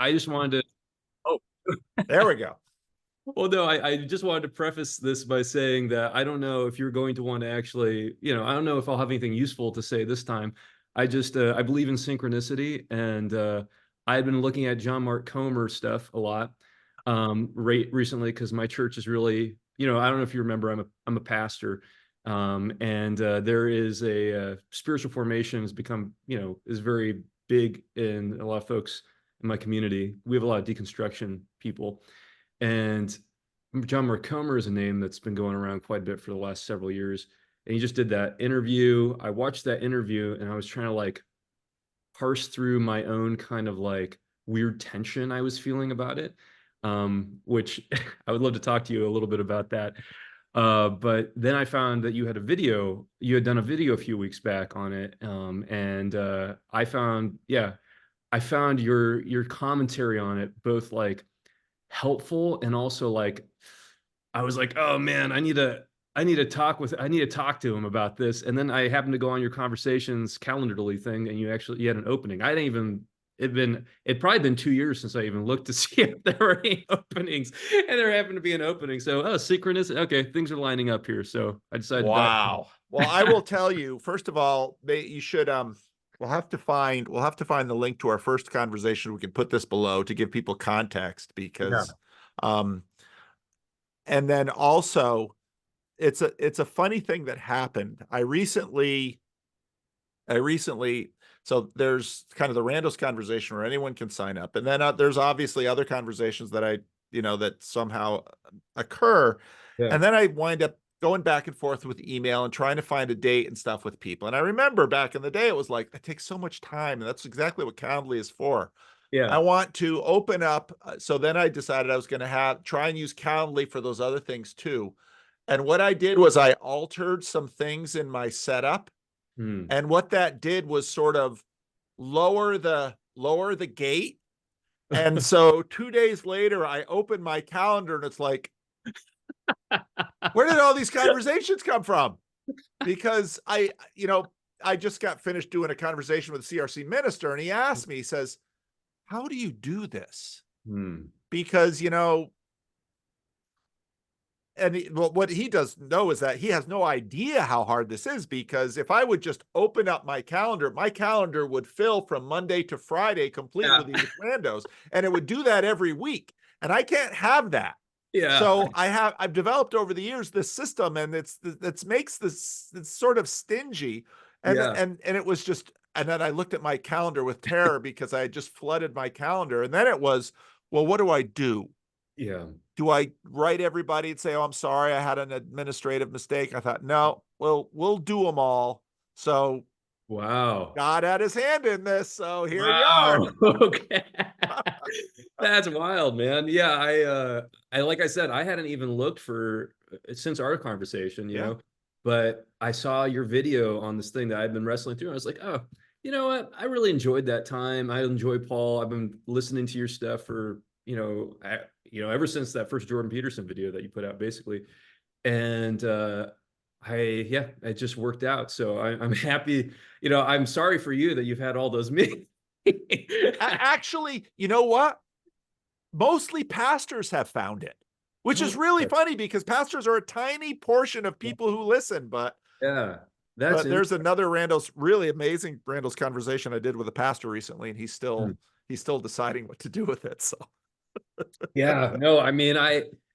I just wanted to, oh, There we go. well, no, I just wanted to preface this by saying that I don't know if you're going to want to actually, I don't know if I'll have anything useful to say this time. I believe in synchronicity, and I've been looking at John Mark Comer stuff a lot recently because my church is really, I don't know if you remember, I'm a pastor, and there is a spiritual formation has become, is very big in a lot of folks in my community. We have a lot of deconstruction people. And John Marcomer is a name that's been going around quite a bit for the last several years. And he just did that interview. I watched that interview and I was trying to like parse through my own kind of like weird tension I was feeling about it, which I would love to talk to you a little bit about that. But then I found that you had done a video a few weeks back on it. And I found your commentary on it both like helpful and also like I was like, oh man, I need to talk to him about this. And then I happened to go on your conversations Calendarly thing, and you had an opening. I didn't even it probably been 2 years since I even looked to see if there were any openings, and there happened to be an opening. So synchronous. Okay, things are lining up here. So I decided to dive in. Wow. Well, I will tell you, first of all, you should we'll have to find the link to our first conversation. We can put this below to give people context Yeah. because um and then also it's a funny thing that happened. I recently so there's kind of the Randos conversation where anyone can sign up. And then there's obviously other conversations that that somehow occur. Yeah. And then I wind up going back and forth with email and trying to find a date and stuff with people. And I remember back in the day, it was like, it takes so much time. And that's exactly what Calendly is for. I Yeah. want to open up. So then I decided I was going to try and use Calendly for those other things too. And what I did was I altered some things in my setup. Hmm. And what that did was sort of lower the gate. And so 2 days later, I opened my calendar and it's like, where did all these conversations come from? Because I just got finished doing a conversation with a CRC minister, and he asked me, he says, how do you do this? Hmm. Because, what he does know is that he has no idea how hard this is, because if I would just open up my calendar would fill from Monday to Friday completely Yeah. with randos, and it would do that every week. And I can't have that. Yeah. So I've developed over the years this system, and it's makes this, it's sort of stingy. And Yeah. it was just, and then I looked at my calendar with terror because I had just flooded my calendar. And then it was, well, what do I do? Yeah. Do I write everybody and say, oh, I'm sorry, I had an administrative mistake? I thought, no, we'll do them all. So Wow. God had his hand in this. So here you are. Wow. Okay. That's wild, man. Yeah, I like I said, I hadn't even looked for since our conversation, Yeah. but I saw your video on this thing that I've been wrestling through. And I was like, oh, you know what? I really enjoyed that time. I enjoy Paul. I've been listening to your stuff for, ever since that first Jordan Peterson video that you put out, basically. And it just worked out. So I'm happy. I'm sorry for you that you've had all those meetings. Actually, you know what? Mostly pastors have found it, which is really funny because pastors are a tiny portion of people who listen. But Yeah, that's there's another really amazing Randall's conversation I did with a pastor recently, and he's Hmm. still deciding what to do with it. So Yeah, no, I mean,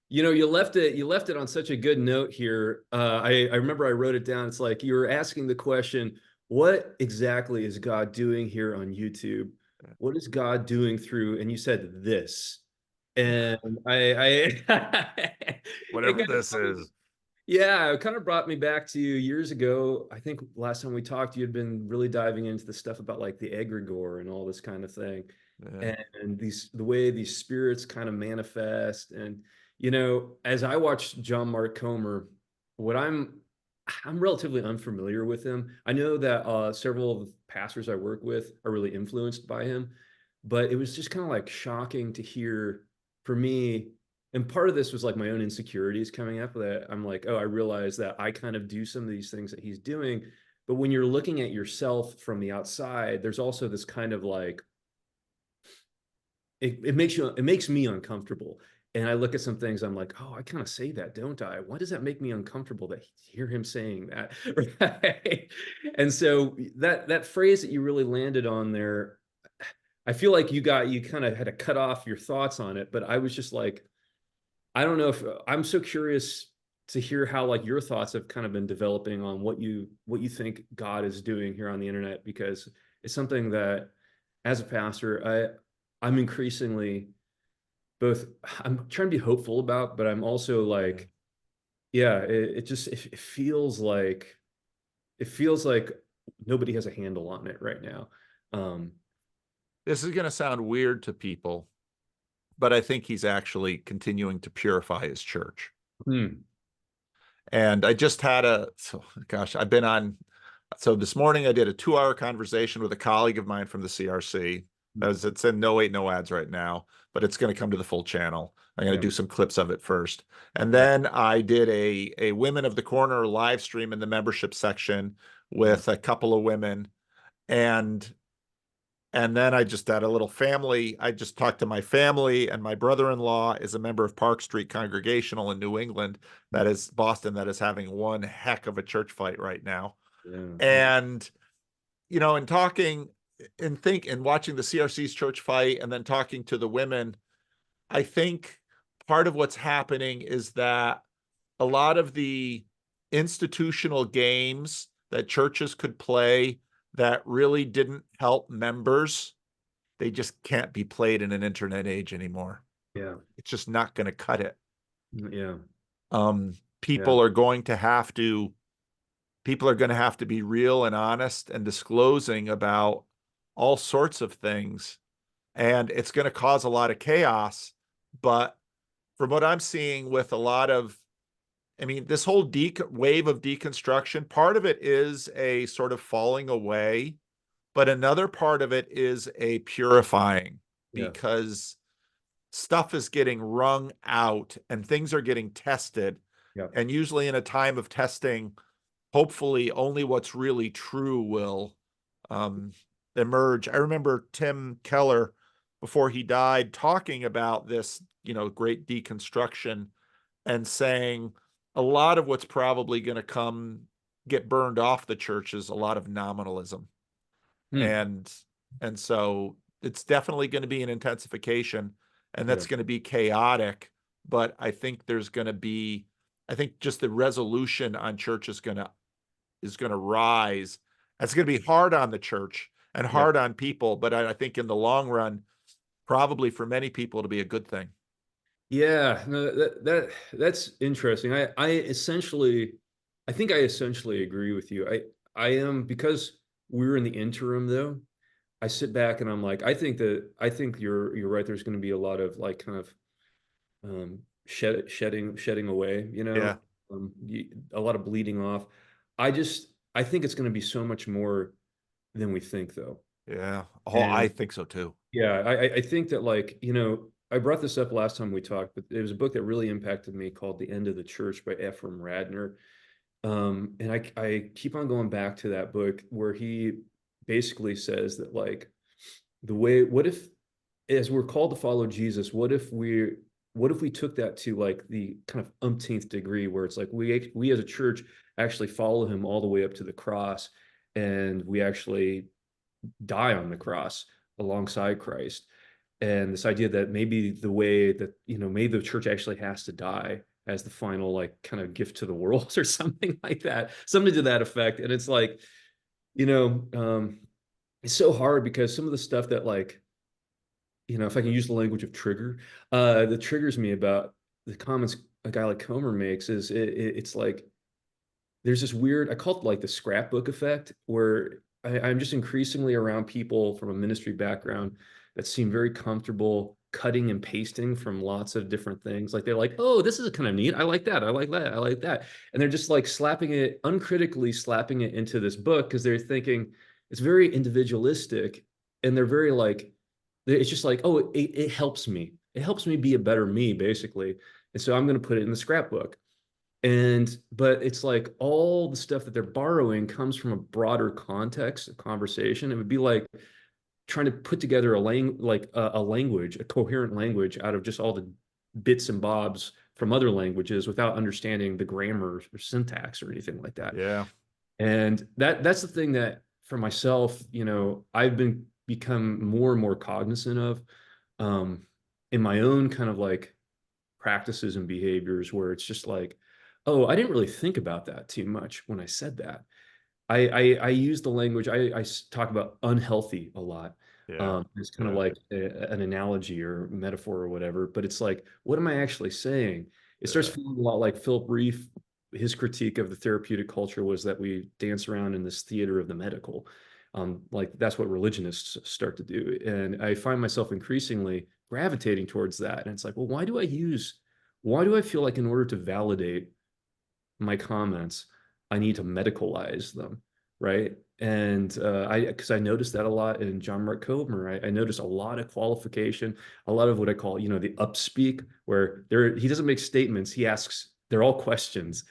you left it on such a good note here. I remember I wrote it down. It's like you were asking the question, what exactly is God doing here on YouTube? What is God doing through? And you said this, and it whatever kind of this is. yeah, it kind of brought me back to years ago. I think last time we talked, you had been really diving into the stuff about like the egregore and all this kind of thing, Yeah. and the way these spirits kind of manifest. And as I watched John Mark Comer, what I'm relatively unfamiliar with him. I know that several of the pastors I work with are really influenced by him, but it was just kind of like shocking to hear for me. And part of this was like my own insecurities coming up that I'm like, oh, I realize that I kind of do some of these things that he's doing. But when you're looking at yourself from the outside, there's also this kind of like it makes me uncomfortable. And I look at some things, I'm like, oh, I kind of say that, don't I? Why does that make me uncomfortable to hear him saying that? Right? And so that phrase that you really landed on there, I feel like you kind of had to cut off your thoughts on it, but I was just like, I don't know if I'm so curious to hear how like your thoughts have kind of been developing on what you think God is doing here on the internet, because it's something that as a pastor, I'm increasingly both I'm trying to be hopeful about, but I'm also like, yeah, it feels like nobody has a handle on it right now. Um, This is going to sound weird to people, but I think he's actually continuing to purify his church. hmm, And I just had I've been on. So this morning I did a 2-hour conversation with a colleague of mine from the CRC. It's in no wait, no ads right now, but it's going to come to the full channel. I'm going to yeah, do some clips of it first. And yeah, then I did a Women of the Corner live stream in the membership section yeah, with a couple of women. And then I just had a little family. I just talked to my family, and my brother-in-law is a member of Park Street Congregational in New England, that is Boston, that is having one heck of a church fight right now. yeah, And, in talking and watching the CRC's church fight and then talking to the women, I think part of what's happening is that a lot of the institutional games that churches could play that really didn't help members, they just can't be played in an internet age anymore. yeah, It's just not going to cut it. yeah, Um, yeah, people are going to have to people are going to have to be real and honest and disclosing about all sorts of things, and it's going to cause a lot of chaos. But from what I'm seeing with a lot of, I mean, this whole wave of deconstruction, part of it is a sort of falling away, but another part of it is a purifying, yeah, because stuff is getting wrung out and things are getting tested. yeah, And usually in a time of testing, hopefully only what's really true will um, emerge. I remember Tim Keller, before he died, talking about this, great deconstruction, and saying a lot of what's probably going to get burned off the church is a lot of nominalism. hmm, And so it's definitely going to be an intensification, and yeah, that's going to be chaotic. But I think just the resolution on church is going to rise. That's going to be hard on the church and yeah. hard on people, but I think in the long run, probably for many people, it'll be a good thing. Yeah, no, that's interesting. I think I essentially agree with you. I am, because we're in the interim though. I sit back and I'm like, I think you're right. There's going to be a lot of like kind of shedding away, Yeah, a lot of bleeding off. I think it's going to be so much more than we think though. yeah. Oh, I And think so too. yeah, I think that like, I brought this up last time we talked, but it was a book that really impacted me called The End of the Church by Ephraim Radner. And I keep on going back to that book where he basically says that like what if, as we're called to follow Jesus, what if we took that to like the kind of umpteenth degree where it's like we as a church actually follow him all the way up to the cross, and we actually die on the cross alongside Christ. And this idea that maybe the way that, maybe the church actually has to die as the final like kind of gift to the world or something like that, something to that effect. And it's like, you know, um, it's so hard because some of the stuff that like, if I can use the language of trigger, that triggers me about the comments a guy like Comer makes is it's like there's this weird, I call it like the scrapbook effect, where I'm just increasingly around people from a ministry background that seem very comfortable cutting and pasting from lots of different things. Like they're like, oh, this is kind of neat. I like that. I like that. I like that. And they're just like slapping it, uncritically slapping it into this book because they're thinking it's very individualistic, and they're very like, it's just like, oh, it helps me. It helps me be a better me, basically. And so I'm going to put it in the scrapbook. But it's like all the stuff that they're borrowing comes from a broader context of conversation. It would be like, trying to put together a language, a coherent language out of just all the bits and bobs from other languages without understanding the grammar or syntax or anything like that. Yeah. And that's the thing that for myself, I've become more and more cognizant of in my own kind of like practices and behaviors where it's just like, oh, I didn't really think about that too much when I said that. I use the language, I talk about unhealthy a lot. Yeah. It's kind of Yeah. like an analogy or metaphor or whatever, but it's like, what am I actually saying? It starts Yeah. feeling a lot like Philip Reef. His critique of the therapeutic culture was that we dance around in this theater of the medical. Like that's what religionists start to do. And I find myself increasingly gravitating towards that. And it's like, well, why do I feel like in order to validate my comments, I need to medicalize them, right? And because I noticed that a lot in John Mark Comer, I noticed a lot of qualification, a lot of what I call, the upspeak, where he doesn't make statements, they're all questions.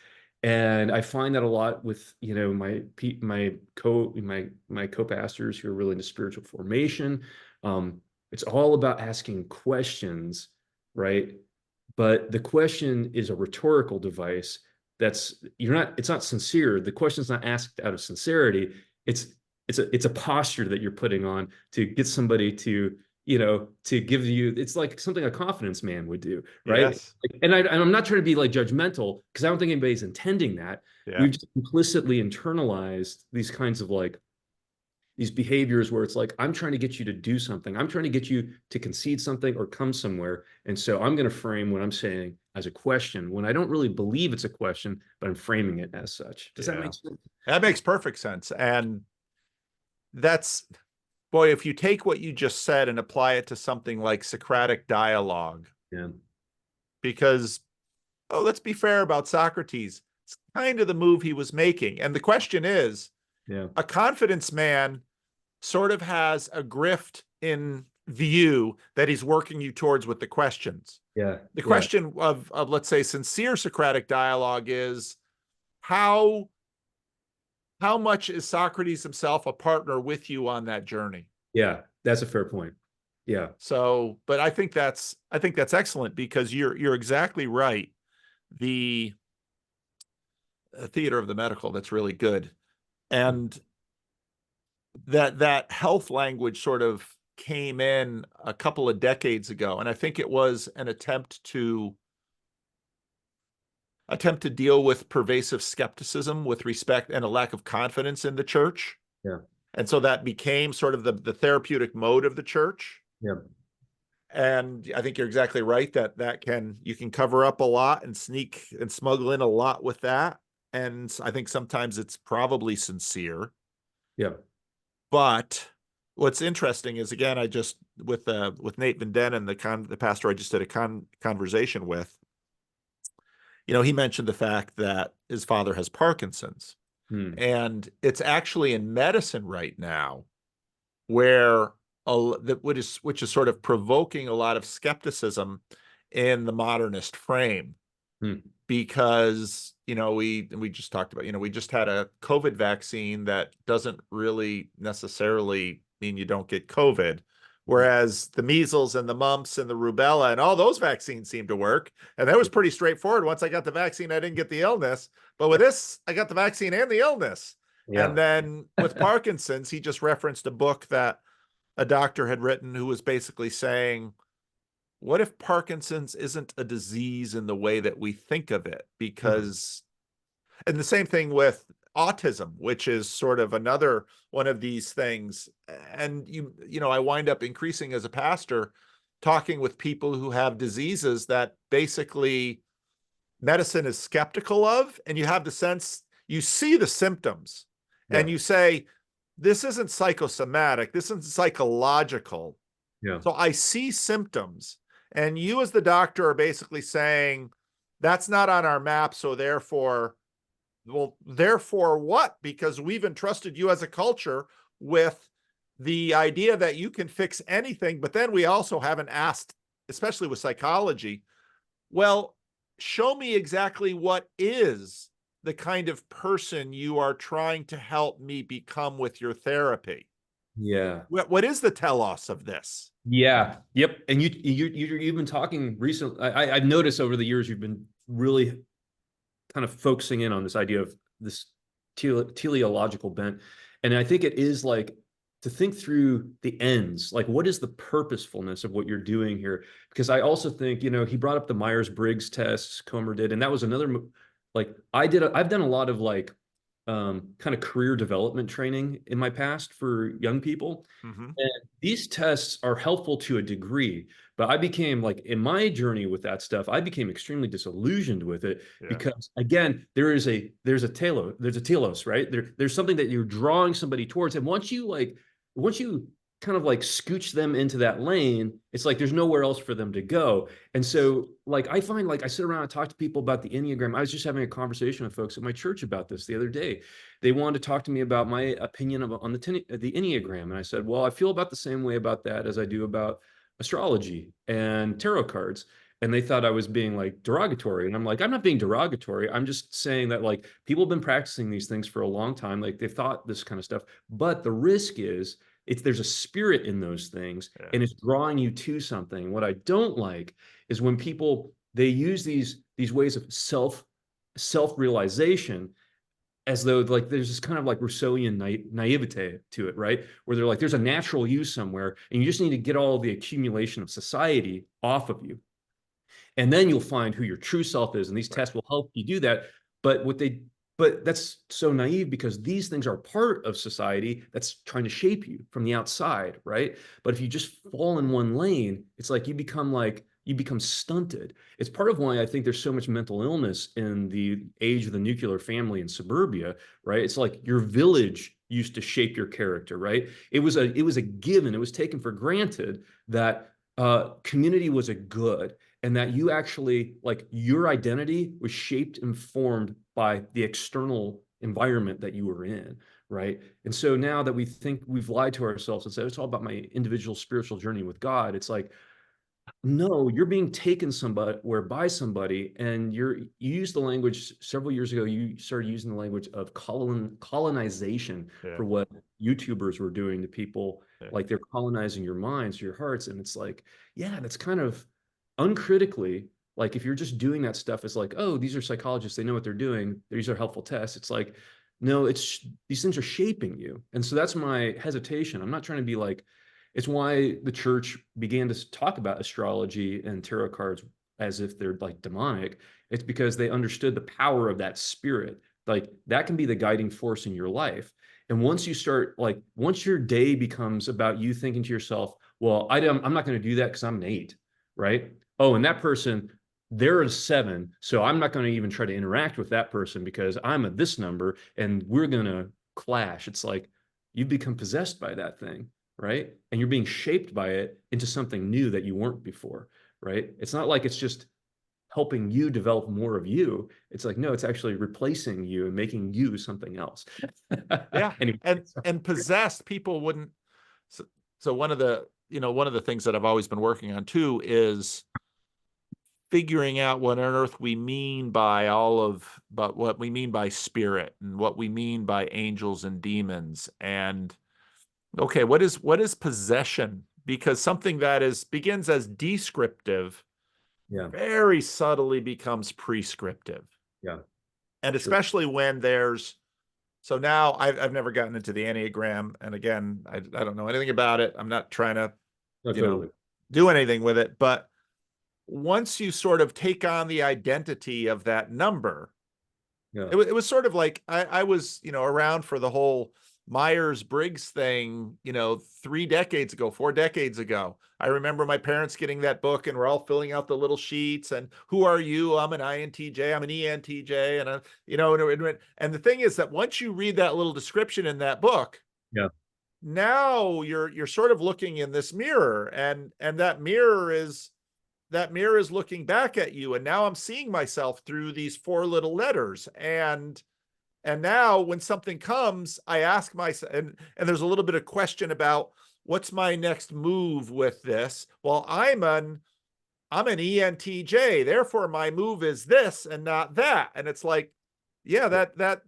And I find that a lot with, my co-pastors who are really into spiritual formation. It's all about asking questions, right? But the question is a rhetorical device it's not sincere. The question's not asked out of sincerity. It's a posture that you're putting on to get somebody to give you, it's like something a confidence man would do, right? Yes. And I'm not trying to be like judgmental because I don't think anybody's intending that. Yeah. We've just implicitly internalized these kinds of like these behaviors where it's like, I'm trying to get you to do something. I'm trying to get you to concede something or come somewhere. And so I'm going to frame what I'm saying as a question when I don't really believe it's a question, but I'm framing it as such. Does that Yeah. make sense? That makes perfect sense. And that's, boy, if you take what you just said and apply it to something like Socratic dialogue, Yeah. because, oh, let's be fair about Socrates. It's kind of the move he was making. And the question is, Yeah. a confidence man sort of has a grift in view that he's working you towards with the questions. Yeah. The Yeah. question of let's say sincere Socratic dialogue is how much is Socrates himself a partner with you on that journey? Yeah. That's a fair point. Yeah. So, but I think that's excellent because you're exactly right. The theater of the medical, that's really good. And that health language sort of came in a couple of decades ago, and I think it was an attempt to deal with pervasive skepticism with respect and a lack of confidence in the church. Yeah. And so that became sort of the therapeutic mode of the church. Yeah. And I think you're exactly right that you can cover up a lot and sneak and smuggle in a lot with that. And I think sometimes it's probably sincere. Yeah. But what's interesting is, again, I just with Nate Van Den and the pastor I just did a conversation with, he mentioned the fact that his father has Parkinson's. And it's actually in medicine right now where which is sort of provoking a lot of skepticism in the modernist frame. Because we just talked about, we just had a COVID vaccine that doesn't really necessarily mean you don't get COVID, whereas the measles and the mumps and the rubella and all those vaccines seem to work. And that was pretty straightforward. Once I got the vaccine, I didn't get the illness, but with this, I got the vaccine and the illness. Yeah. And then with Parkinson's, he just referenced a book that a doctor had written who was basically saying, what if Parkinson's isn't a disease in the way that we think of it? Because, and the same thing with autism, which is sort of another one of these things. And I wind up increasing as a pastor, talking with people who have diseases that basically medicine is skeptical of, and you have the sense, you see the symptoms and you say, this isn't psychosomatic, this isn't psychological. Yeah. So I see symptoms. And you as the doctor are basically saying, that's not on our map, so therefore what? Because we've entrusted you as a culture with the idea that you can fix anything, but then we also haven't asked, especially with psychology, well, show me exactly what is the kind of person you are trying to help me become with your therapy. Yeah. What is the telos of this? Yeah. Yep. And you've been talking recently. I've noticed over the years you've been really kind of focusing in on this idea of this teleological bent. And I think it is like to think through the ends, like what is the purposefulness of what you're doing here? Because I also think, he brought up the Myers-Briggs tests, Comer did, and that was another, like I've done a lot of like kind of career development training in my past for young people. Mm-hmm. And these tests are helpful to a degree, but I became like in my journey with that stuff, I became extremely disillusioned with it Yeah. because again, there's a telos, right? There's something that you're drawing somebody towards. And once you kind of like scooch them into that lane, it's like there's nowhere else for them to go. And so like I find like I sit around and talk to people about the Enneagram. I was just having a conversation with folks at my church about this the other day. They wanted to talk to me about my opinion on the Enneagram. And I said, well, I feel about the same way about that as I do about astrology and tarot cards. And they thought I was being like derogatory. And I'm like, I'm not being derogatory. I'm just saying that like people have been practicing these things for a long time. Like they've thought this kind of stuff. But the risk is there's a spirit in those things Yeah. and it's drawing you to something. What I don't like is when people they use these ways of self-realization as though like there's this kind of like Rousseauian naivete to it, right? Where they're like, there's a natural you somewhere, and you just need to get all the accumulation of society off of you. And then you'll find who your true self is. And these Right. tests will help you do that. But but that's so naive because these things are part of society that's trying to shape you from the outside, right? But if you just fall in one lane, it's like you become stunted. It's part of why I think there's so much mental illness in the age of the nuclear family in suburbia, right? It's like your village used to shape your character, right? It was a given. It was taken for granted that community was a good and that you actually like your identity was shaped and formed by the external environment that you were in, right? And so now that we think we've lied to ourselves and said it's all about my individual spiritual journey with God, it's like no, you're being taken somewhere by somebody, and you used the language several years ago. You started using the language of colonization Yeah. for what YouTubers were doing to people, Yeah. like they're colonizing your minds, your hearts, and it's like, yeah, that's kind of uncritically, like if you're just doing that stuff, it's like, oh, these are psychologists, they know what they're doing. These are helpful tests. It's like, no, it's these things are shaping you, and so that's my hesitation. I'm not trying to be like it's why the church began to talk about astrology and tarot cards as if they're like demonic. It's because they understood the power of that spirit. Like that can be the guiding force in your life. And once you start, like, once your day becomes about you thinking to yourself, well, I'm not going to do that because I'm an 8, right? Oh, and that person, they're a 7. So I'm not going to even try to interact with that person because I'm a this number and we're going to clash. It's like you become possessed by that thing, right? And you're being shaped by it into something new that you weren't before, right? It's not like it's just helping you develop more of you. It's like, no, it's actually replacing you and making you something else. Yeah. Anyway, And possessed people wouldn't. So one of the things that I've always been working on too is figuring out what on earth we mean by but what we mean by spirit and what we mean by angels and demons. And okay, what is possession? Because something that begins as descriptive yeah, very subtly becomes prescriptive. yeah, And sure. especially when so now I've never gotten into the Enneagram. And again, I don't know anything about it. I'm not trying to, No, you know, totally. do anything with it. But once you sort of take on the identity of that number, Yeah, it was sort of like I was, around for the whole Myers-Briggs thing, 3 decades ago, 4 decades ago. I remember my parents getting that book and we're all filling out the little sheets and who are you? I'm an INTJ, I'm an ENTJ. And the thing is that once you read that little description in that book, yeah, now you're sort of looking in this mirror and that mirror is looking back at you. And now I'm seeing myself through these 4 little letters. And now when something comes, I ask myself, and there's a little bit of question about what's my next move with this. Well, I'm an ENTJ, therefore my move is this and not that. And it's like, yeah, that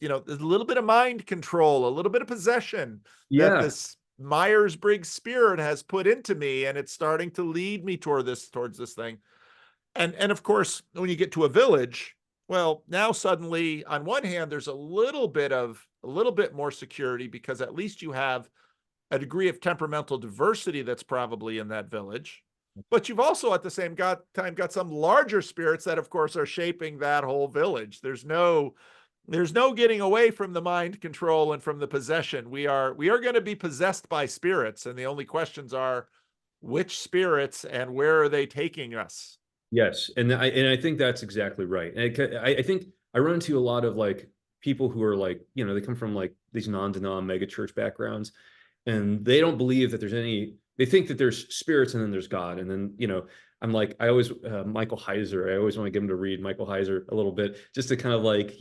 there's a little bit of mind control, a little bit of possession that Yeah. this Myers-Briggs spirit has put into me, and it's starting to lead me towards this thing. And of course, when you get to a village, well, now suddenly on one hand, there's a little bit more security because at least you have a degree of temperamental diversity that's probably in that village. But you've also at the same time got some larger spirits that, of course, are shaping that whole village. There's no getting away from the mind control and from the possession. We are going to be possessed by spirits, and the only questions are which spirits and where are they taking us? Yes, and I think that's exactly right. And I think I run into a lot of like people who are like, they come from like these non-denom mega church backgrounds, and they don't believe that there's any. They think that there's spirits and then there's God, and then I'm like, I always Michael Heiser. I always want to get him to read Michael Heiser a little bit, just to kind of like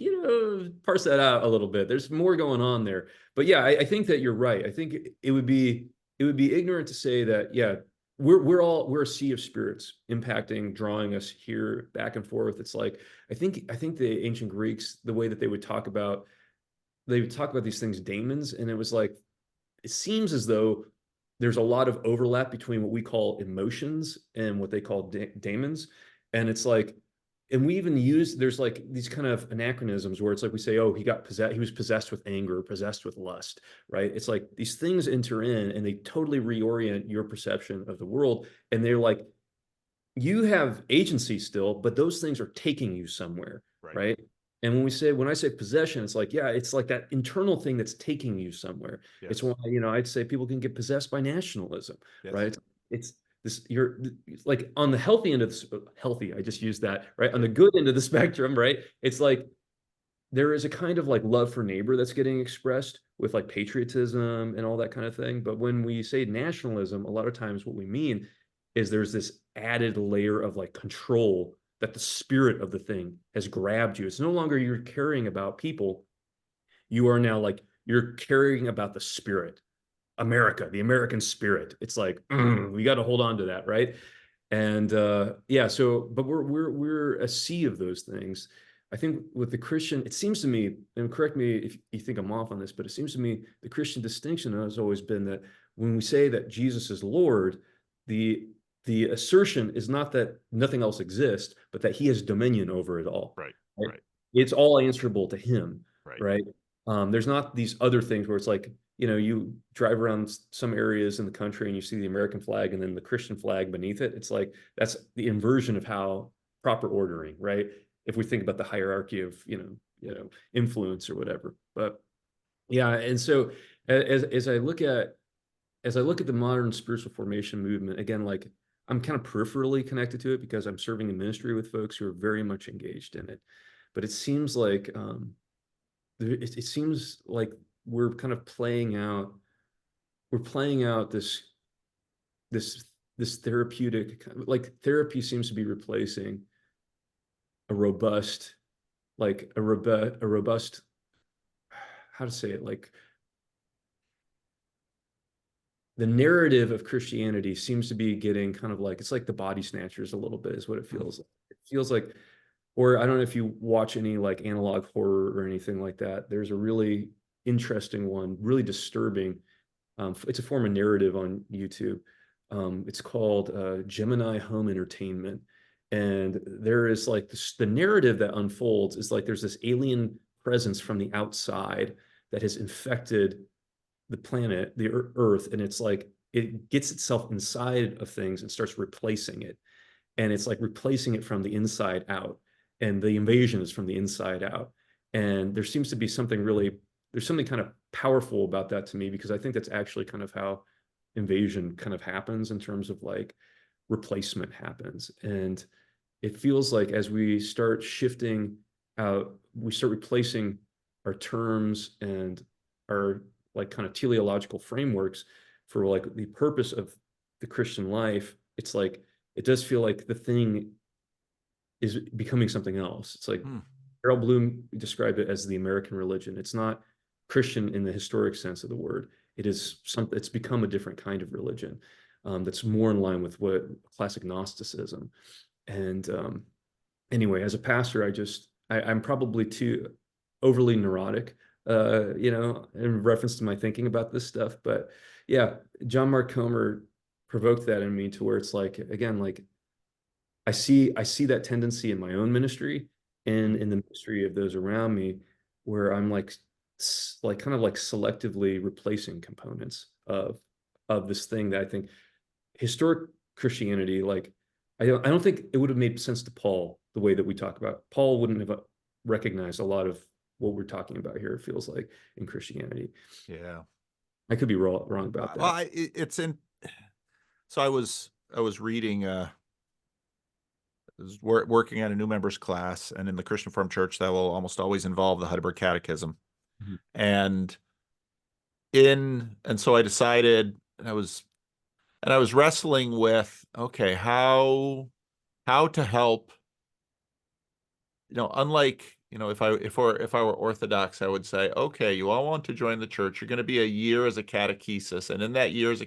parse that out a little bit. There's more going on there, but yeah, I think that you're right. I think it would be ignorant to say that we're a sea of spirits impacting, drawing us here back and forth. It's like I think the ancient Greeks, the way that they would talk about these things, daemons, and it was like it seems as though there's a lot of overlap between what we call emotions and what they call daemons, and it's like, and we even use there's like these kind of anachronisms where it's like we say, oh, he was possessed with anger, possessed with lust, right? It's like these things enter in and they totally reorient your perception of the world, and they're like, you have agency still, but those things are taking you somewhere, Right. right? And when I say possession, it's like, yeah, it's like that internal thing that's taking you somewhere. It's Yes. why, I'd say people can get possessed by nationalism, Yes. right? It's this, you're like on the healthy end of this, healthy, I just used that, right? On the Sure. good end of the spectrum, right? It's like there is a kind of like love for neighbor that's getting expressed with like patriotism and all that kind of thing. But when we say nationalism, a lot of times what we mean is there's this added layer of like control that the spirit of the thing has grabbed you. It's no longer you're caring about people. You are now like you're caring about the spirit, America, the American spirit. It's like we got to hold on to that, right? And yeah, so but we're a sea of those things. I think with the Christian, it seems to me, and correct me if you think I'm off on this, but it seems to me the Christian distinction has always been that when we say that Jesus is Lord, the the assertion is not that nothing else exists, but that he has dominion over it all. Right. Right? Right. It's all answerable to him, Right. right? There's not these other things where it's like, you drive around some areas in the country and you see the American flag and then the Christian flag beneath it. It's like that's the inversion of how proper ordering, right? If we think about the hierarchy of, influence or whatever. But yeah, and so as I look at the modern spiritual formation movement, again, like I'm kind of peripherally connected to it because I'm serving in ministry with folks who are very much engaged in it. But it seems like it seems like we're kind of playing out this this therapeutic, like therapy seems to be replacing a robust a robust, how to say it, like the narrative of Christianity seems to be getting kind of like, it's like the body snatchers a little bit is what it Mm. feels like. It feels like, or I don't know if you watch any like analog horror or anything like that. There's a really interesting one, really disturbing. It's a form of narrative on YouTube. It's called Gemini Home Entertainment. And there is like the narrative that unfolds is like there's this alien presence from the outside that has infected the planet, the Earth, and it's like it gets itself inside of things and starts replacing it. And it's like replacing it from the inside out. And the invasion is from the inside out. And there seems to be there's something kind of powerful about that to me, because I think that's actually kind of how invasion kind of happens in terms of like replacement happens. And it feels like as we start shifting out, we start replacing our terms and our like kind of teleological frameworks for like the purpose of the Christian life. It's like it does feel like the thing is becoming something else. It's like Mm. Harold Bloom described it as the American religion. It's not Christian in the historic sense of the word. It's become a different kind of religion, that's more in line with what classic Gnosticism. And anyway, as a pastor, I'm probably too. overly neurotic, in reference to my thinking about this stuff. But yeah, John Mark Comer provoked that in me to where it's like, again, like I see that tendency in my own ministry and in the ministry of those around me, where I'm like kind of like selectively replacing components of this thing that I think historic Christianity, like I don't think it would have made sense to Paul the way that we talk about. Paul wouldn't have recognized a lot of what we're talking about here, it feels like, in Christianity. Yeah. I could be wrong about Well, that. it's in. So I was reading. Was working on a new members class, and in the Christian Reformed Church, that will almost always involve the Heidelberg Catechism. Mhm. And so I decided, and I was wrestling with, okay, how to help, unlike, if I were Orthodox, I would say, okay, you all want to join the church, you're going to be a year as a catechesis, and in that year as a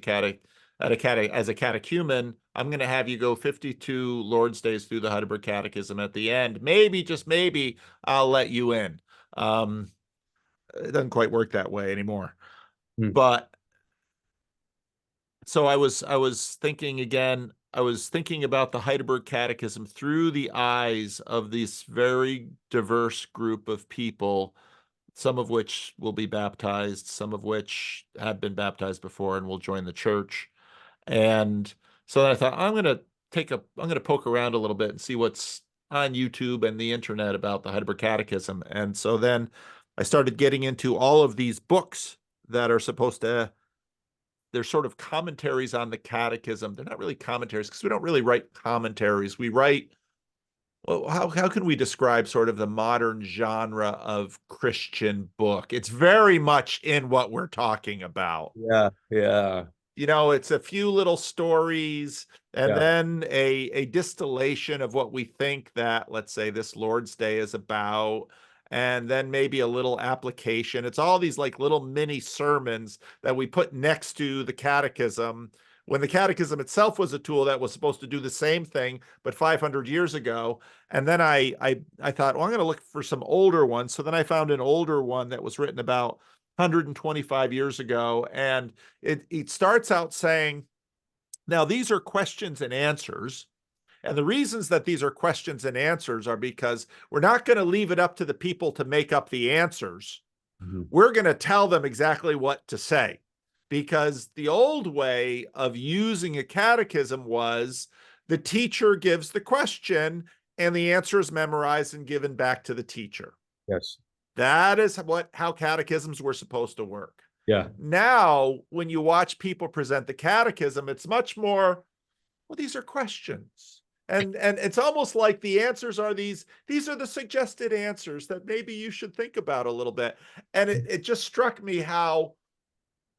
catechumen, I'm going to have you go 52 Lord's Days through the Heidelberg Catechism. At the end, maybe, just maybe, I'll let you in. It doesn't quite work that way anymore. Hmm. But so I was thinking again, I was thinking about the Heidelberg Catechism through the eyes of this very diverse group of people, some of which will be baptized, some of which have been baptized before and will join the church. And so I thought, I'm going to poke around a little bit and see what's on YouTube and the internet about the Heidelberg Catechism. And so then I started getting into all of these books that are they're sort of commentaries on the catechism. They're not really commentaries because we don't really write commentaries. We write, well, how can we describe sort of the modern genre of Christian book? It's very much in what we're talking about. Yeah, yeah, It's a few little stories and yeah. then a distillation of what we think that, let's say, this Lord's Day is about, and then maybe a little application. It's all these like little mini sermons that we put next to the catechism, when the catechism itself was a tool that was supposed to do the same thing, but 500 years ago. And then I thought, well, I'm going to look for some older ones. So then I found an older one that was written about 125 years ago. And it starts out saying, now these are questions and answers. And the reasons that these are questions and answers are because we're not going to leave it up to the people to make up the answers. Mhm. We're going to tell them exactly what to say. Because the old way of using a catechism was the teacher gives the question and the answer is memorized and given back to the teacher. Yes. That is how catechisms were supposed to work. Yeah. Now, when you watch people present the catechism, it's much more, well, these are questions. And it's almost like the answers are these are the suggested answers that maybe you should think about a little bit. And it just struck me how,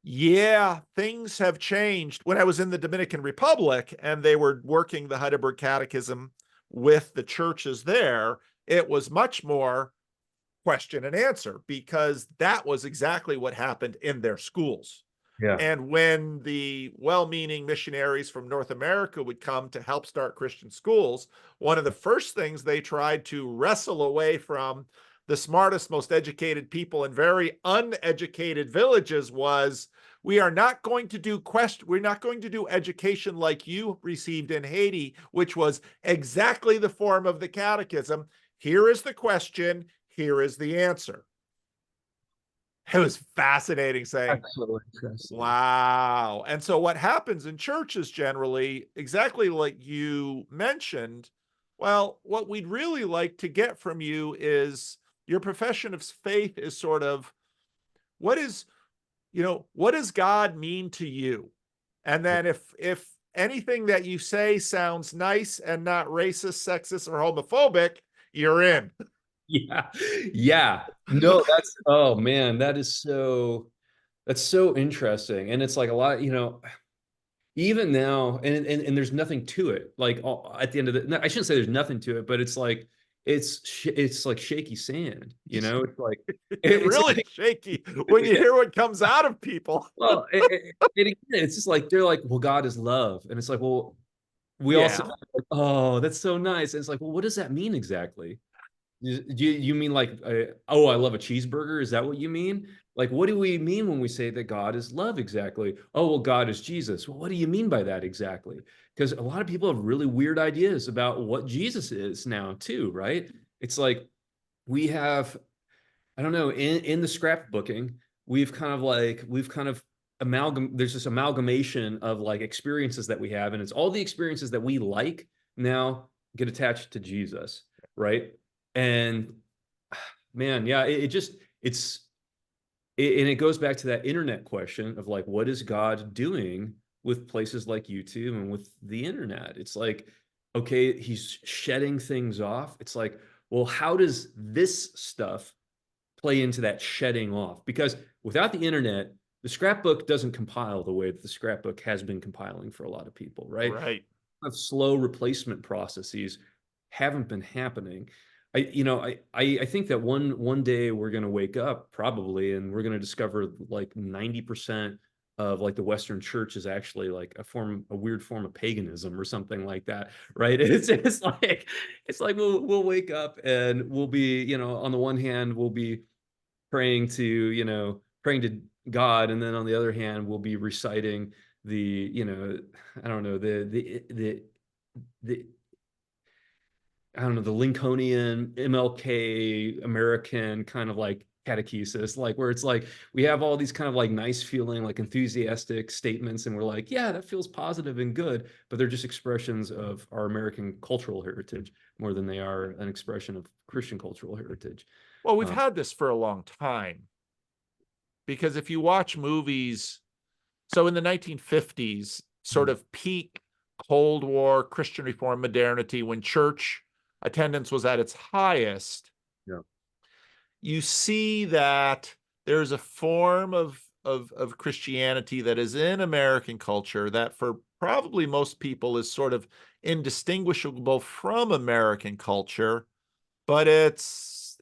yeah, things have changed. When I was in the Dominican Republic and they were working the Heidelberg Catechism with the churches there, it was much more question and answer because that was exactly what happened in their schools. Yeah. And when the well-meaning missionaries from North America would come to help start Christian schools, one of the first things they tried to wrestle away from the smartest, most educated people in very uneducated villages was, we are not going to do we're not going to do education like you received in Haiti, which was exactly the form of the catechism. Here is the question, here is the answer. It was fascinating saying, That's so interesting. wow. And so what happens in churches generally, exactly like you mentioned, well, what we'd really like to get from you is your profession of faith is sort of, what does God mean to you? And then if anything that you say sounds nice and not racist, sexist, or homophobic, you're in. Yeah. Yeah. No, oh man, that's so interesting. And it's like a lot, even now, and there's nothing to it. Like at the end of no, I shouldn't say there's nothing to it, but it's like it's like shaky sand, It's like It it's really shaky when you hear what comes out of people. well, again, it's just like they're like, well, God is love, and it's like, well, we also Yeah. like, oh, that's so nice. And it's like, well, what does that mean exactly? You mean like, oh, I love a cheeseburger? Is that what you mean? Like, what do we mean when we say that God is love exactly? Oh, well, God is Jesus. Well, what do you mean by that exactly? Because a lot of people have really weird ideas about what Jesus is now, too, right? It's like we have, I don't know, in the scrapbooking, we've kind of there's this amalgamation of like experiences that we have, and it's all the experiences that we like now get attached to Jesus, right? And man, yeah, it just and it goes back to that internet question of like, what is God doing with places like YouTube and with the internet? It's like, okay, he's shedding things off. It's like, well, how does this stuff play into that shedding off? Because without the internet, the scrapbook doesn't compile the way that the scrapbook has been compiling for a lot of people, right? Right. Of slow replacement processes haven't been happening. I think that one day we're going to wake up probably, and we're going to discover like 90% of like the Western church is actually like a weird form of paganism or something like that, right? It's like we'll wake up and we'll be, on the one hand we'll be praying to God, and then on the other hand we'll be reciting I don't know, the I don't know, the Lincolnian MLK American kind of like catechesis, like where it's like we have all these kind of like nice feeling, like enthusiastic statements, and we're like, yeah, that feels positive and good, but they're just expressions of our American cultural heritage more than they are an expression of Christian cultural heritage. Well, we've Um, had this for a long time because if you watch movies, so in the 1950s, sort of peak Cold War, Christian reform, modernity, when church attendance was at its highest, yeah. you see that there's a form of Christianity that is in American culture that for probably most people is sort of indistinguishable from American culture, but it's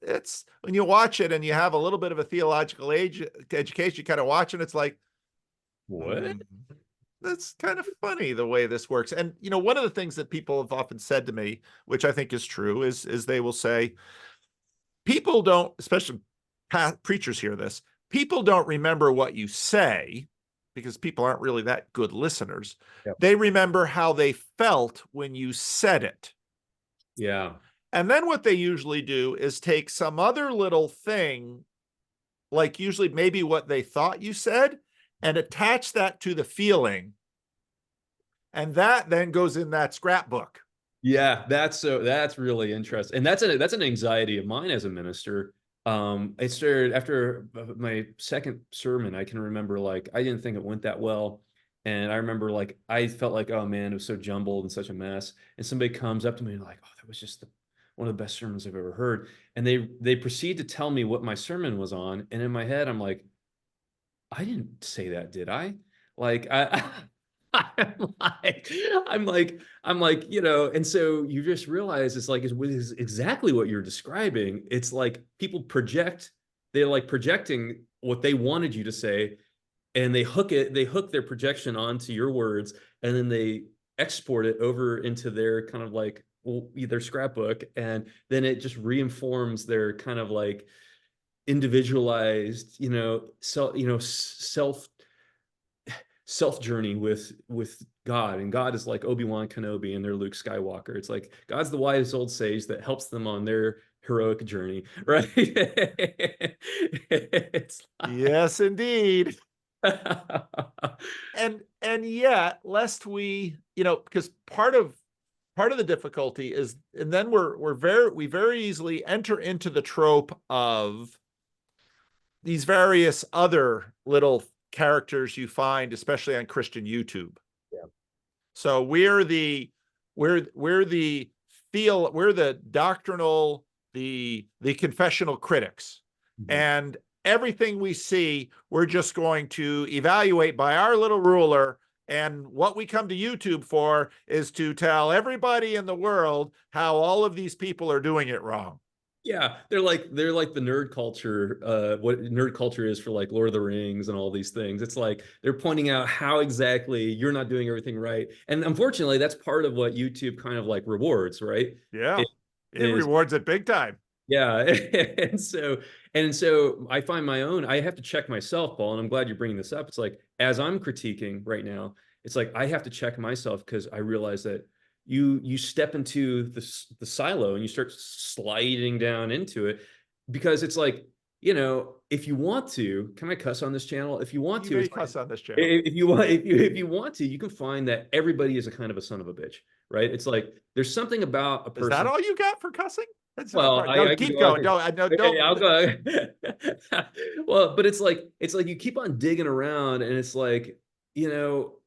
when you watch it and you have a little bit of a theological education, you kind of watch it, it's like, What? that's kind of funny the way this works. And one of the things that people have often said to me, which I think is true, is they will say, people don't, especially preachers hear this, people don't remember what you say because people aren't really that good listeners. Yep. They remember how they felt when you said it. Yeah. And then what they usually do is take some other little thing, like usually maybe what they thought you said, and attach that to the feeling. And that then goes in that scrapbook. Yeah, that's really interesting. And that's an anxiety of mine as a minister. It started after my second sermon. I can remember like I didn't think it went that well. And I remember like I felt like, oh man, it was so jumbled and such a mess. And somebody comes up to me and like, oh, that was just one of the best sermons I've ever heard. And they proceed to tell me what my sermon was on. And in my head, I'm like, I didn't say that, did I? Like I'm like, I'm like, and so you just realize it's like it's exactly what you're describing. It's like people they're like projecting what they wanted you to say, and they hook their projection onto your words, and then they export it over into their kind of like their scrapbook, and then it just reinforms their kind of like individualized, self journey with God. And God is like Obi-Wan Kenobi and their Luke Skywalker. It's like God's the wise old sage that helps them on their heroic journey, right? It's Yes, indeed. And yet, lest we, because part of the difficulty is, and then we very easily enter into the trope of these various other little characters you find, especially on Christian YouTube. Yeah. So we're the doctrinal, the confessional critics. Mhm. And everything we see, we're just going to evaluate by our little ruler. And what we come to YouTube for is to tell everybody in the world how all of these people are doing it wrong. Yeah, they're like the nerd culture, what nerd culture is for like Lord of the Rings and all these things. It's like they're pointing out how exactly you're not doing everything right. And unfortunately, that's part of what YouTube kind of like rewards, right? Yeah, It it is rewards it big time. Yeah. And so I find my own, I have to check myself, Paul, and I'm glad you're bringing this up. It's like, as I'm critiquing right now, it's like I have to check myself because I realize that you step into the silo and you start sliding down into it because it's like, if you want to, can I cuss on this channel? If you want You to, may it's like cuss on this channel. if you want to, you can find that everybody is a kind of a son of a bitch, right? It's like there's something about a Is that person. all you got for cussing? That's Well, no, I can keep go on going. for. No, I no, Okay, don't. I'll go. Well, but it's like you keep on digging around, and it's like, you know,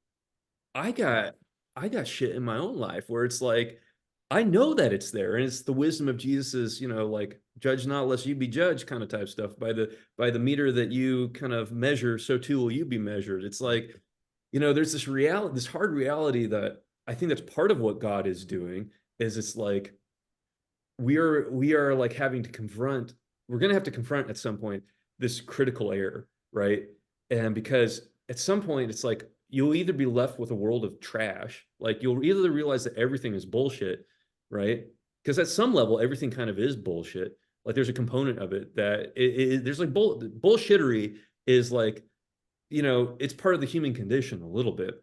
I got I got shit in my own life where it's like I know that it's there, and it's the wisdom of Jesus's, like judge not lest you be judged kind of type stuff. By the meter that you kind of measure, so too will you be measured. It's like, there's this reality, this hard reality that I think that's part of what God is doing, is it's like we are like having to confront, we're going to have to confront at some point this critical error, right? And because at some point it's like you'll either be left with a world of trash, like you'll either realize that everything is bullshit, right? Because at some level everything kind of is bullshit. Like there's a component of it that there's like bullshittery is like, it's part of the human condition a little bit,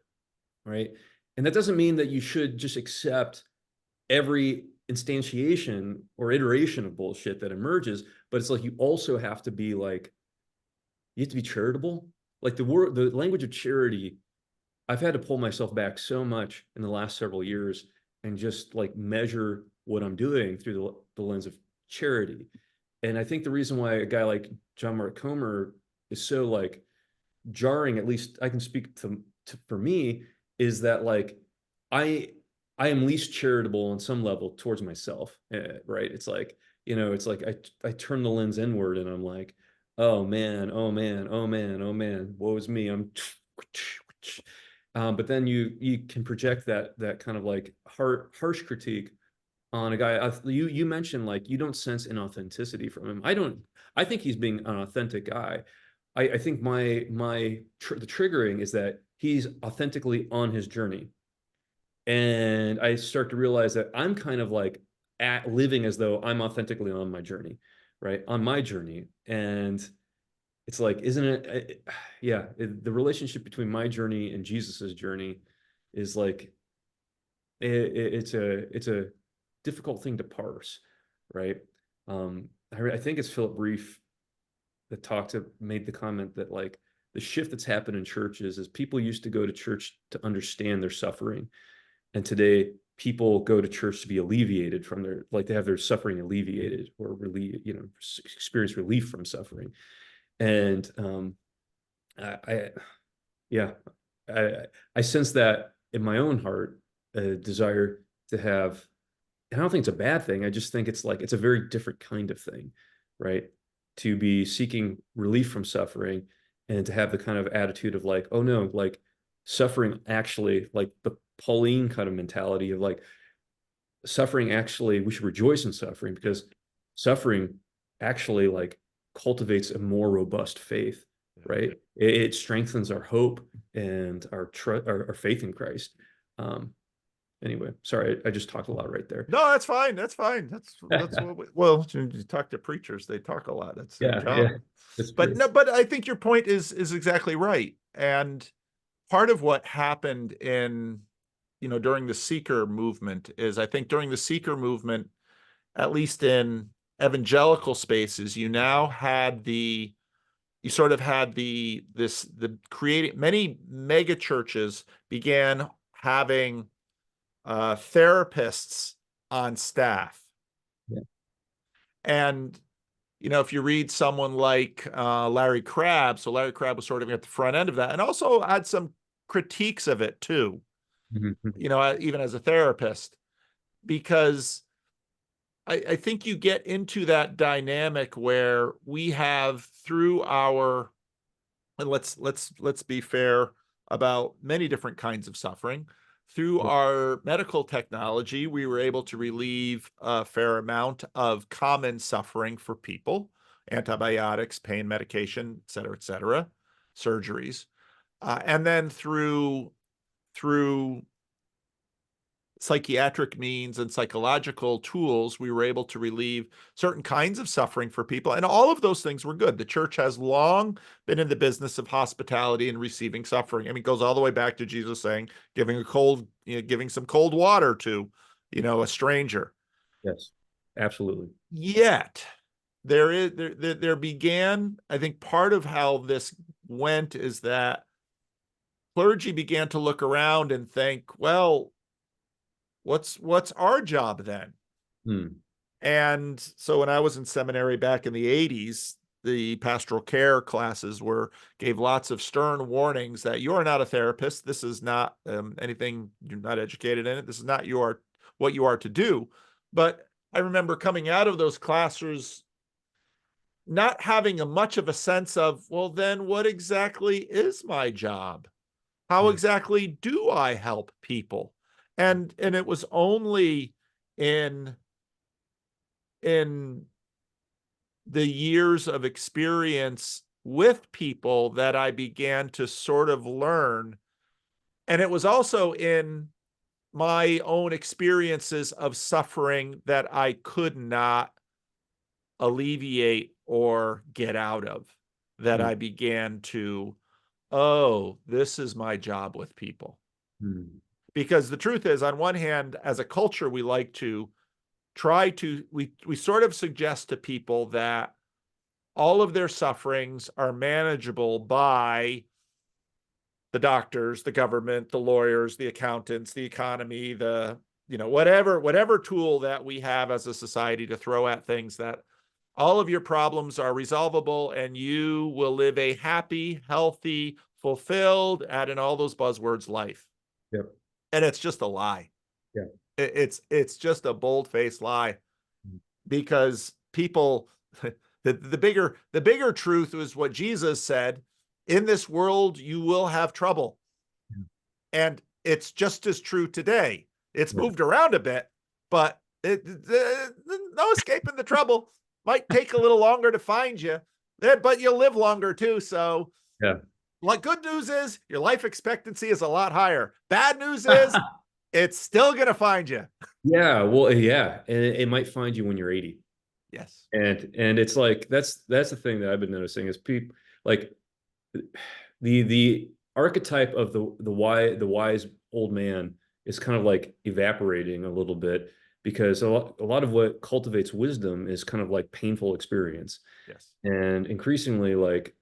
right? And that doesn't mean that you should just accept every instantiation or iteration of bullshit that emerges, but it's like you also have to be like, you have to be charitable. Like the language of charity, I've had to pull myself back so much in the last several years and just like measure what I'm doing through the lens of charity. And I think the reason why a guy like John Mark Comer is so like jarring, at least I can speak to for me, is that like I I am least charitable on some level towards myself, right? It's like, it's like I turn the lens inward and I'm like, oh man, oh man, oh man, oh man, woe is me. I'm but then you can project that kind of like harsh critique on a guy. You mentioned like you don't sense inauthenticity from him. I don't. I think he's being an authentic guy. I think the triggering is that he's authentically on his journey, and I start to realize that I'm kind of like at living as though I'm authentically on my journey, right? On my journey, and it's like, isn't it? Yeah, the relationship between my journey and Jesus's journey is like it's a difficult thing to parse, right? I think it's Philip Reef that made the comment that like the shift that's happened in churches is people used to go to church to understand their suffering, and today people go to church to be alleviated from their, like they have their suffering alleviated or relieve, experience relief from suffering. And I yeah, I I sense that in my own heart, a desire to have. I don't think it's a bad thing. I just think it's like it's a very different kind of thing, right? To be seeking relief from suffering and to have the kind of attitude of like, oh no, like suffering actually, like the Pauline kind of mentality of like suffering actually, we should rejoice in suffering because suffering actually like cultivates a more robust faith, right? It strengthens our hope and our faith in Christ. Um, anyway, sorry, I just talked a lot right there. No, that's fine. That's fine. That's what well, you talk to preachers, they talk a lot. That's their Yeah, yeah, job. that's But true. no, but I think your point is exactly right. And part of what happened in, during the seeker movement is I think during the seeker movement, at least in evangelical spaces, you sort of had the creating many mega churches began having therapists on staff. Yeah. And, if you read someone like Larry Crabb, so Larry Crabb was sort of at the front end of that and also had some critiques of it too, Mhm. even as a therapist, because I think you get into that dynamic where we have through our, and let's be fair about many different kinds of suffering. Through Yeah. our medical technology, we were able to relieve a fair amount of common suffering for people, antibiotics, pain medication, et cetera, surgeries. And then through psychiatric means and psychological tools, we were able to relieve certain kinds of suffering for people. And all of those things were good. The church has long been in the business of hospitality and receiving suffering. I mean, it goes all the way back to Jesus saying, giving some cold water to, a stranger. Yes, absolutely. Yet there began, I think part of how this went is that clergy began to look around and think, well, what's our job then? And so when I was in seminary back in the 80s, the pastoral care classes gave lots of stern warnings that you are not a therapist. This is not anything, you're not educated in it. This is not what you are to do. But I remember coming out of those classes not having much of a sense of, well, then what exactly is my job? How exactly do I help people? And it was only in the years of experience with people that I began to sort of learn. And it was also in my own experiences of suffering that I could not alleviate or get out of, that I began to, oh, this is my job with people. Because the truth is, on one hand, as a culture, we like to we sort of suggest to people that all of their sufferings are manageable by the doctors, the government, the lawyers, the accountants, the economy, whatever tool that we have as a society to throw at things, that all of your problems are resolvable and you will live a happy, healthy, fulfilled, add in all those buzzwords, life. Yep. And it's just a lie. Yeah. It's just a bold-faced lie, because people, the bigger truth is what Jesus said: in this world you will have trouble. And it's just as true today. It's moved around a bit, but no escaping the trouble. Might take a little longer to find you, but you'll live longer too. So yeah. Like, good news is your life expectancy is a lot higher. Bad news is it's still going to find you. Yeah. Well, yeah. And it might find you when you're 80. Yes. And it's like, that's the thing that I've been noticing is people like the archetype of the wise old man is kind of like evaporating a little bit, because a lot of what cultivates wisdom is kind of like painful experience. Yes. And increasingly, like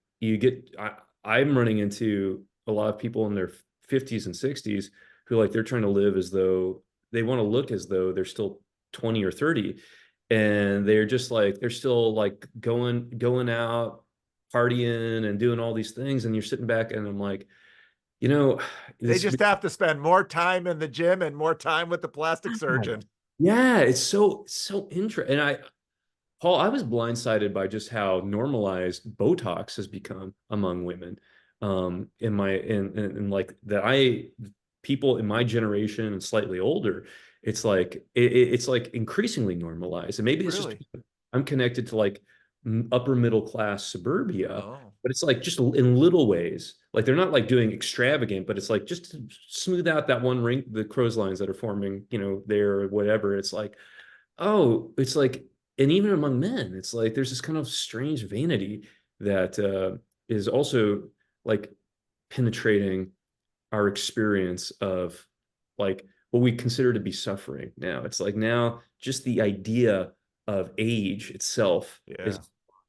I'm running into a lot of people in their 50s and 60s who, like, they're trying to live as though they want to look as though they're still 20 or 30. And they're just like, they're still like going out, partying and doing all these things. And you're sitting back and I'm like, they just have to spend more time in the gym and more time with the plastic surgeon. Yeah, it's so interesting. And Paul, I was blindsided by just how normalized Botox has become among women. In like people in my generation and slightly older, it's like it's like increasingly normalized. And maybe it's just I'm connected to like upper middle class suburbia, but it's like just in little ways. Like they're not like doing extravagant, but it's like just to smooth out that one the crow's lines that are forming, there or whatever. It's like, oh, it's like, and even among men, it's like there's this kind of strange vanity that is also like penetrating our experience of like what we consider to be suffering now. It's like now just the idea of age itself is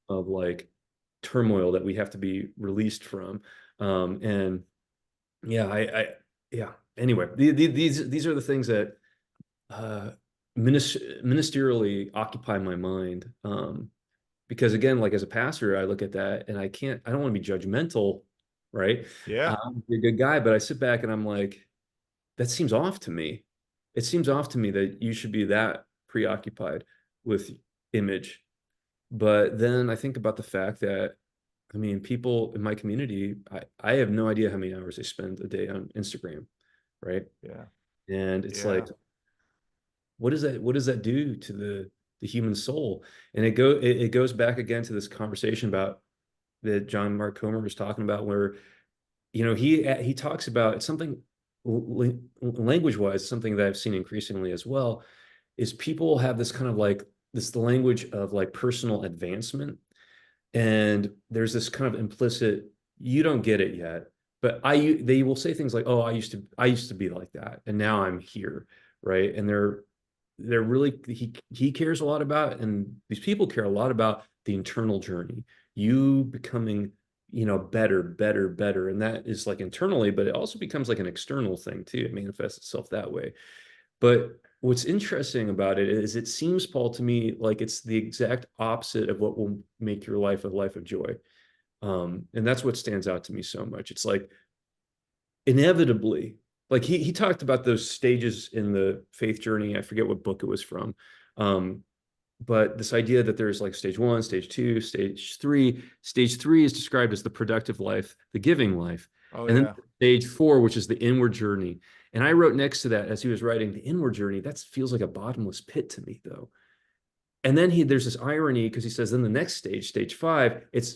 of like turmoil that we have to be released from. And yeah, yeah. Anyway, these are the things that ministerially occupy my mind. Because again, like as a pastor, I look at that and I don't want to be judgmental, right? Yeah. I'm a good guy, but I sit back and I'm like, that seems off to me. It seems off to me that you should be that preoccupied with image. But then I think about the fact that, I mean, people in my community, I have no idea how many hours they spend a day on Instagram, right? Yeah. And it's like, what does that do to the human soul? And it goes back again to this conversation about that John Mark Comer was talking about, where he talks about, it's something language-wise, something that I've seen increasingly as well, is people have this kind of like this the language of like personal advancement. And there's this kind of implicit, you don't get it yet, but they will say things like, oh, I used to be like that, and now I'm here, right? And they're really he cares a lot about, and these people care a lot about the internal journey, you becoming, better, better, better. And that is like internally, but it also becomes like an external thing too. It manifests itself that way. But what's interesting about it is it seems, Paul, to me like it's the exact opposite of what will make your life a life of joy. And that's what stands out to me so much. It's like inevitably, like he talked about those stages in the faith journey. I forget what book it was from. Um, but this idea that there's like stage one, stage two, stage three. Stage three is described as the productive life, the giving life. Oh And then yeah. stage four, which is the inward journey. And I wrote next to that as he was writing the inward journey, that feels like a bottomless pit to me, though. And then there's this irony because he says, then the next stage, stage five, it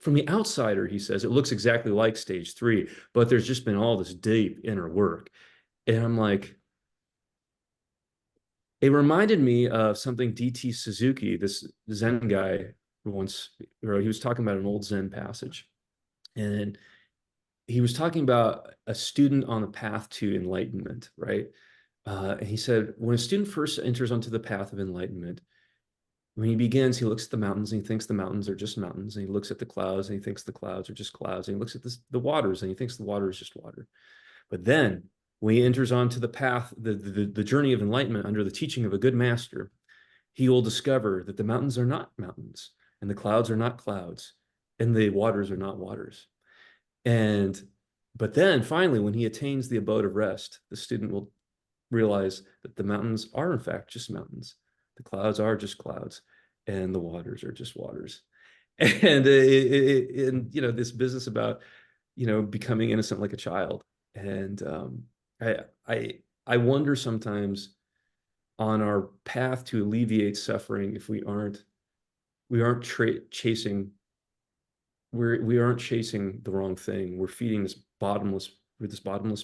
from the outsider, he says, it looks exactly like stage three, but there's just been all this deep inner work. And I'm like, it reminded me of something DT Suzuki, this Zen guy, once wrote. He was talking about an old Zen passage. And he was talking about a student on the path to enlightenment, right? And he said, when a student first enters onto the path of enlightenment, when he begins, he looks at the mountains and he thinks the mountains are just mountains. And he looks at the clouds and he thinks the clouds are just clouds. And he looks at the waters and he thinks the water is just water. But then when he enters onto the path, the journey of enlightenment under the teaching of a good master, he will discover that the mountains are not mountains and the clouds are not clouds and the waters are not waters. And but then finally, when he attains the abode of rest, the student will realize that the mountains are in fact just mountains, the clouds are just clouds, and the waters are just waters. And this business about becoming innocent like a child. And I I wonder sometimes on our path to alleviate suffering if we aren't chasing we aren't chasing the wrong thing. We're feeding this bottomless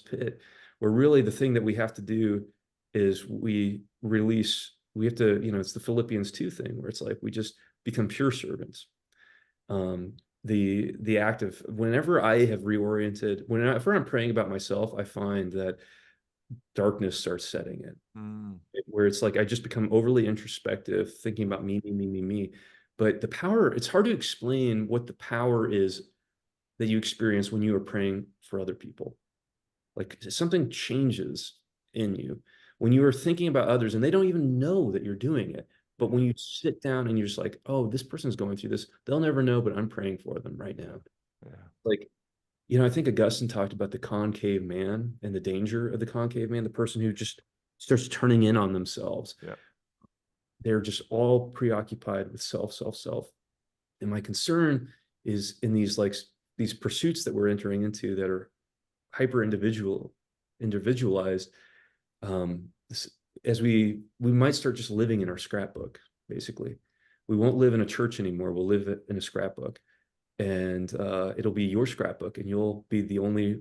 pit, where really the thing that we have to do is we have to, it's the Philippians 2 thing where it's like we just become pure servants. The act of whenever I have reoriented, whenever I'm praying about myself, I find that darkness starts setting in, where it's like I just become overly introspective, thinking about me, me, me, me, me. But the power, it's hard to explain what the power is that you experience when you are praying for other people. Like something changes in you when you are thinking about others and they don't even know that you're doing it. But when you sit down and you're just like, oh, this person's going through this, they'll never know, but I'm praying for them right now. Yeah. Like, I think Augustine talked about the concave man and the danger of the concave man, the person who just starts turning in on themselves. Yeah. They're just all preoccupied with self, self, self. And my concern is in these pursuits that we're entering into that are hyper individualized. As we might start just living in our scrapbook, basically. We won't live in a church anymore. We'll live in a scrapbook. And it'll be your scrapbook, and you'll be the only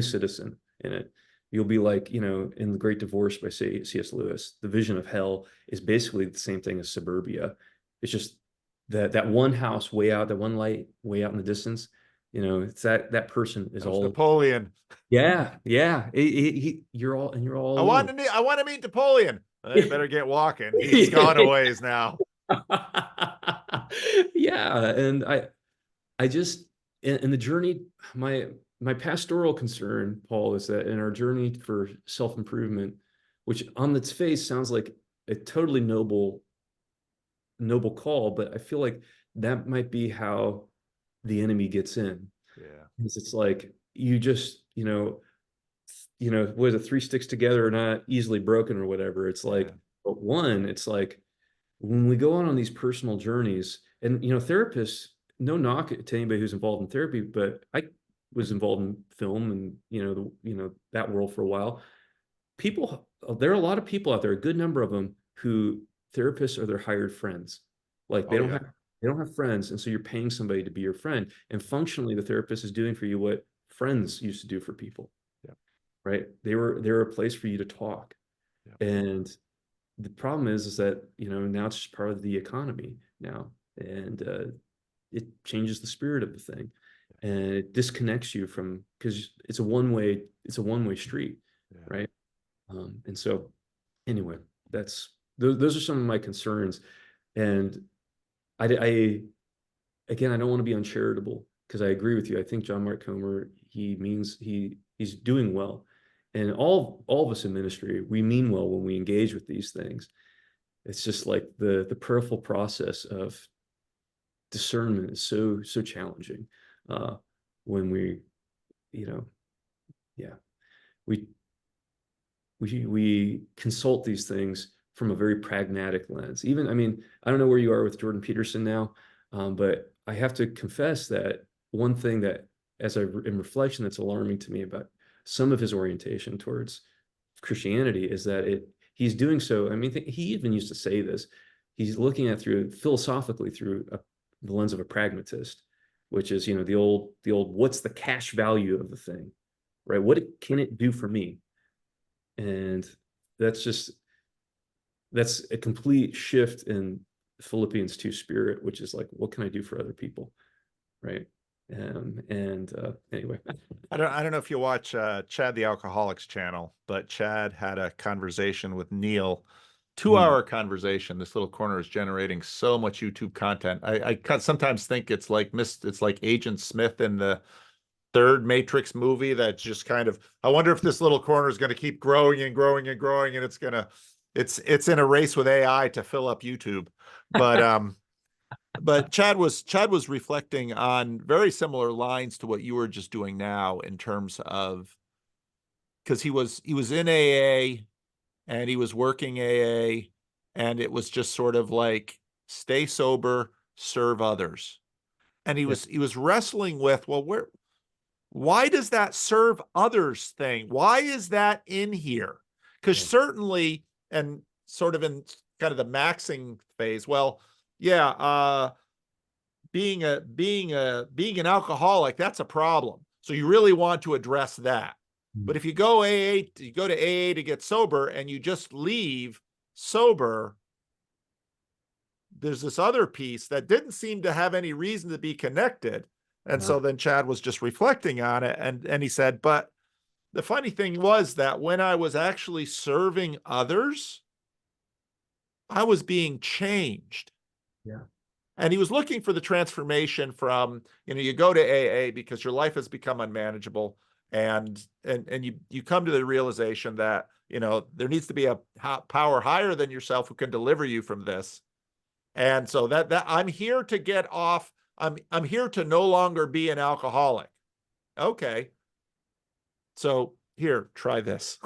citizen in it. You'll be like, in The Great Divorce by C.S. Lewis, the vision of hell is basically the same thing as suburbia. It's just that one house way out, that one light way out in the distance. It's that person is all Napoleon. Yeah, yeah. You're all alone. I want to meet Napoleon. They better get walking. He's gone a ways now. Yeah, and I just in the journey, my pastoral concern, Paul, is that in our journey for self-improvement, which on its face sounds like a totally noble call, but I feel like that might be how the enemy gets in. Yeah. Because it's like you just, was it three sticks together or not easily broken or whatever. It's like, but one, it's like when we go on these personal journeys, and therapists, no knock to anybody who's involved in therapy, but I was involved in film and that world for a while. There are a lot of people out there, a good number of them, who therapists are their hired friends. Like they don't have friends, and so you're paying somebody to be your friend. And functionally, the therapist is doing for you what friends used to do for people. Yeah. right? They were a place for you to talk. Yeah. And the problem is that, now it's just part of the economy now. And it changes the spirit of the thing. And it disconnects you from, because it's a one way street, Yeah. right? And so anyway, those are some of my concerns. And I again, I don't want to be uncharitable because I agree with you. I think John Mark Comer, he's doing well. And all of us in ministry, we mean well when we engage with these things. It's just like the prayerful process of discernment is so challenging. When we, you know, yeah, we we consult these things from a very pragmatic lens. Even, I mean, I don't know where you are with Jordan Peterson now, but I have to confess that one thing that, in reflection, that's alarming to me about some of his orientation towards Christianity is that he's doing so. I mean, he even used to say this. He's looking at through philosophically through the lens of a pragmatist, which is, the old what's the cash value of the thing, right? Can it do for me? And that's a complete shift in Philippians 2 spirit, which is like, what can I do for other people? Right. And anyway, I don't know if you watch Chad the Alcoholics channel, but Chad had a conversation with Neil, 2 hour conversation. This little corner is generating so much YouTube content. I sometimes think it's like Agent Smith in the third Matrix movie that's just kind of, I wonder if this little corner is going to keep growing and growing and growing, and it's in a race with AI to fill up YouTube. But Chad was reflecting on very similar lines to what you were just doing now, in terms of, because he was in AA and he was working AA, and it was just sort of like, stay sober, serve others. And he yeah, was wrestling with, well, why does that serve others thing? Why is that in here? Because yeah, certainly, and sort of in kind of the maxing phase, well, yeah, being an alcoholic, that's a problem. So you really want to address that. But if you go to AA to get sober and you just leave sober, there's this other piece that didn't seem to have any reason to be connected. And so then Chad was just reflecting on it, and he said, but the funny thing was that when I was actually serving others, I was being changed. yeah, And he was looking for the transformation from, you go to AA because your life has become unmanageable, and you come to the realization that, there needs to be a power higher than yourself who can deliver you from this. And so that I'm here to get off. I'm here to no longer be an alcoholic. Okay. So here, try this.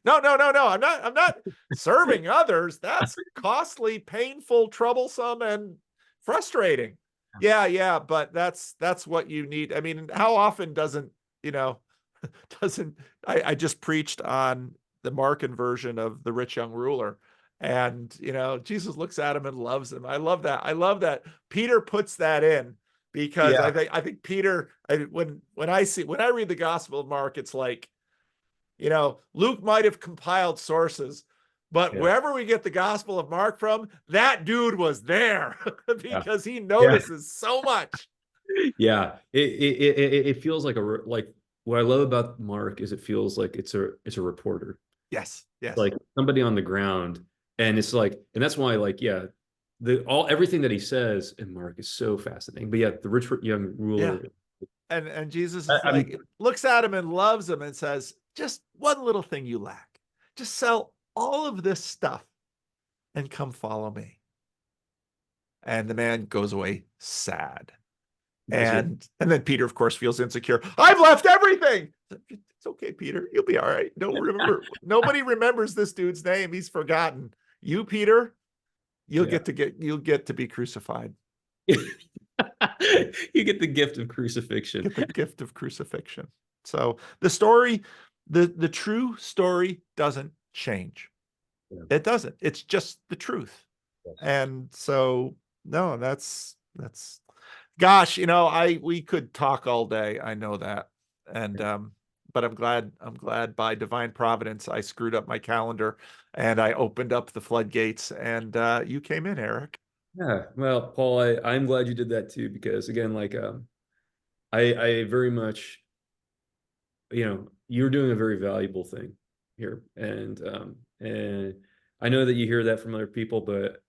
No. I'm not serving others. That's costly, painful, troublesome, and frustrating. Yeah, but that's what you need. I mean, how often you know, I just preached on the Markan version of the rich young ruler. And, Jesus looks at him and loves him. I love that. I love that Peter puts that in, because yeah, I think Peter, when I read the Gospel of Mark, it's like, Luke might have compiled sources, but yeah, wherever we get the Gospel of Mark from, that dude was there yeah, because he yeah, notices so much. yeah. It feels like like what I love about Mark is it feels like it's a reporter, Yes, yes. like somebody on the ground, and it's like, and that's why, like, yeah, everything that he says in Mark is so fascinating. But yeah, the rich young Yeah. ruler. And Jesus is I mean, like, looks at him and loves him and says, just one little thing you lack. Just sell all of this stuff and come follow me. And the man goes away sad. because yeah, And then Peter, of course, feels insecure. I've left everything. It's okay, Peter. You'll be all right. Don't remember. Nobody remembers this dude's name. He's forgotten. You, Peter, you'll yeah. get to be crucified. You get the gift of crucifixion. Get the gift of crucifixion. So the story, the true story doesn't change. Yeah. It doesn't. It's just the truth. Yes. And so, no, that's gosh, we could talk all day. I know that. And but I'm glad by divine providence I screwed up my calendar and I opened up the floodgates and you came in, Eric. Yeah, well, Paul, I'm glad you did that too, because again, like I very much, you're doing a very valuable thing here. And I know that you hear that from other people, but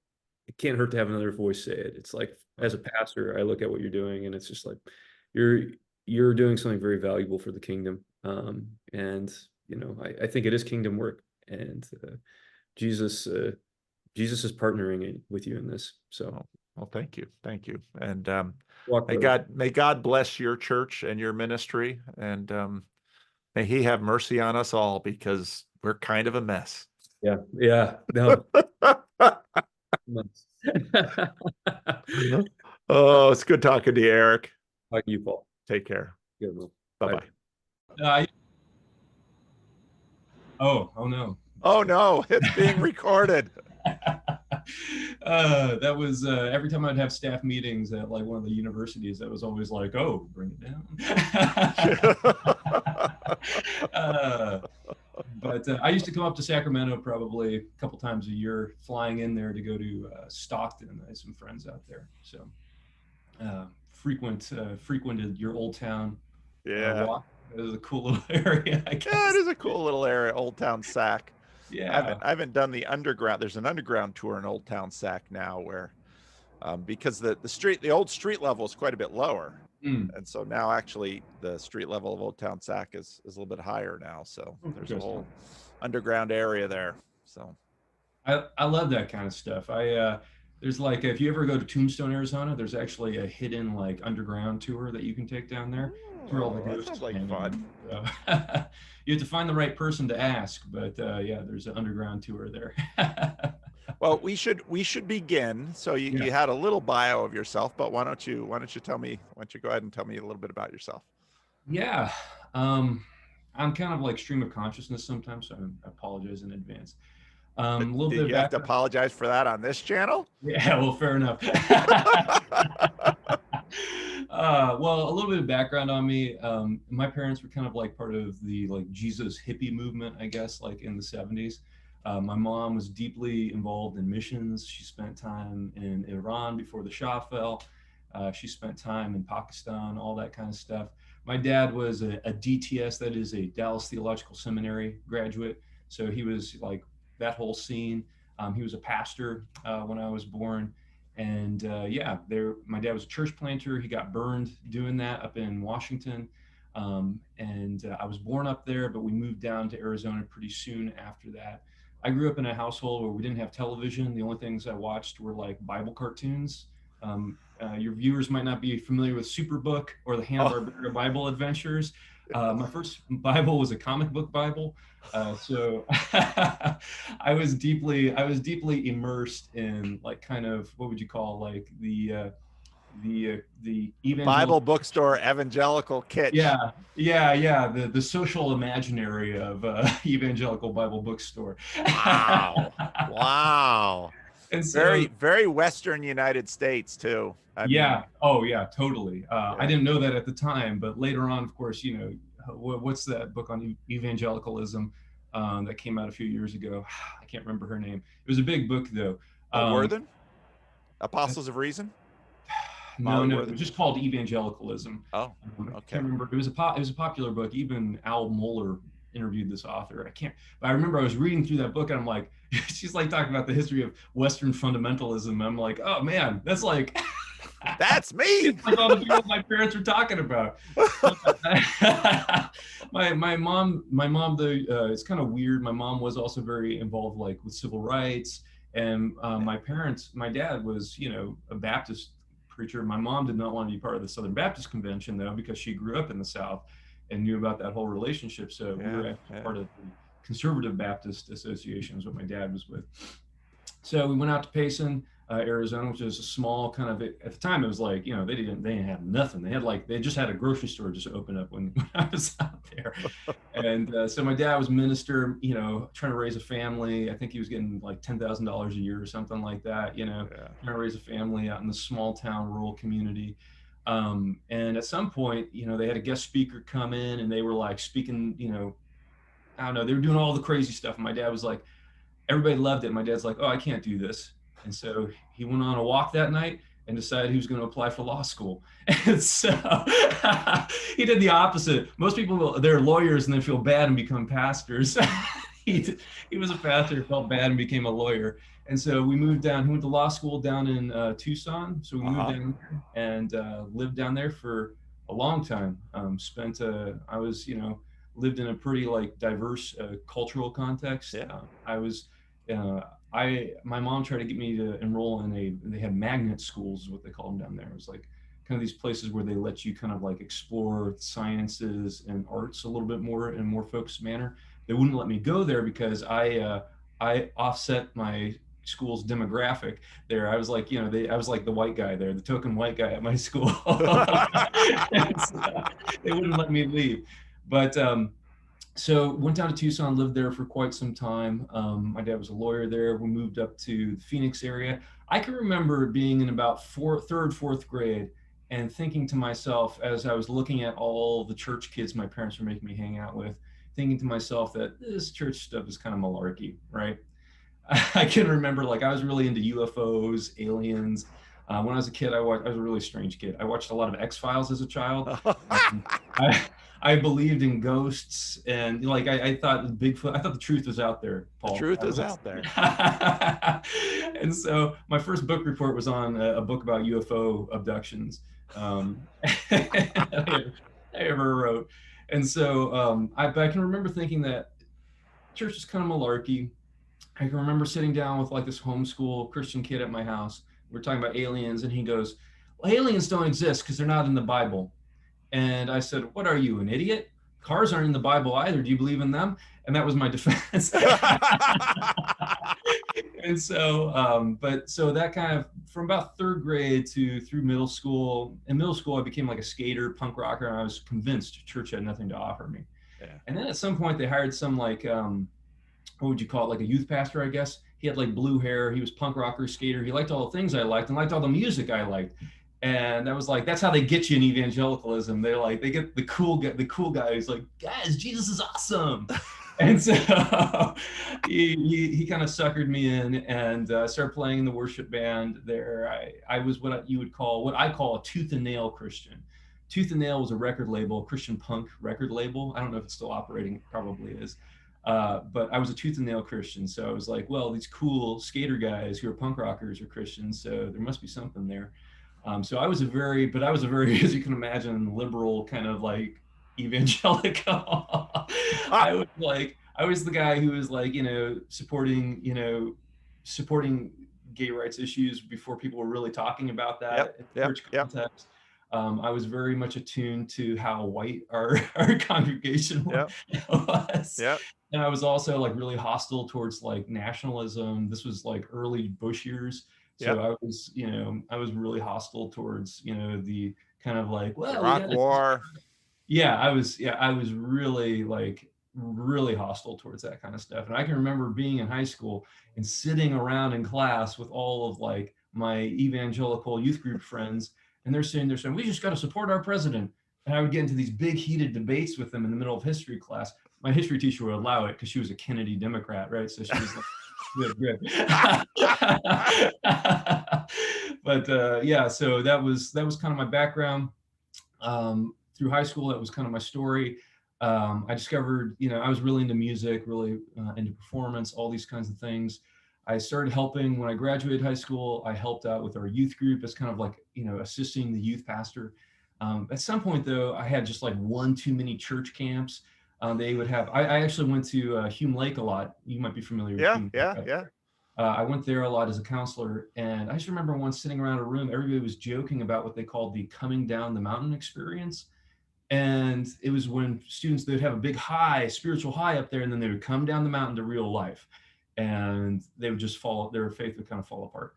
it can't hurt to have another voice say it. It's like as a pastor, I look at what you're doing and it's just like you're you're doing something very valuable for the kingdom. And I think it is kingdom work. And Jesus Jesus is partnering with you in this. So Well, thank you. Thank you. And walk may with it. God bless your church and your ministry. And may he have mercy on us all because we're kind of a mess. Yeah. Yeah. No. Oh, it's good talking to you, Eric. Like you, Paul. Take care. Good one. Bye-bye. Oh no. Oh no, it's being recorded. That was every time I'd have staff meetings at like one of the universities, that was always like, oh, bring it down. But I used to come up to Sacramento probably a couple times a year, flying in there to go to Stockton. I had some friends out there, so frequented your old town. Yeah. Walk. It was a cool little area, I guess. Yeah, it is a cool little area, Old Town Sac. Yeah. I haven't done the underground. There's an underground tour in Old Town Sac now where because the old street level is quite a bit lower. And so now actually the street level of Old Town Sac is a little bit higher now. So there's a whole underground area there. So I love that kind of stuff. There's like, if you ever go to Tombstone, Arizona, there's actually a hidden like underground tour that you can take down there. Where all the ghosts sounds like fun. So, you have to find the right person to ask, but yeah, there's an underground tour there. Well, we should begin. So you had a little bio of yourself, but why don't you go ahead and tell me a little bit about yourself? Yeah. I'm kind of like stream of consciousness sometimes, so I apologize in advance. A little bit you have to apologize for that on this channel? Yeah, well, fair enough. Well, a little bit of background on me. My parents were kind of like part of the like Jesus hippie movement, I guess, like in the 70s. My mom was deeply involved in missions. She spent time in Iran before the Shah fell. She spent time in Pakistan, all that kind of stuff. My dad was a DTS, that is a Dallas Theological Seminary graduate. So he was like that whole scene. He was a pastor when I was born. And yeah, my dad was a church planter. He got burned doing that up in Washington. And I was born up there, but we moved down to Arizona pretty soon after that. I grew up in a household where we didn't have television. The only things I watched were like Bible cartoons. Your viewers might not be familiar with Superbook or the Hanna-Barbera Bible Adventures. My first Bible was a comic book Bible. So I was deeply immersed in like kind of, what would you call like the evangelical Bible bookstore evangelical kitsch. Yeah. The social imaginary of evangelical Bible bookstore. Wow. And so, very Western United States too. I mean, oh yeah, totally. I didn't know that at the time, but later on, of course, what's that book on evangelicalism that came out a few years ago? I can't remember her name. It was a big book though. Worthen? Apostles of Reason? No, it was just called Evangelicalism. Oh, okay. I can't remember. It was a popular book. Even Al Mohler interviewed this author. But I remember I was reading through that book and I'm like, she's like talking about the history of Western fundamentalism. I'm like, oh man, that's like, that's me. It's like all the people my parents were talking about. my mom, though, it's kind of weird. My mom was also very involved, like with civil rights, and my dad was, a Baptist preacher. My mom did not want to be part of the Southern Baptist Convention though, because she grew up in the South and knew about that whole relationship. So we were actually part of the Conservative Baptist Association, is what my dad was with. So we went out to Payson, Arizona, which is a small kind of, at the time it was like, they didn't have nothing. They just had a grocery store just open up when I was out there. And so my dad was minister, trying to raise a family. I think he was getting like $10,000 a year or something like that, trying to raise a family out in the small town rural community. And at some point, they had a guest speaker come in and they were like speaking, I don't know, they were doing all the crazy stuff. And my dad was like, everybody loved it. My dad's like, oh, I can't do this. And so he went on a walk that night and decided he was going to apply for law school. And so he did the opposite. Most people, they're lawyers and then feel bad and become pastors. He was a pastor, felt bad and became a lawyer. And so we moved down. He went to law school down in Tucson. So we moved down there and lived down there for a long time. I was, lived in a pretty like diverse cultural context. Yeah. I was, my mom tried to get me to enroll in they had magnet schools, is what they called them down there. It was like kind of these places where they let you kind of like explore sciences and arts a little bit more in a more focused manner. They wouldn't let me go there because I offset my school's demographic there. I was like, I was like the white guy there, the token white guy at my school. So they wouldn't let me leave. But so went down to Tucson, lived there for quite some time. My dad was a lawyer there. We moved up to the Phoenix area. I can remember being in about third, fourth grade and thinking to myself, as I was looking at all the church kids my parents were making me hang out with, thinking to myself that this church stuff is kind of malarkey, right? I can remember like I was really into UFOs, aliens. When I was a kid, I was a really strange kid. I watched a lot of X-Files as a child. I believed in ghosts and like I thought Bigfoot. I thought the truth was out there, Paul. The truth is out there. And so my first book report was on a book about UFO abductions I ever wrote. And so I can remember thinking that church is kind of malarkey. I can remember sitting down with like this homeschool Christian kid at my house. We're talking about aliens, and he goes, well, aliens don't exist because they're not in the Bible. And I said, what are you, an idiot? Cars aren't in the Bible either. Do you believe in them? And that was my defense. And so, so that kind of, from about third grade through middle school, in middle school, I became like a skater, punk rocker, and I was convinced church had nothing to offer me. Yeah. And then at some point they hired some like, what would you call it? Like a youth pastor, I guess. He had like blue hair. He was punk rocker, skater. He liked all the things I liked and liked all the music I liked. And I was like, that's how they get you in evangelicalism. They're like, they get the cool guy who's like, guys, Jesus is awesome. And so he kind of suckered me in and started playing in the worship band there. I was what I call a tooth and nail Christian. Tooth and Nail was a record label, a Christian punk record label. I don't know if it's still operating, it probably is. But I was a tooth and nail Christian. So I was like, well, these cool skater guys who are punk rockers are Christians. So there must be something there. So I was a very, as you can imagine, liberal kind of like evangelical. I was the guy who was like, supporting gay rights issues before people were really talking about that in church context. I was very much attuned to how white our congregation was. Yep. And I was also like really hostile towards like nationalism. This was like early Bush years. So I was really hostile towards, the kind of like, well, Iraq War. Yeah, I was really hostile towards that kind of stuff. And I can remember being in high school and sitting around in class with all of like my evangelical youth group friends, and they're saying, we just got to support our president. And I would get into these big heated debates with them in the middle of history class. My history teacher would allow it because she was a Kennedy Democrat, right? So she was like, good. But so that was kind of my background. Through high school, that was kind of my story. I discovered, I was really into music, really into performance, all these kinds of things. I started helping when I graduated high school. I helped out with our youth group as kind of like, assisting the youth pastor. At some point though, I had just like one too many church camps. They would have, I actually went to Hume Lake a lot. You might be familiar with Hume Lake. I went there a lot as a counselor, and I just remember once sitting around a room, everybody was joking about what they called the coming down the mountain experience. And it was when students, they'd have a big high, spiritual high up there, and then they would come down the mountain to real life. And they would just their faith would kind of fall apart.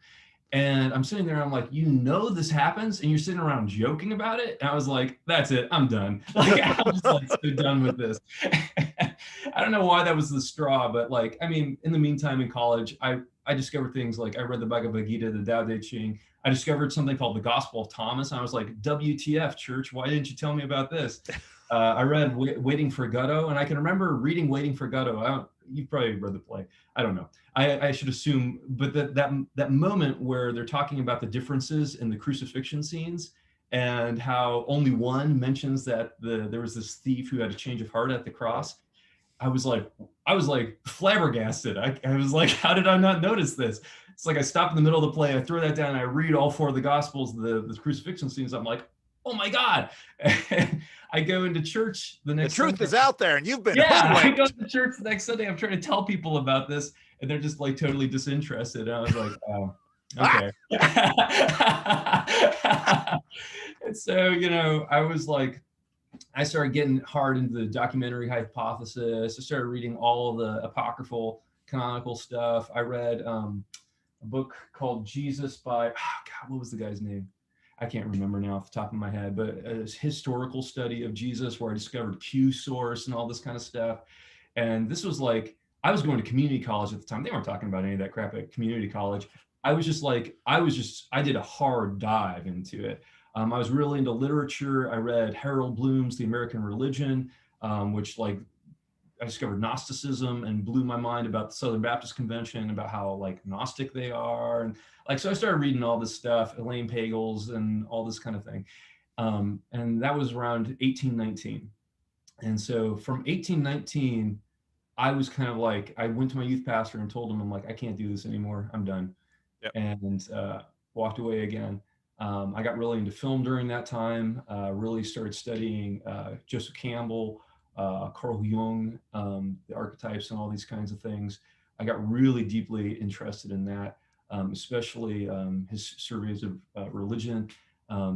And I'm sitting there, I'm like, this happens, and you're sitting around joking about it. And I was like, that's it, I'm done. Like, I'm just like so done with this. I don't know why that was the straw, but like, I mean, in the meantime, in college, I discovered things like I read the Bhagavad Gita, the Tao Te Ching. I discovered something called the Gospel of Thomas. And I was like, WTF, church? Why didn't you tell me about this? I read Waiting for Godot, and I can remember reading Waiting for Godot. You've probably read the play. I don't know. I should assume, but that moment where they're talking about the differences in the crucifixion scenes and how only one mentions that there was this thief who had a change of heart at the cross. I was like flabbergasted. I was like, how did I not notice this? It's like I stop in the middle of the play, I throw that down, and I read all 4 of the Gospels, the crucifixion scenes. I'm like, oh my God. I go into church the next Sunday. The truth is out there, and you've been hoodwinked. I go to church the next Sunday. I'm trying to tell people about this, and they're just like totally disinterested. And I was like, oh, okay. And so, I was like, I started getting hard into the documentary hypothesis. I started reading all the apocryphal canonical stuff. I read a book called Jesus by, God, what was the guy's name? I can't remember now off the top of my head, but a historical study of Jesus where I discovered Q source and all this kind of stuff. And this was like, I was going to community college at the time. They weren't talking about any of that crap at community college. I did a hard dive into it. I was really into literature. I read Harold Bloom's The American Religion, which like I discovered Gnosticism and blew my mind about the Southern Baptist Convention, about how like Gnostic they are. And like, so I started reading all this stuff, Elaine Pagels and all this kind of thing. And that was around 1819. And so from 1819, I was kind of like, I went to my youth pastor and told him, I'm like, I can't do this anymore. I'm done. Yep. And walked away again. I got really into film during that time, really started studying Joseph Campbell, Carl Jung, the archetypes and all these kinds of things. I got really deeply interested in that, especially his surveys of religion,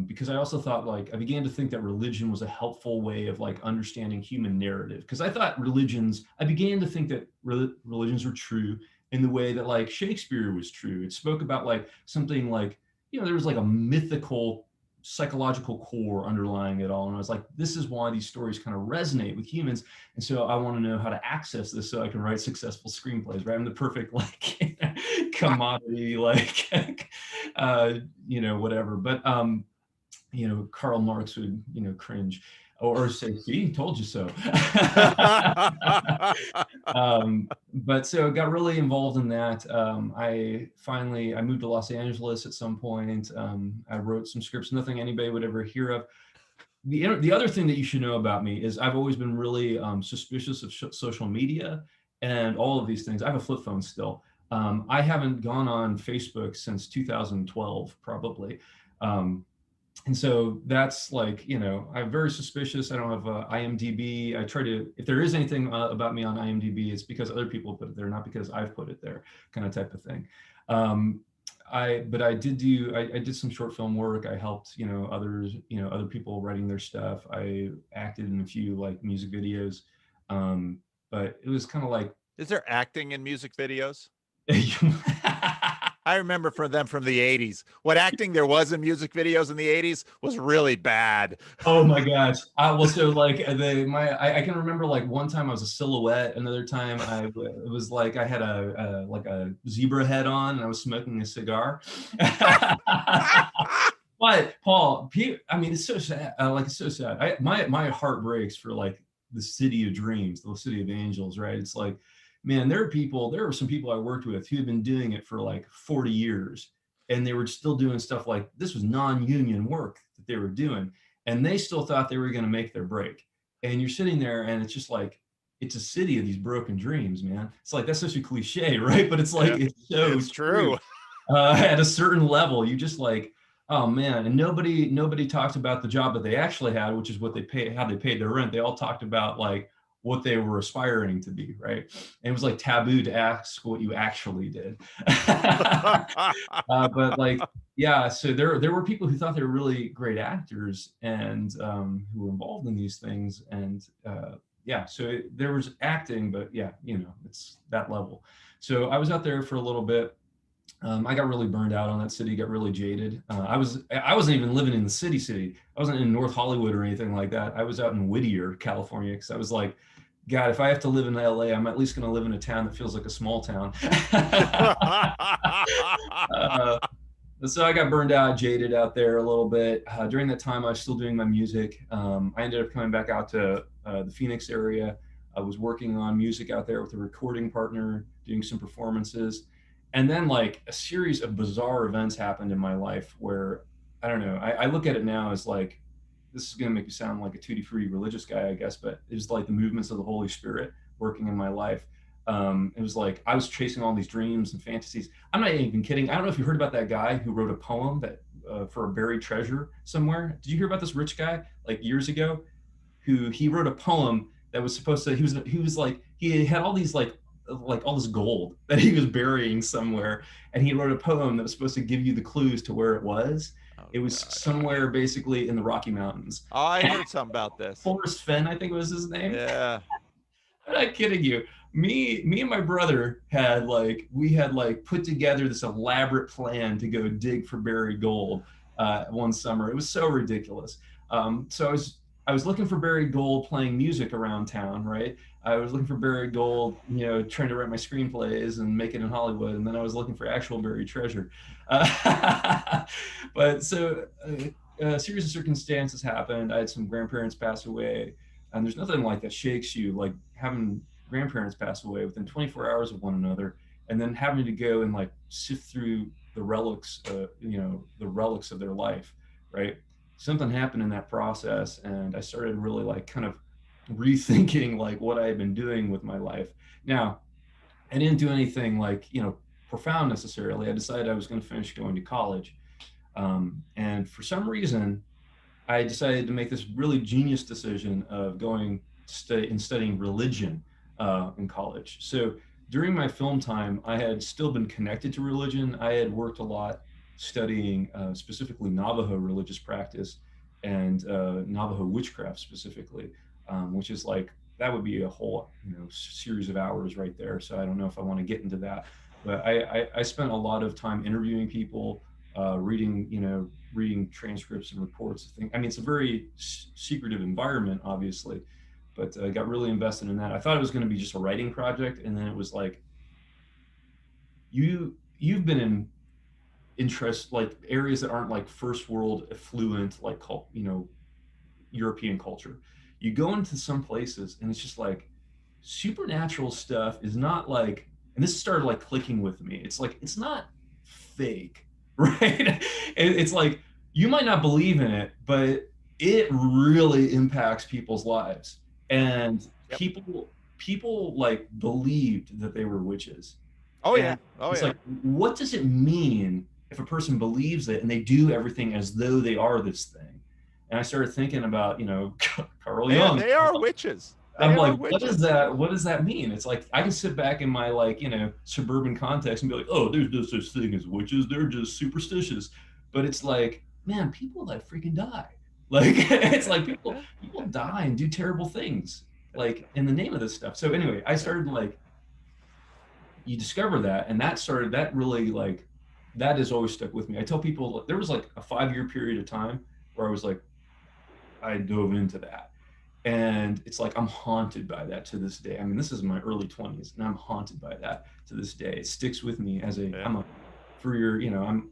because I also thought I began to think that religion was a helpful way of like understanding human narrative. Because I thought I began to think that religions were true in the way that like Shakespeare was true. It spoke about like something like, there was like a mythical psychological core underlying it all. And I was like, this is why these stories kind of resonate with humans. And so I want to know how to access this so I can write successful screenplays, right? I'm the perfect like commodity, like, whatever. But, Karl Marx would, cringe or say, see, told you so. But so got really involved in that. I moved to Los Angeles at some point. I wrote some scripts, nothing anybody would ever hear of. The other thing that you should know about me is I've always been really suspicious of social media and all of these things. I have a flip phone still. I haven't gone on Facebook since 2012, probably. And so that's like, I'm very suspicious. I don't have IMDb. I try to, if there is anything about me on IMDb, it's because other people put it there, not because I've put it there, kind of type of thing. But I did some short film work. I helped, others, other people writing their stuff. I acted in a few like music videos. But it was kind of like. Is there acting in music videos? I remember from the 80s. What acting there was in music videos in the 80s was really bad. Oh my gosh. Well, so like I can remember like one time I was a silhouette. Another time it was like I had a zebra head on and I was smoking a cigar. But Paul, I mean, it's so sad. It's so sad. My heart breaks for like the city of dreams, the city of angels, right? It's like, man, there were some people I worked with who had been doing it for like 40 years and they were still doing stuff like this was non-union work that they were doing. And they still thought they were going to make their break. And you're sitting there and it's just like, it's a city of these broken dreams, man. It's like, that's such a cliche, right? But it's like, it's true. At a certain level, you just like, oh man. And nobody talked about the job that they actually had, which is what they paid, how they paid their rent. They all talked about like, what they were aspiring to be, right? And it was like taboo to ask what you actually did. But like, yeah, so there were people who thought they were really great actors and who were involved in these things. And yeah, so there was acting, but yeah, it's that level. So I was out there for a little bit. I got really burned out on that city, got really jaded. I wasn't even living in the city. I wasn't in North Hollywood or anything like that. I was out in Whittier, California, because I was like God, if I have to live in LA, I'm at least going to live in a town that feels like a small town. uh, so I got burned out, jaded out there a little bit. During that time, I was still doing my music. I ended up coming back out to the Phoenix area. I was working on music out there with a recording partner, doing some performances. And then, like, a series of bizarre events happened in my life where, I don't know, I look at it now as like, this is going to make you sound like a tutti frutti religious guy, I guess, but it was like the movements of the Holy Spirit working in my life. It was like I was chasing all these dreams and fantasies. I'm not even kidding. I don't know if you heard about that guy who wrote a poem that for a buried treasure somewhere. Did you hear about this rich guy like years ago? Who he wrote a poem that was supposed to. He was like he had all these like all this gold that he was burying somewhere, and he wrote a poem that was supposed to give you the clues to where it was. Oh, It was God. somewhere basically in the Rocky Mountains. Oh, I heard something about this. Forrest Fenn, I think was his name. Yeah. I'm not kidding you. Me and my brother had like put together this elaborate plan to go dig for buried gold one summer. It was so ridiculous. So I was looking for buried gold, playing music around town, right? I was looking for buried gold, trying to write my screenplays and make it in Hollywood, and then I was looking for actual buried treasure. But so a series of circumstances happened. I had some grandparents pass away, and there's nothing like that shakes you like having grandparents pass away within 24 hours of one another, and then having to go and like sift through the relics, the relics of their life, right? Something happened in that process, and I started really like kind of rethinking like what I had been doing with my life. Now, I didn't do anything like profound necessarily. I decided I was going to finish going to college, and for some reason, I decided to make this really genius decision of going and studying religion in college. So during my film time, I had still been connected to religion. I had worked a lot studying specifically Navajo religious practice and Navajo witchcraft specifically, which is like that would be a whole series of hours right there. So I don't know if I want to get into that, but I spent a lot of time interviewing people, reading transcripts and reports. I mean, it's a very secretive environment, obviously, but I got really invested in that. I thought it was going to be just a writing project, and then it was like, you've been in interest like areas that aren't like first world affluent, like European culture. You go into some places, and it's just like supernatural stuff is not like, and this started like clicking with me. It's like it's not fake, right? It's like you might not believe in it, but it really impacts people's lives. And Yep. people like believed that they were witches. Oh yeah. And Oh it's yeah. like, what does it mean if a person believes it and they do everything as though they are this thing? And I started thinking about, Carl Jung. They are witches. They I'm are like, what is witches. that? What does that mean? It's like I can sit back in my like, suburban context and be like, oh, there's no such thing as witches. They're just superstitious. But it's like, man, people that freaking die. Like it's like people die and do terrible things like in the name of this stuff. So anyway, I started like you discover that, and that really like that has always stuck with me. I tell people there was like a 5-year period of time where I was like I dove into that, and it's like I'm haunted by that to this day. I mean, this is my early 20s, and I'm haunted by that to this day. It sticks with me as Yeah. I'm a for your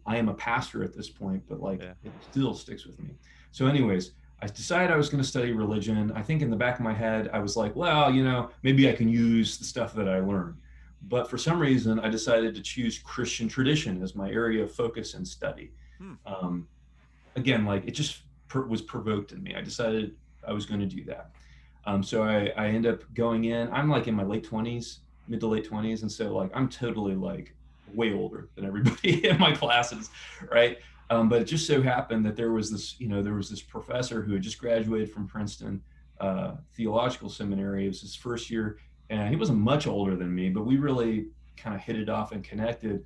I am a pastor at this point, but like Yeah. it still sticks with me. So anyways, I decided I was going to study religion. I think in the back of my head I was like, well, maybe I can use the stuff that I learned. But for some reason I decided to choose Christian tradition as my area of focus and study. Hmm. Again, like it just was provoked in me. I decided I was going to do that. So I end up going in. I'm like in my late 20s, mid to late 20s, and so like I'm totally like way older than everybody in my classes, right? But it just so happened that there was this professor who had just graduated from Princeton Theological Seminary. It was his first year, and he wasn't much older than me, but we really kind of hit it off and connected.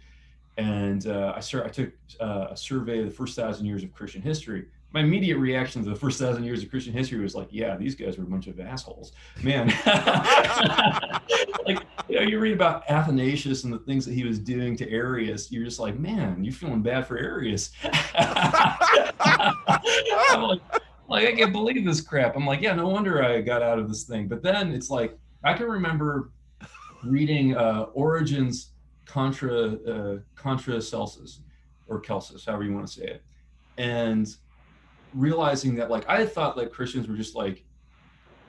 And I took a survey of the first 1,000 years of Christian history. My immediate reaction to the first 1,000 years of Christian history was like, yeah, these guys were a bunch of assholes, man. Like, you read about Athanasius and the things that he was doing to Arius. You're just like, man, you're feeling bad for Arius. I'm like, I can't believe this crap. I'm like, yeah, no wonder I got out of this thing. But then it's like, I can remember reading Origen's Contra Celsus, or Celsus, however you want to say it, and realizing that like I thought like Christians were just like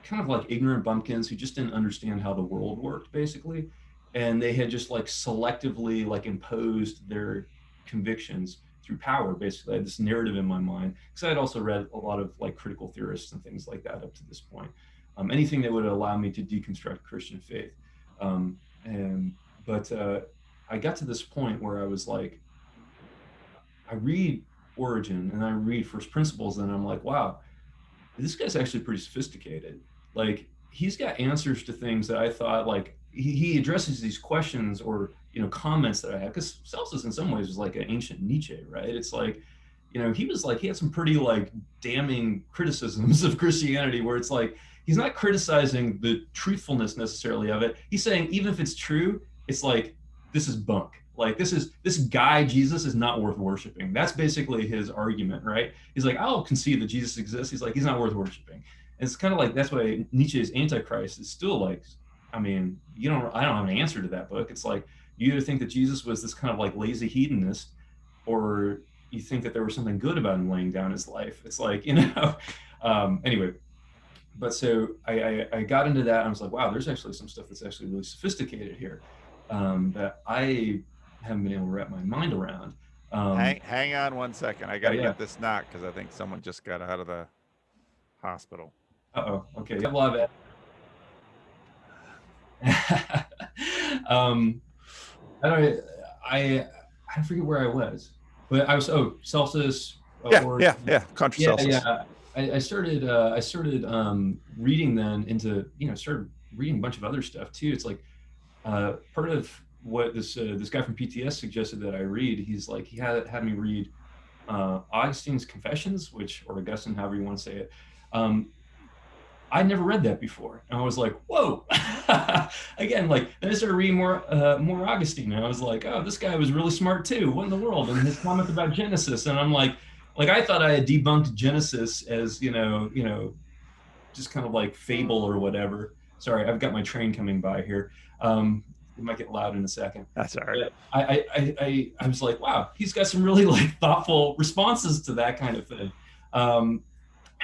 kind of like ignorant bumpkins who just didn't understand how the world worked, basically, and they had just like selectively like imposed their convictions through power. Basically, I had this narrative in my mind because I had also read a lot of like critical theorists and things like that up to this point. Anything that would allow me to deconstruct Christian faith. um, and but I got to this point where I was like, I read Origin and I read First Principles, and I'm like, wow, this guy's actually pretty sophisticated. Like he's got answers to things that I thought like he addresses these questions or comments that I have, because Celsus in some ways was like an ancient Nietzsche, right? It's like, he was like he had some pretty like damning criticisms of Christianity, where it's like he's not criticizing the truthfulness necessarily of it. He's saying even if it's true, it's like this is bunk. Like this guy Jesus is not worth worshiping. That's basically his argument, right? He's like, I'll concede that Jesus exists. He's like, he's not worth worshiping. And it's kind of like that's why Nietzsche's Antichrist is still like, I mean, I don't have an answer to that book. It's like you either think that Jesus was this kind of like lazy hedonist, or you think that there was something good about him laying down his life. It's like, anyway. But so I got into that and I was like, wow, there's actually some stuff that's actually really sophisticated here, that I haven't been able to wrap my mind around. Hang on one second. I got to yeah. get this knock because I think someone just got out of the hospital. Uh-oh. Okay. I love it. I forget where I was, but I was Celsus. Contra Celsus. Yeah. I started reading then into started reading a bunch of other stuff too. It's like part of what this guy from PTS suggested that I read. He's like he had me read Augustine's Confessions, or Augustine, however you want to say it. I'd never read that before, and I was like, whoa. Again, like then I started reading more Augustine, and I was like, oh, this guy was really smart too. What in the world? And his comment about Genesis, and I'm like I thought I had debunked Genesis as just kind of like fable or whatever. Sorry, I've got my train coming by here. It might get loud in a second. That's all right. I was like, wow, he's got some really like thoughtful responses to that kind of thing.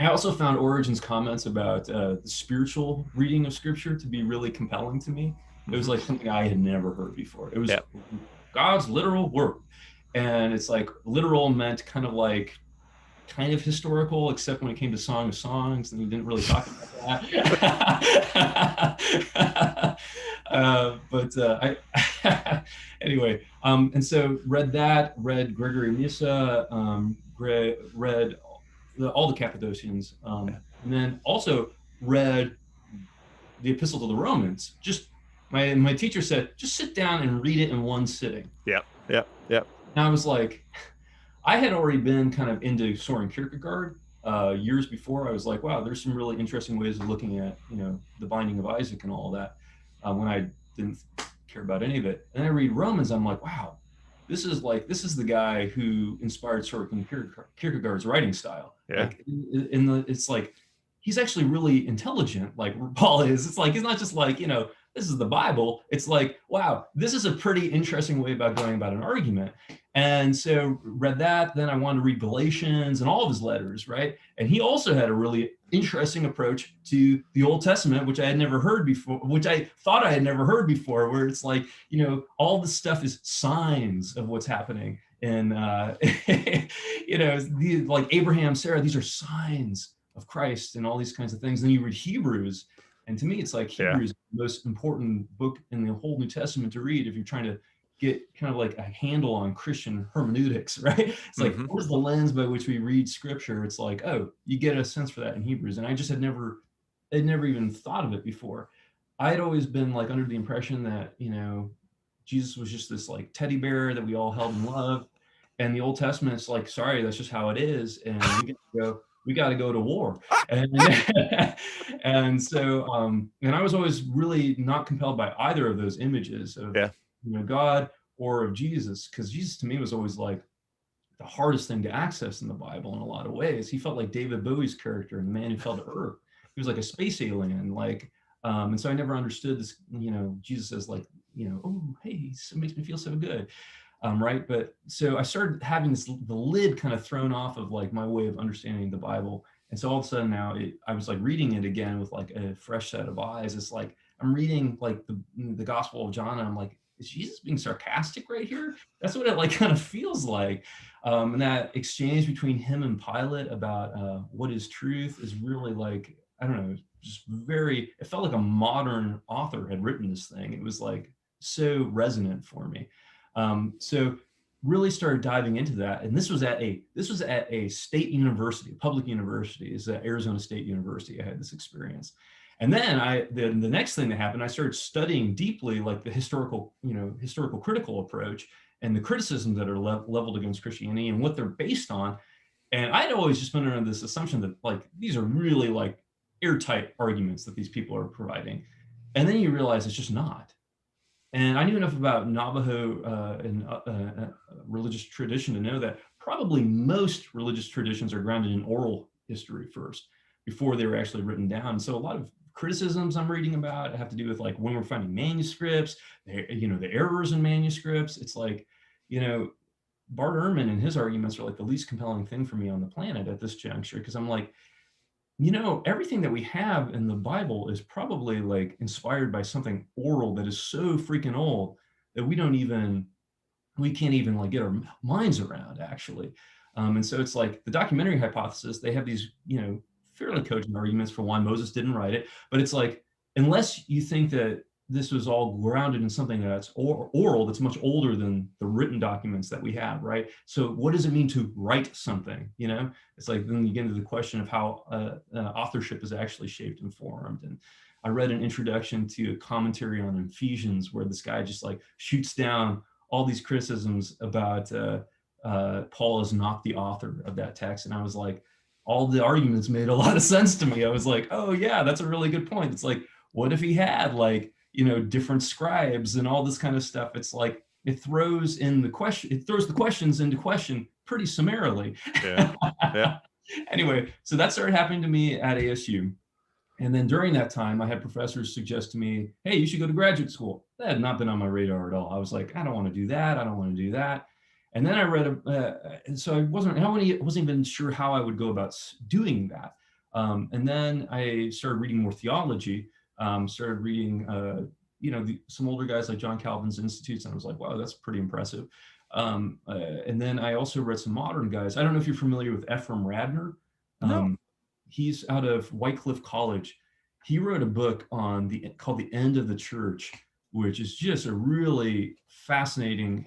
I also found Origen's comments about the spiritual reading of Scripture to be really compelling to me. It was like something I had never heard before. It was God's literal word. And it's like literal meant kind of historical, except when it came to Song of Songs, and he didn't really talk about that. Anyway, and so read Gregory Nyssa, read all the Cappadocians, and then also read the Epistle to the Romans. Just my teacher said, just sit down and read it in one sitting. Yep. And I was like, I had already been kind of into Soren Kierkegaard years before. I was like, wow, there's some really interesting ways of looking at, the binding of Isaac and all that, when I didn't care about any of it. And I read Romans, I'm like, wow, this is the guy who inspired Soren Kierkegaard's writing style. Yeah. Like, it's like, he's actually really intelligent, like Paul is. It's like, he's not just like, this is the Bible. It's like, wow, this is a pretty interesting way about going about an argument. And so read that. Then I wanted to read Galatians and all of his letters, right? And he also had a really interesting approach to the Old Testament, which I had never heard before, which I thought I had never heard before, where it's like, all this stuff is signs of what's happening. And, like Abraham, Sarah, these are signs of Christ and all these kinds of things. Then you read Hebrews. And to me, it's like Hebrews is the most important book in the whole New Testament to read if you're trying to get kind of like a handle on Christian hermeneutics, right? It's like, what's the lens by which we read Scripture? It's like, oh, you get a sense for that in Hebrews. And I just had never even thought of it before. I had always been like under the impression that, Jesus was just this like teddy bear that we all held in love. And the Old Testament's like, sorry, that's just how it is. And we got to go to war. And so, and I was always really not compelled by either of those images of God or of Jesus, because Jesus to me was always like the hardest thing to access in the Bible in a lot of ways. He felt like David Bowie's character in The Man Who Fell to Earth. He was like a space alien. Like And so I never understood this, Jesus as like, oh, hey, it makes me feel so good. Right. But so I started having the lid kind of thrown off of like my way of understanding the Bible. And so all of a sudden now I was like reading it again with like a fresh set of eyes. It's like, I'm reading like the Gospel of John, and I'm like, is Jesus being sarcastic right here? That's what it like kind of feels like. And that exchange between him and Pilate about what is truth is really like, I don't know, just it felt like a modern author had written this thing. It was like so resonant for me. So really started diving into that. And this was at a state university, public university, is at Arizona State University. I had this experience. And then the next thing that happened, I started studying deeply like the historical critical approach and the criticisms that are leveled against Christianity and what they're based on. And I'd always just been under this assumption that like these are really like airtight arguments that these people are providing. And then you realize it's just not. And I knew enough about Navajo and religious tradition to know that probably most religious traditions are grounded in oral history first, before they were actually written down. And so a lot of criticisms I'm reading about have to do with like when we're finding manuscripts, the errors in manuscripts. It's like, Bart Ehrman and his arguments are like the least compelling thing for me on the planet at this juncture, because I'm like, everything that we have in the Bible is probably like inspired by something oral that is so freaking old that we can't even like get our minds around actually. And so it's like the documentary hypothesis, they have these, fairly cogent arguments for why Moses didn't write it. But it's like, unless you think that this was all grounded in something that's oral, that's much older than the written documents that we have, right? So what does it mean to write something? It's like, then you get into the question of how authorship is actually shaped and formed. And I read an introduction to a commentary on Ephesians where this guy just like shoots down all these criticisms about Paul is not the author of that text. And I was like, all the arguments made a lot of sense to me. I was like, oh yeah, that's a really good point. It's like, what if he had like, different scribes and all this kind of stuff? It's like, it throws the questions into question pretty summarily. Yeah. Yeah. Anyway, so that started happening to me at ASU. And then during that time, I had professors suggest to me, hey, you should go to graduate school. That had not been on my radar at all. I was like, I don't want to do that. I don't want to do that. And then I read, so I wasn't even sure how I would go about doing that. And then I started reading more theology, started reading, some older guys like John Calvin's Institutes. And I was like, wow, that's pretty impressive. And then I also read some modern guys. I don't know if you're familiar with Ephraim Radner. No. He's out of Wycliffe College. He wrote a book called The End of the Church, which is just a really fascinating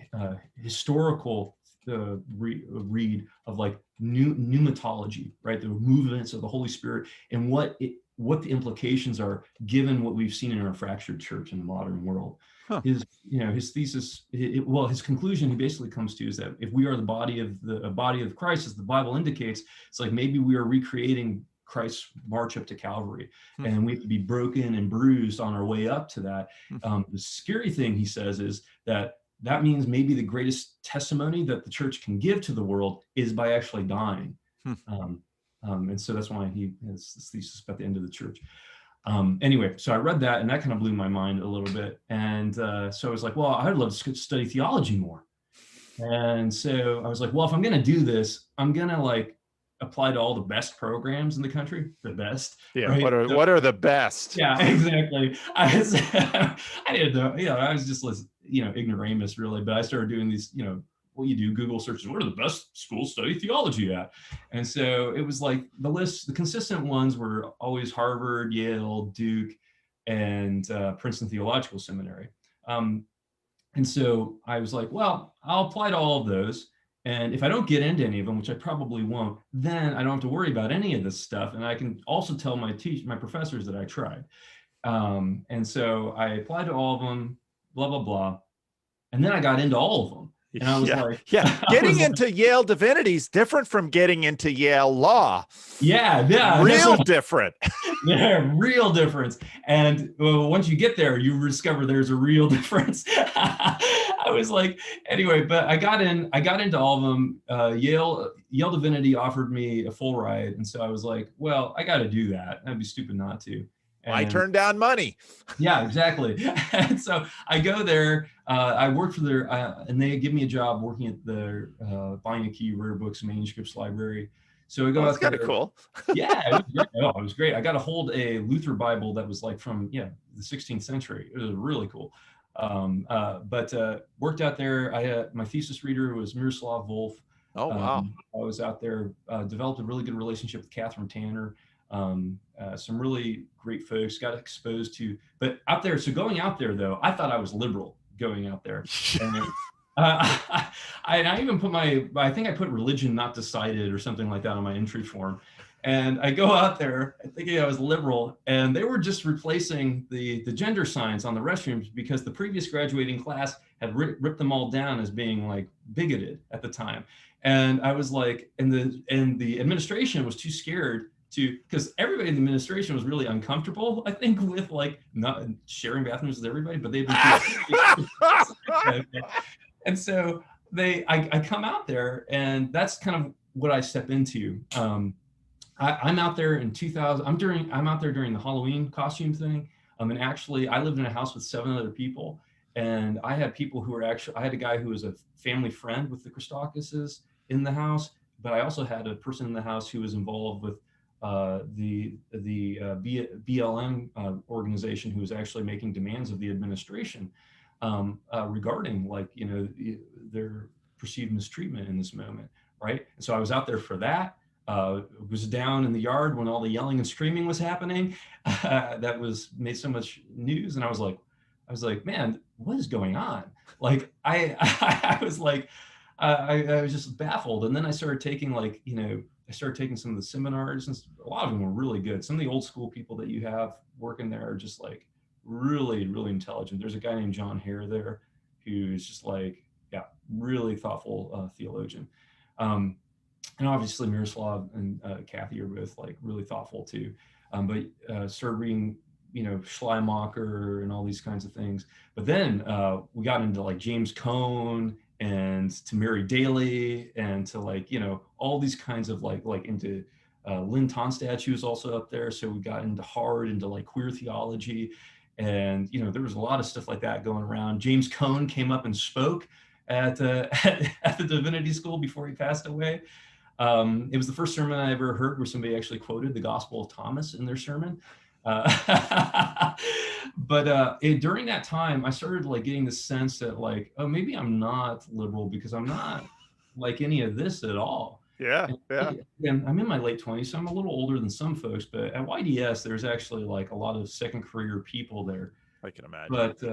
historical read of like pneumatology, right? The movements of the Holy Spirit and what the implications are given what we've seen in our fractured church in the modern world. Huh. His thesis, his conclusion he basically comes to is that if we are the body of Christ, as the Bible indicates, it's like maybe we are recreating Christ's march up to Calvary, and we have to be broken and bruised on our way up to that. The scary thing, he says, is that means maybe the greatest testimony that the church can give to the world is by actually dying. And so that's why he has this thesis about the end of the church. Anyway, so I read that, and that kind of blew my mind a little bit. And so I was like, well, I'd love to study theology more. And so I was like, well, if I'm going to do this, I'm going to like apply to all the best programs in the country, the best. Yeah. Right? What are the best? Yeah, exactly. I didn't know, I was just, ignoramus really, but I started doing these, what you do, Google searches, what are the best schools to study theology at? And so it was like the consistent ones were always Harvard, Yale, Duke, and Princeton Theological Seminary. And so I was like, well, I'll apply to all of those. And if I don't get into any of them, which I probably won't, then I don't have to worry about any of this stuff. And I can also tell my professors that I tried. And so I applied to all of them, blah, blah, blah. And then I got into all of them. And I was getting into Yale Divinity is different from getting into Yale Law. Yeah. Real different. Yeah, real difference. And once you get there, you discover there's a real difference. I was like, anyway, but I got into all of them. Yale Divinity offered me a full ride. And so I was like, well, I got to do that. I'd be stupid not to. I turned down money. Yeah, exactly. And so I go there. I work for their, and they give me a job working at their buying a key, rare books, manuscripts library. So I go That's out there. kind of cool. Yeah, it was great. Oh, it was great. I got to hold a Luther Bible that was like from the 16th century. It was really cool. But worked out there. My thesis reader was Miroslav Volf. Oh wow. I was out there, developed a really good relationship with Catherine Tanner. Some really great folks, got exposed to, but out there, so going out there though, I thought I was liberal going out there. And, I even put I think I put religion not decided or something like that on my entry form. And I go out there thinking I was liberal, and they were just replacing the gender signs on the restrooms because the previous graduating class had ripped them all down as being like bigoted at the time. And I was like, and the administration was too scared because everybody in the administration was really uncomfortable, I think, with like not sharing bathrooms with everybody, but they've been and so I come out there, and that's kind of what I step into. I'm out there in 2000. I'm out there during the Halloween costume thing. And actually, I lived in a house with 7 other people, and I had people who were I had a guy who was a family friend with the Christakises in the house, but I also had a person in the house who was involved with the BLM organization, who was actually making demands of the administration regarding their perceived mistreatment in this moment, right? And so I was out there for that. Was down in the yard when all the yelling and screaming was happening. That made so much news, and I was like, man, what is going on? Like I was like, I was just baffled. And then I started taking some of the seminars, and a lot of them were really good. Some of the old school people that you have working there are just like really, really intelligent. There's a guy named John Hare there who's just like, really thoughtful theologian. And obviously Miroslav and Kathy are both like really thoughtful too. But started reading, Schleiermacher and all these kinds of things. But then we got into like James Cone and to Mary Daly and to all these kinds of like into Lynn Tonstad, she was also up there. So we got into into like queer theology, and there was a lot of stuff like that going around. James Cone came up and spoke at the Divinity School before he passed away. It was the first sermon I ever heard where somebody actually quoted the Gospel of Thomas in their sermon. But during that time, I started like getting the sense that like, oh, maybe I'm not liberal because I'm not like any of this at all. Yeah. And I'm in my late 20s, so I'm a little older than some folks, but at YDS, there's actually like a lot of second career people there. I can imagine. But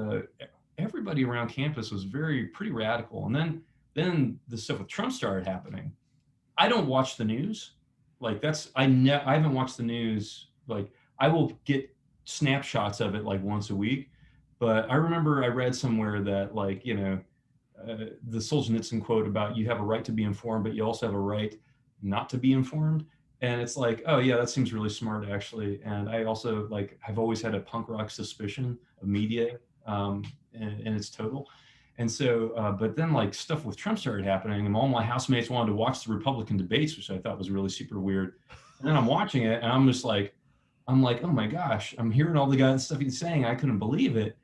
everybody around campus was pretty radical. And then the stuff with Trump started happening. I don't watch the news. Like I haven't watched the news. Like I will get snapshots of it like once a week. But I remember I read somewhere that like, the Solzhenitsyn quote about you have a right to be informed, but you also have a right not to be informed. And it's like, oh yeah, that seems really smart actually. And I also like, I've always had a punk rock suspicion of media and it's total. And so, but then like stuff with Trump started happening, and all my housemates wanted to watch the Republican debates, which I thought was really super weird. And then I'm watching it, and I'm like, oh my gosh, I'm hearing all the stuff he's saying. I couldn't believe it.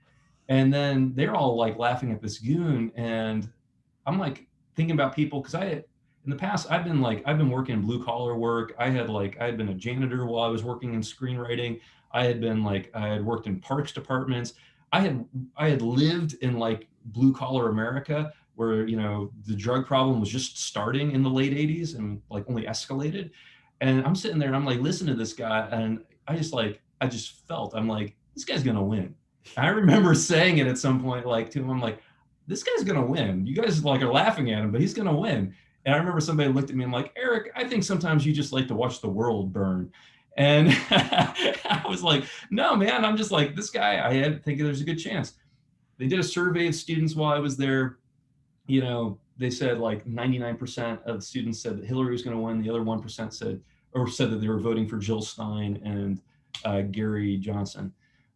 And then they're all like laughing at this goon, and I'm like thinking about people because in the past I've been working in blue collar work. I had been a janitor while I was working in screenwriting. I had worked in parks departments. I had lived in like blue collar America where, the drug problem was just starting in the late 80s and like only escalated. And I'm sitting there and I'm like, listen to this guy. And I just felt, I'm like, this guy's going to win. I remember saying it at some point, like to him, I'm like, this guy's going to win. You guys like are laughing at him, but he's going to win. And I remember somebody looked at me and I'm like, Erik, I think sometimes you just like to watch the world burn. And I was like, no, man, I'm just like, this guy, I think there's a good chance. They did a survey of students while I was there. They said like 99% of the students said that Hillary was going to win. The other 1% said that they were voting for Jill Stein and Gary Johnson.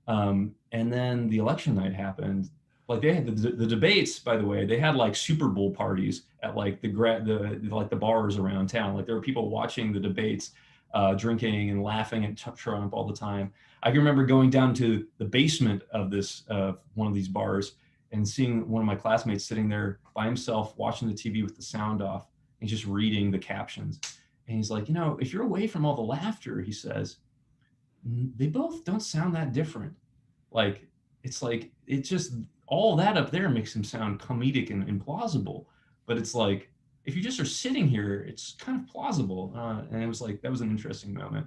And then the election night happened. Like they had the debates, by the way, they had like Super Bowl parties at like the bars around town. Like there were people watching the debates drinking and laughing at Trump all the time. I can remember going down to the basement of this one of these bars and seeing one of my classmates sitting there by himself watching the TV with the sound off and just reading the captions. And he's like, if you're away from all the laughter, he says, they both don't sound that different. Like, it's like, it just, all that up there makes him sound comedic and implausible. But it's like, if you just are sitting here, it's kind of plausible. And it was like, that was an interesting moment.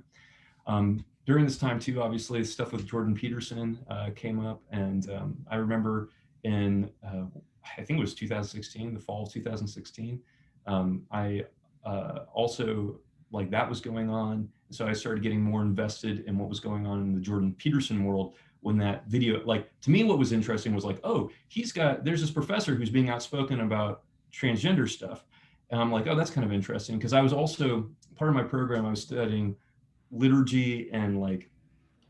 During this time too, obviously stuff with Jordan Peterson came up. And I remember in, I think it was 2016, the fall of 2016, I also, like, that was going on. So I started getting more invested in what was going on in the Jordan Peterson world when that video, like, to me, what was interesting was like, oh, there's this professor who's being outspoken about transgender stuff. And I'm like, oh, that's kind of interesting. Because I was also, part of my program, I was studying liturgy and like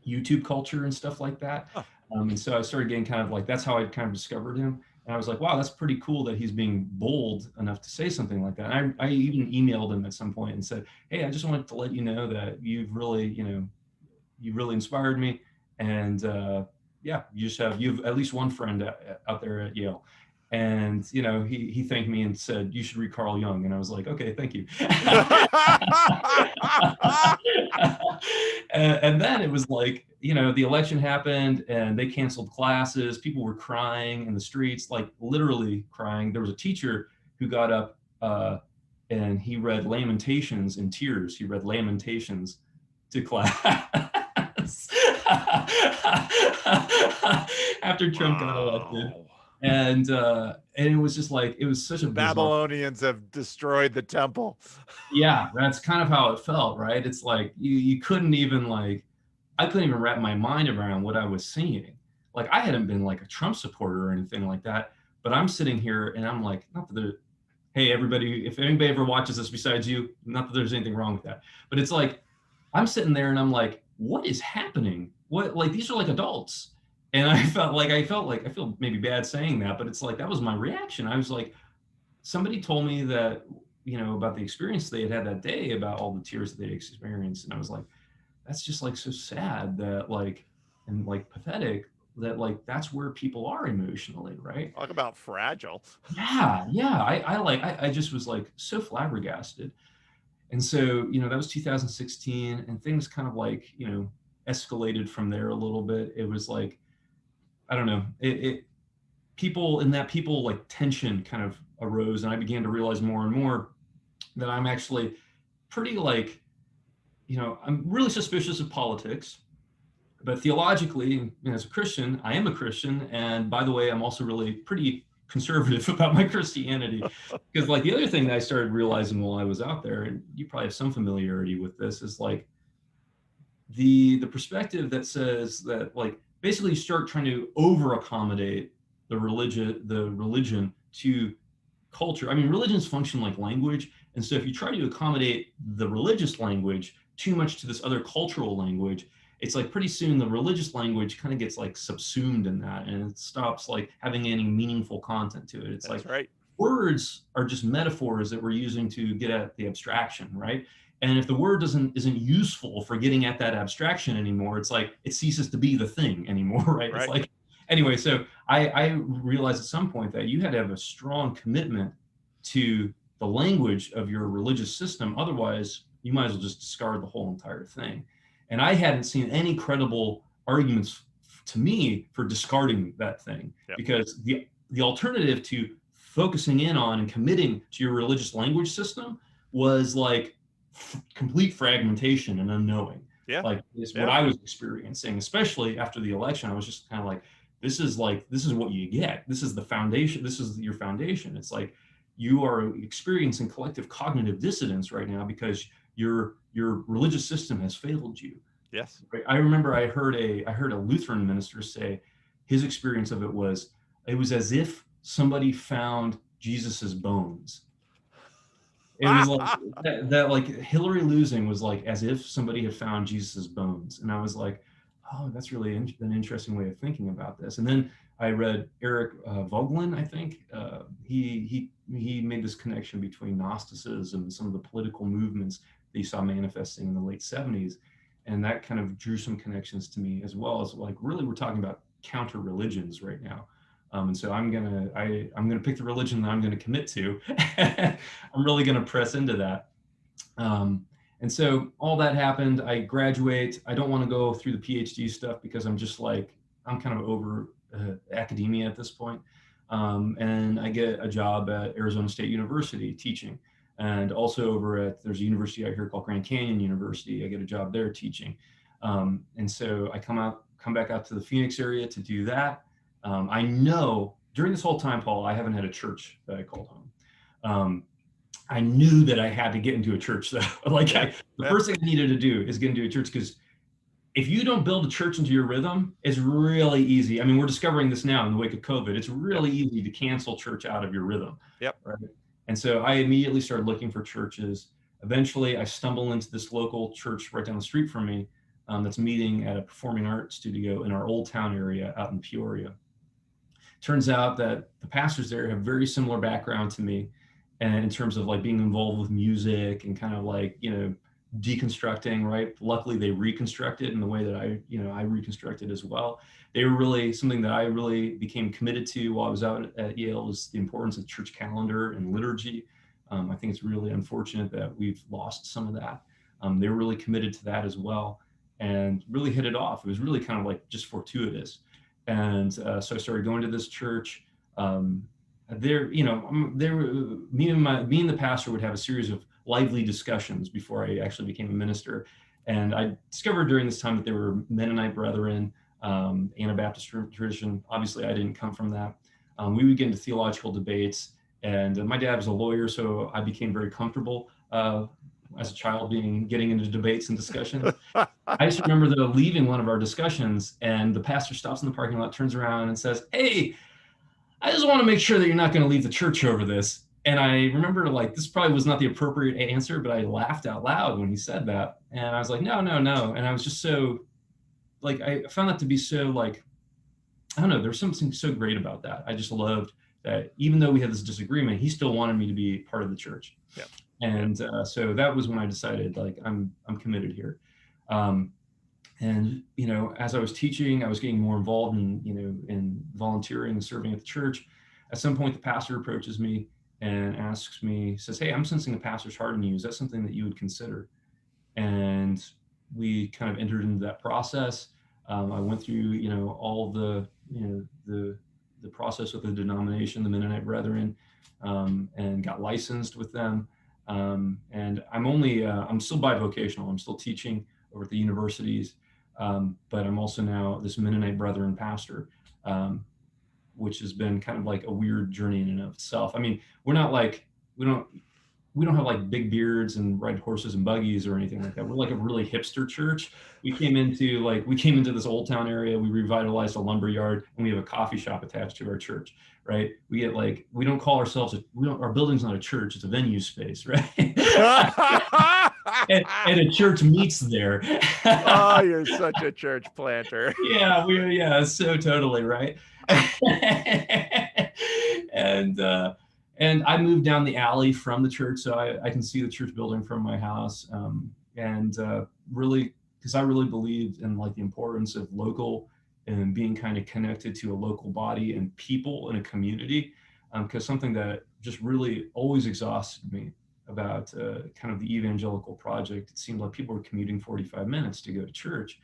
YouTube culture and stuff like that. Huh. And so I started getting kind of like, that's how I kind of discovered him. And I was like, wow, that's pretty cool that he's being bold enough to say something like that. And I even emailed him at some point and said, hey, I just wanted to let you know that you've really, you really inspired me. And yeah, you have at least one friend out there at Yale. And, he thanked me and said, you should read Carl Jung. And I was like, okay, thank you. And then it was like, the election happened and they canceled classes. People were crying in the streets, like literally crying. There was a teacher who got up and he read Lamentations in tears. He read Lamentations to class. After Trump got elected. And it was just like, it was such a Babylonians have destroyed the temple. Yeah, that's kind of how it felt, right? It's like you couldn't even I couldn't even wrap my mind around what I was seeing. Like, I hadn't been like a Trump supporter or anything like that, but I'm sitting here and I'm like, not that hey, everybody, if anybody ever watches this besides you, not that there's anything wrong with that, but it's like, I'm sitting there and I'm like, what is happening? What, like, these are like adults. And I feel maybe bad saying that, but it's like, that was my reaction. I was like, somebody told me that, about the experience they had that day, about all the tears that they experienced. And I was like, that's just like so sad that and pathetic that that's where people are emotionally, right? Talk about fragile. Yeah. I just was like so flabbergasted. And so, that was 2016 and things kind of escalated from there a little bit. It was like, I don't know, people tension kind of arose, and I began to realize more and more that I'm actually pretty I'm really suspicious of politics, but theologically, as a Christian, I am a Christian. And by the way, I'm also really pretty conservative about my Christianity, because the other thing that I started realizing while I was out there, and you probably have some familiarity with this, is the perspective that says that basically you start trying to over accommodate the religion to culture. I mean, religions function like language. And so if you try to accommodate the religious language too much to this other cultural language, it's pretty soon the religious language kind of gets subsumed in that, and it stops having any meaningful content to it. It's That's right. Words are just metaphors that we're using to get at the abstraction, right? And if the word isn't useful for getting at that abstraction anymore, it's it ceases to be the thing anymore, right? It's anyway, so I realized at some point that you had to have a strong commitment to the language of your religious system. Otherwise, you might as well just discard the whole entire thing. And I hadn't seen any credible arguments to me for discarding that thing, because the alternative to focusing in on and committing to your religious language system was complete fragmentation and unknowing. Is what I was experiencing, especially after the election. I was just kind of this is what you get. This is the foundation. This is your foundation. It's you are experiencing collective cognitive dissonance right now because your religious system has failed you. Yes. Right? I remember I heard a Lutheran minister say his experience of it was as if somebody found Jesus's bones. It was that Hillary losing was as if somebody had found Jesus's bones. And I was like, oh, that's really an interesting way of thinking about this. And then I read Erik Vogelin, I think. He made this connection between Gnosticism and some of the political movements that you saw manifesting in the late 70s. And that kind of drew some connections to me, as well as like, really, we're talking about counter religions right now. And so I'm gonna pick the religion that I'm gonna commit to. I'm really gonna press into that. And so all that happened. I graduate. I don't want to go through the PhD stuff because I'm just like, I'm kind of over academia at this point. And I get a job at Arizona State University teaching, and also over at, there's a university out here called Grand Canyon University. I get a job there teaching. And so I come back out to the Phoenix area to do that. I know during this whole time, Paul, I haven't had a church that I called home. I knew that I had to get into a church though. The first thing I needed to do is get into a church, because if you don't build a church into your rhythm, it's really easy. I mean, we're discovering this now in the wake of COVID. It's really easy to cancel church out of your rhythm. Yep. Right? And so I immediately started looking for churches. Eventually, I stumbled into this local church right down the street from me that's meeting at a performing arts studio in our Old Town area out in Peoria. Turns out that the pastors there have very similar background to me, and in terms of like being involved with music and kind of like, deconstructing, right? Luckily, they reconstructed in the way that I reconstructed as well. They were really something that I really became committed to while I was out at Yale, is the importance of church calendar and liturgy. I think it's really unfortunate that we've lost some of that. They were really committed to that as well, and really hit it off. It was really kind of like just fortuitous. And so I started going to this church. Me and the pastor would have a series of lively discussions before I actually became a minister. And I discovered during this time that there were Mennonite brethren, Anabaptist tradition. Obviously, I didn't come from that. We would get into theological debates, and my dad was a lawyer, so I became very comfortable as a child getting into debates and discussions. I just remember though leaving one of our discussions, and the pastor stops in the parking lot, turns around and says, "Hey, I just want to make sure that you're not going to leave the church over this." And I remember, like, this probably was not the appropriate answer, but I laughed out loud when he said that. And I was like, no. And I was just so, like, I found that to be so, like, I don't know, there was something so great about that. I just loved that even though we had this disagreement, he still wanted me to be part of the church. Yeah. And so that was when I decided, like, I'm committed here. And, as I was teaching, I was getting more involved in volunteering and serving at the church. At some point, the pastor approaches me and asks me, says, "Hey, I'm sensing a pastor's heart in you. Is that something that you would consider?" And we kind of entered into that process. I went through, all the process with the denomination, the Mennonite Brethren, and got licensed with them. And I'm still bivocational. I'm still teaching over at the universities. But I'm also now this Mennonite Brethren pastor, which has been kind of like a weird journey in and of itself. I mean, we're not like, we don't have like big beards and ride horses and buggies or anything like that. We're like a really hipster church. We came into this Old Town area. We revitalized a lumber yard, and we have a coffee shop attached to our church, right? We don't call ourselves, our building's not a church, it's a venue space, right? and a church meets there. Oh, you're such a church planter. Yeah, so totally, right? And I moved down the alley from the church, so I can see the church building from my house. Really, because I really believed in like the importance of local and being kind of connected to a local body and people in a community. Because something that just really always exhausted me about kind of the evangelical project, it seemed like people were commuting 45 minutes to go to church.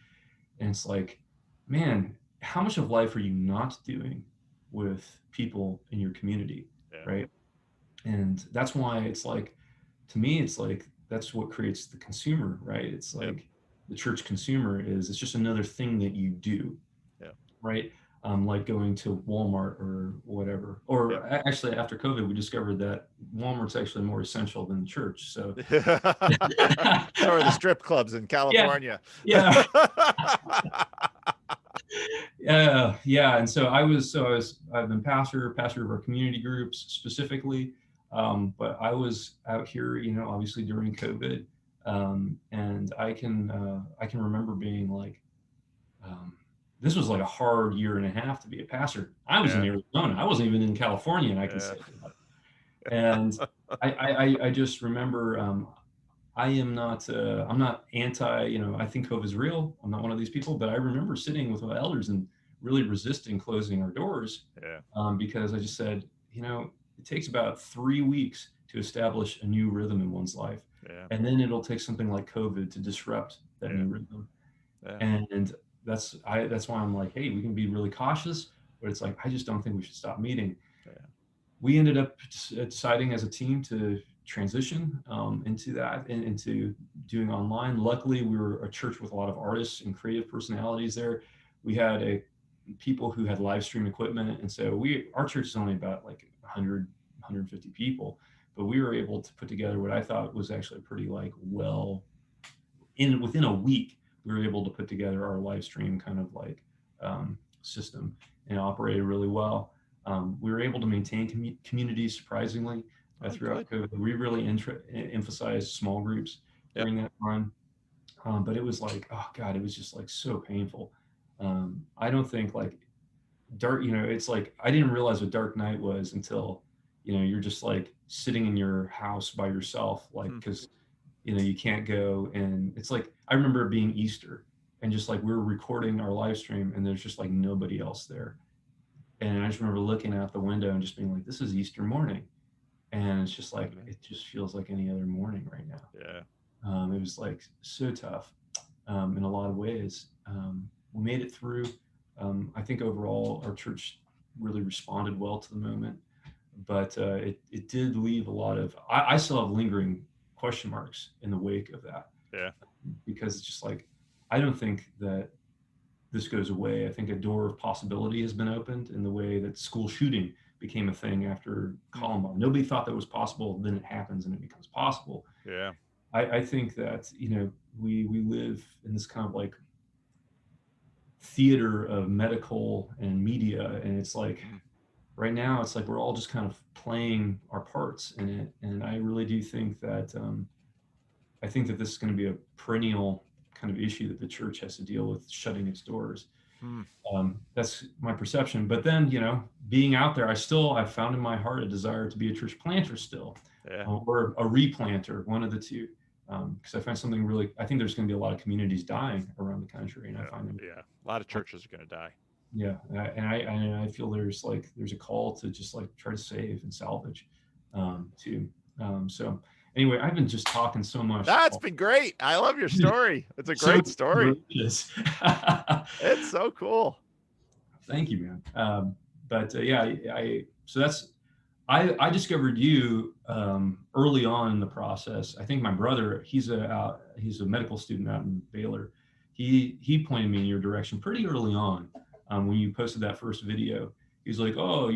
And it's like, man, how much of life are you not doing with people in your community, right? And that's why it's like, to me, it's like, that's what creates the consumer, right? It's like the church consumer it's just another thing that you do, right? Like going to Walmart or whatever. Or actually, after COVID, we discovered that Walmart's actually more essential than the church. So, so are the strip clubs in California. Yeah. And so I've been pastor of our community groups specifically. But I was out here, obviously during COVID, and I can remember being like, this was like a hard year and a half to be a pastor. I was in Arizona. I wasn't even in California, and I can say that. And I just remember I am not, I'm not anti, I think COVID is real. I'm not one of these people, but I remember sitting with my elders and really resisting closing our doors, Yeah. because I just said, it takes about 3 weeks to establish a new rhythm in one's life. Yeah. And then it'll take something like COVID to disrupt that Yeah. new rhythm. Yeah. And that's why I'm like, hey, we can be really cautious, but it's like, I just don't think we should stop meeting. Yeah. We ended up deciding as a team to transition into that and into doing online. Luckily, we were a church with a lot of artists and creative personalities there. We had people who had live stream equipment, and so our church is only about like 100, 150 people, but we were able to put together what I thought was actually pretty like within a week, we were able to put together our live stream kind of like system, and it operated really well. We were able to maintain community surprisingly throughout COVID. We really emphasized small groups during that time. But it was like, oh God, it was just like so painful. I don't think like dark, it's like, I didn't realize what dark night was until, you're just like sitting in your house by yourself, like, because, you can't go. And it's like, I remember it being Easter and just like, we were recording our live stream and there's just like nobody else there. And I just remember looking out the window and just being like, this is Easter morning. And it's just like, it just feels like any other morning right now. Yeah. It was like so tough in a lot of ways. We made it through. I think overall our church really responded well to the moment, but it did leave a lot of, I still have lingering question marks in the wake of that. Yeah. Because it's just like, I don't think that this goes away. I think a door of possibility has been opened in the way that school shooting became a thing after Columbine. Nobody thought that was possible. Then it happens and it becomes possible. Yeah. I think that, we live in this kind of like theater of medical and media. And it's like, right now, it's like, we're all just kind of playing our parts in it. And I really do think that, I think that this is going to be a perennial kind of issue that the church has to deal with, shutting its doors. That's my perception. But then, being out there, I found in my heart a desire to be a church planter still, or a replanter, one of the two. Because I find something really, I think there's going to be a lot of communities dying around the country, and I find them. Yeah, a lot of churches are going to die. Yeah, and I feel there's a call to just like try to save and salvage, too. So anyway, I've been just talking so much. That's been great. I love your story. It's a great story. It's so cool. Thank you, man. But yeah, I discovered you early on in the process. I think my brother, he's a medical student out in Baylor. He pointed me in your direction pretty early on when you posted that first video. He's like, "Oh,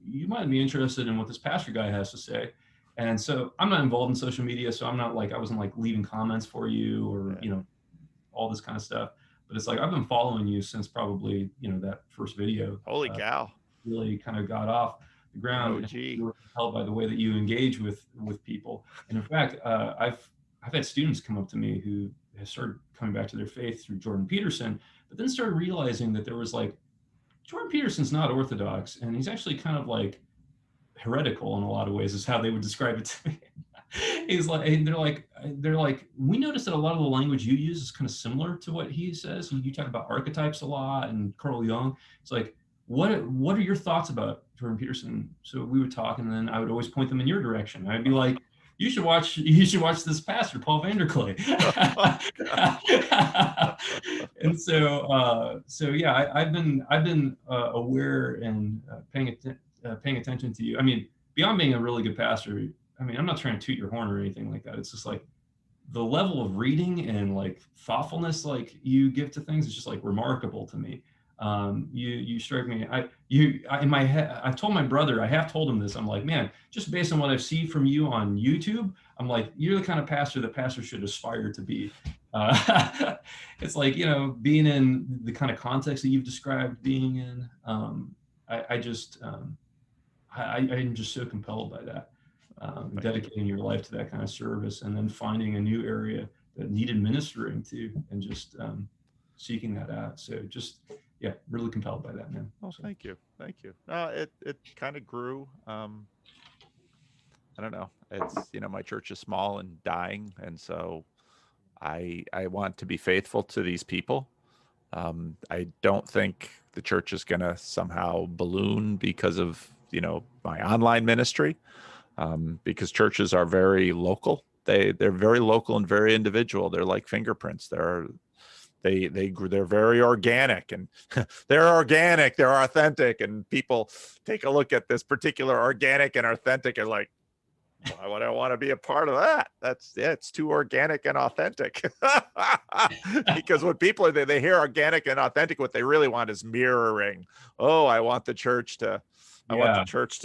you might be interested in what this pastor guy has to say." And so I'm not involved in social media, so I wasn't like leaving comments for you or all this kind of stuff. But it's like, I've been following you since probably that first video. Holy cow! Really kind of got off the ground. You were compelled by the way that you engage with people. And in fact, I've had students come up to me who have started coming back to their faith through Jordan Peterson, but then started realizing that there was like, Jordan Peterson's not Orthodox, and he's actually kind of like heretical in a lot of ways, is how they would describe it to me. He's like, they're like, we noticed that a lot of the language you use is kind of similar to what he says. You talk about archetypes a lot and Carl Jung. It's like, what are your thoughts about Jordan Peterson? So we would talk, and then I would always point them in your direction. I'd be like, you should watch this pastor, Paul Vanderklay. And so yeah, I've been aware and paying attention to you. I mean, beyond being a really good pastor, I mean, I'm not trying to toot your horn or anything like that. It's just like the level of reading and like thoughtfulness like you give to things is just like remarkable to me. You strike me. In my head, I've told my brother, I have told him this. I'm like, man, just based on what I've seen from you on YouTube, I'm like, you're the kind of pastor that pastors should aspire to be. It's like, being in the kind of context that you've described being in. I'm just so compelled by that. Dedicating your life to that kind of service, and then finding a new area that needed ministering to, and just seeking that out. So just, yeah, really compelled by that, man. Oh, thank you. It kind of grew. I don't know. It's, my church is small and dying. And so I want to be faithful to these people. I don't think the church is going to somehow balloon because of, my online ministry, because churches are very local. They're very local and very individual. They're like fingerprints. They're very organic, and they're organic, they're authentic, and people take a look at this particular organic and authentic and like, why would I want to be a part of that? It's too organic and authentic. Because when people are there, they hear organic and authentic, what they really want is mirroring. Oh, I want the church to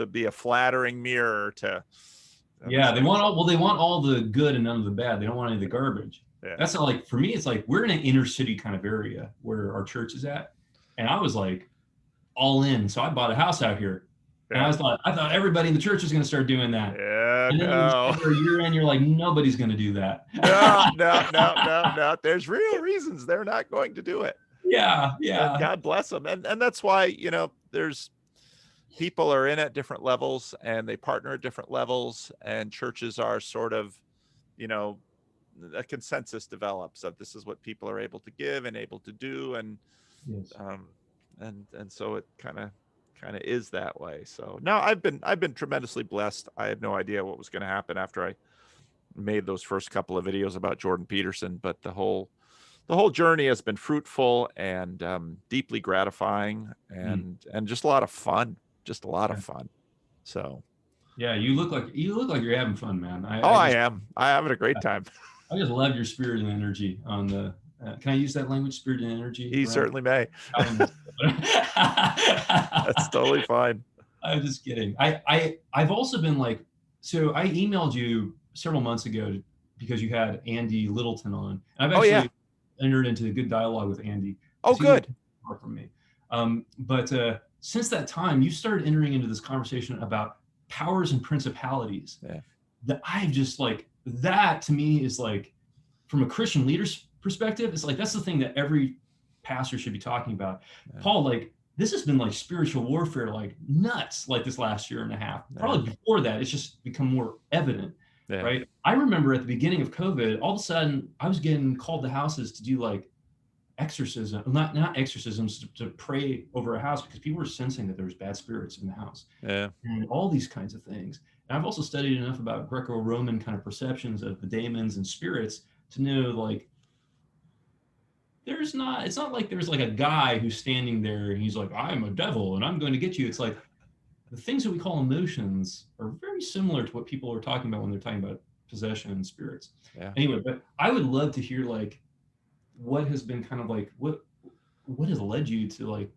be a flattering mirror to. Yeah, they want all the good and none of the bad. They don't want any of the garbage. Yeah. That's not like, for me, it's like we're in an inner city kind of area where our church is at. And I was like all in. So I bought a house out here. And I thought everybody in the church was going to start doing that. Yeah, and then after a year in, you're like, nobody's going to do that. No. There's real reasons they're not going to do it. Yeah. And God bless them. And that's why, there's people are in at different levels and they partner at different levels, and churches are sort of, a consensus develops of this is what people are able to give and able to do. And, yes. And so it kind of is that way. So no, I've been tremendously blessed. I had no idea what was going to happen after I made those first couple of videos about Jordan Peterson, but the whole journey has been fruitful and deeply gratifying and just a lot of fun. So yeah, you look like you're having fun, man. I am. I'm having a great time. I just love your spirit and energy on the. Can I use that language, spirit and energy? He certainly may. That's totally fine. I'm just kidding. I've also been like, so I emailed you several months ago because you had Andy Littleton on. And I've actually entered into a good dialogue with Andy. Oh, good. From me. But since that time, you started entering into this conversation about powers and principalities. Yeah. That I've just like, that to me is like, from a Christian leader's perspective, it's like, that's the thing that every pastor should be talking about. Yeah. Paul, like, this has been like spiritual warfare, like nuts, like this last year and a half. Yeah. Probably before that, it's just become more evident, right? I remember at the beginning of COVID, all of a sudden I was getting called to houses to do like exorcism, not exorcisms, to pray over a house because people were sensing that there was bad spirits in the house. Yeah. And all these kinds of things. And I've also studied enough about Greco-Roman kind of perceptions of the daemons and spirits to know, like, it's not like there's like a guy who's standing there and he's like, I'm a devil and I'm going to get you. It's like the things that we call emotions are very similar to what people are talking about when they're talking about possession and spirits. Yeah. Anyway, but I would love to hear like what has been kind of like, what has led you to like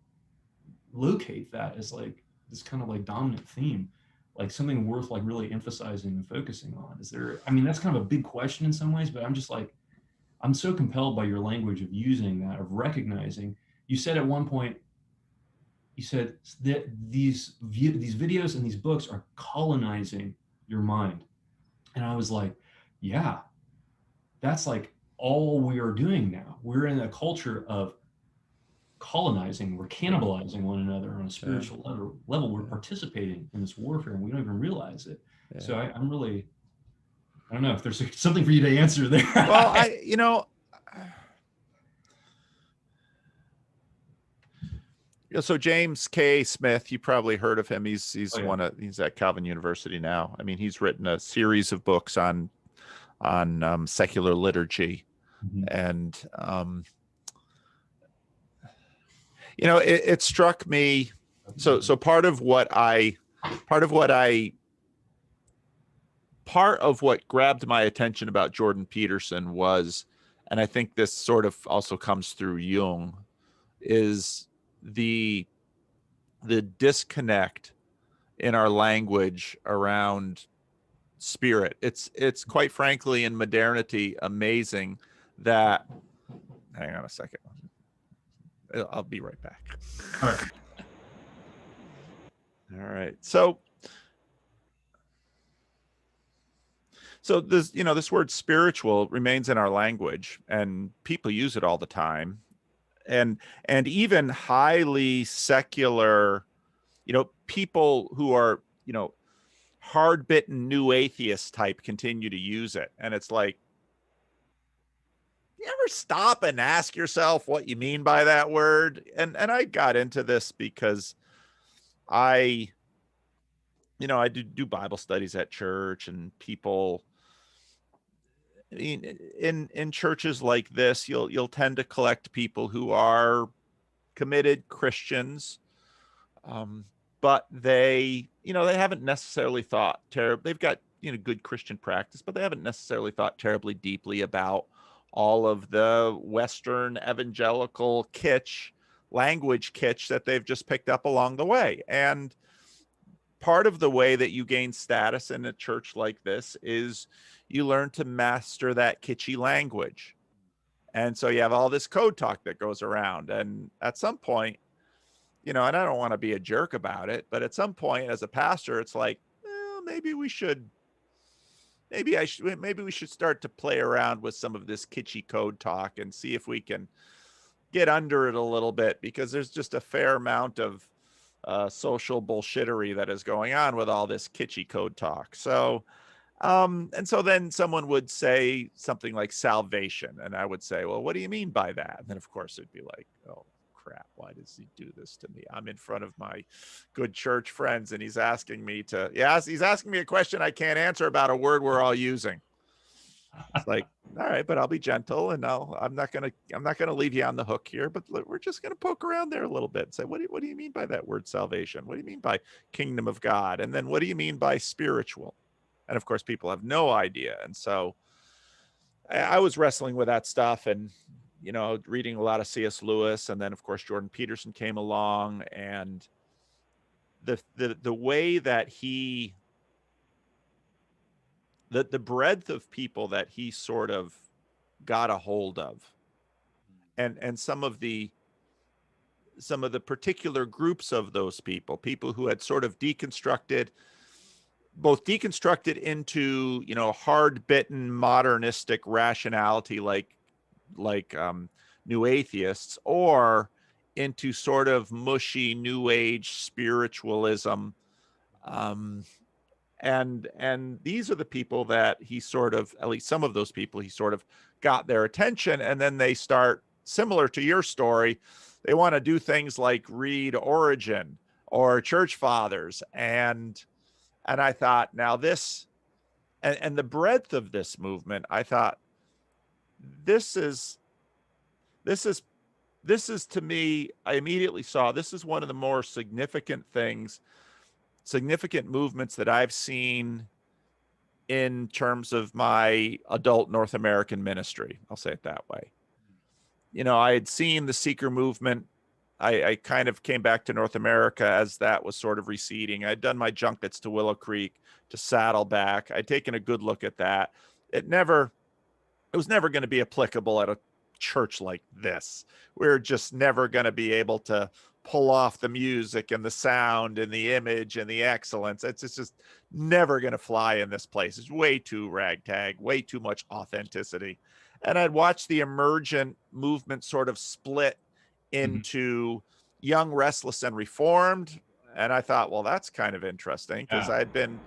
locate that as like this kind of like dominant theme, like something worth like really emphasizing and focusing on? Is there, I mean, that's kind of a big question in some ways, but I'm just like, I'm so compelled by your language of using that, of recognizing. You said at one point, you said that these videos and these books are colonizing your mind. And I was like, yeah, that's like all we are doing now. We're in a culture of colonizing. We're cannibalizing one another on a spiritual level. We're participating in this warfare and we don't even realize it. Yeah. So I'm really, I don't know if there's something for you to answer there. Well, so James K. Smith, you probably heard of him. He's he's at Calvin University now. I mean, he's written a series of books on secular liturgy, and it struck me. So part of what grabbed my attention about Jordan Peterson was, and I think this sort of also comes through Jung, is the disconnect in our language around spirit. It's quite frankly in modernity amazing that, hang on a second, I'll be right back. All right. All right. So this, this word spiritual remains in our language and people use it all the time. And even highly secular, people who are, hard-bitten new atheist type continue to use it. And it's like, you ever stop and ask yourself what you mean by that word? And I got into this because I do Bible studies at church, and people, I mean, in churches like this, you'll tend to collect people who are committed Christians, but they haven't necessarily thought they've got good Christian practice, but they haven't necessarily thought terribly deeply about all of the Western evangelical language kitsch that they've just picked up along the way. And part of the way that you gain status in a church like this is you learn to master that kitschy language. And so you have all this code talk that goes around. And at some point, and I don't want to be a jerk about it, but at some point as a pastor, it's like, well, maybe we should start to play around with some of this kitschy code talk and see if we can get under it a little bit, because there's just a fair amount of social bullshittery that is going on with all this kitschy code talk. So, and so then someone would say something like salvation, and I would say, well, what do you mean by that? And then of course it'd be like, oh crap, why does he do this to me? I'm in front of my good church friends, and he's asking me a question I can't answer about a word we're all using. It's like, all right, but I'll be gentle, and I'm not gonna leave you on the hook here, but we're just gonna poke around there a little bit and say, what do you mean by that word salvation? What do you mean by kingdom of God? And then what do you mean by spiritual? And of course, people have no idea. And so I was wrestling with that stuff, and reading a lot of C.S. Lewis, and then of course Jordan Peterson came along, and the way that the breadth of people that he sort of got a hold of, and some of the particular groups of those people who had sort of deconstructed into hard-bitten modernistic rationality like new atheists, or into sort of mushy new age spiritualism, and these are the people that he sort of, at least some of those people, he sort of got their attention, and then they start, similar to your story, they want to do things like read Origen or Church Fathers, and I thought, now this, and the breadth of this movement, I thought, this is to me, I immediately saw this is one of the more significant movements that I've seen in terms of my adult North American ministry. I'll say it that way. I had seen the seeker movement. I kind of came back to North America as that was sort of receding. I'd done my junkets to Willow Creek, to Saddleback. I'd taken a good look at that. It was never going to be applicable at a church like this. We're just never going to be able to pull off the music and the sound and the image and the excellence. It's just never going to fly in this place. It's way too ragtag, way too much authenticity. And I'd watched the emergent movement sort of split into young, restless, and reformed. And I thought, well, that's kind of interesting, because I'd been,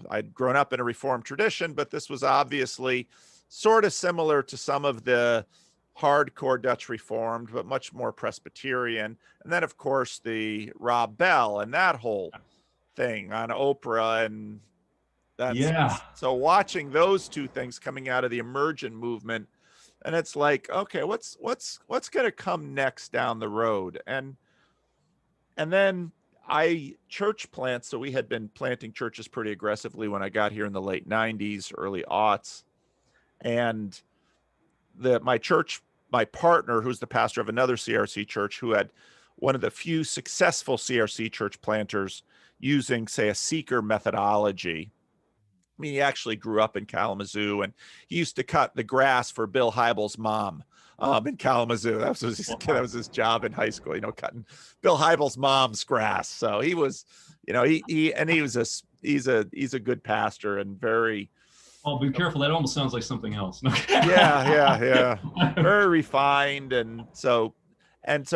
I'd grown up in a reformed tradition, but this was obviously sort of similar to some of the hardcore Dutch Reformed, but much more Presbyterian. And then, of course, the Rob Bell and that whole thing on Oprah, and so watching those two things coming out of the emergent movement, and it's like, okay, what's going to come next down the road? And then church plants. So we had been planting churches pretty aggressively when I got here in the late 90s, early aughts. And my partner, who's the pastor of another CRC church, who had one of the few successful CRC church planters using, say, a seeker methodology. I mean, he actually grew up in Kalamazoo, and he used to cut the grass for Bill Hybels' mom in Kalamazoo. That was his job in high school, cutting Bill Hybels' mom's grass. So he was, he's a good pastor, and very. Oh, be careful. That almost sounds like something else. Yeah. Very refined. And so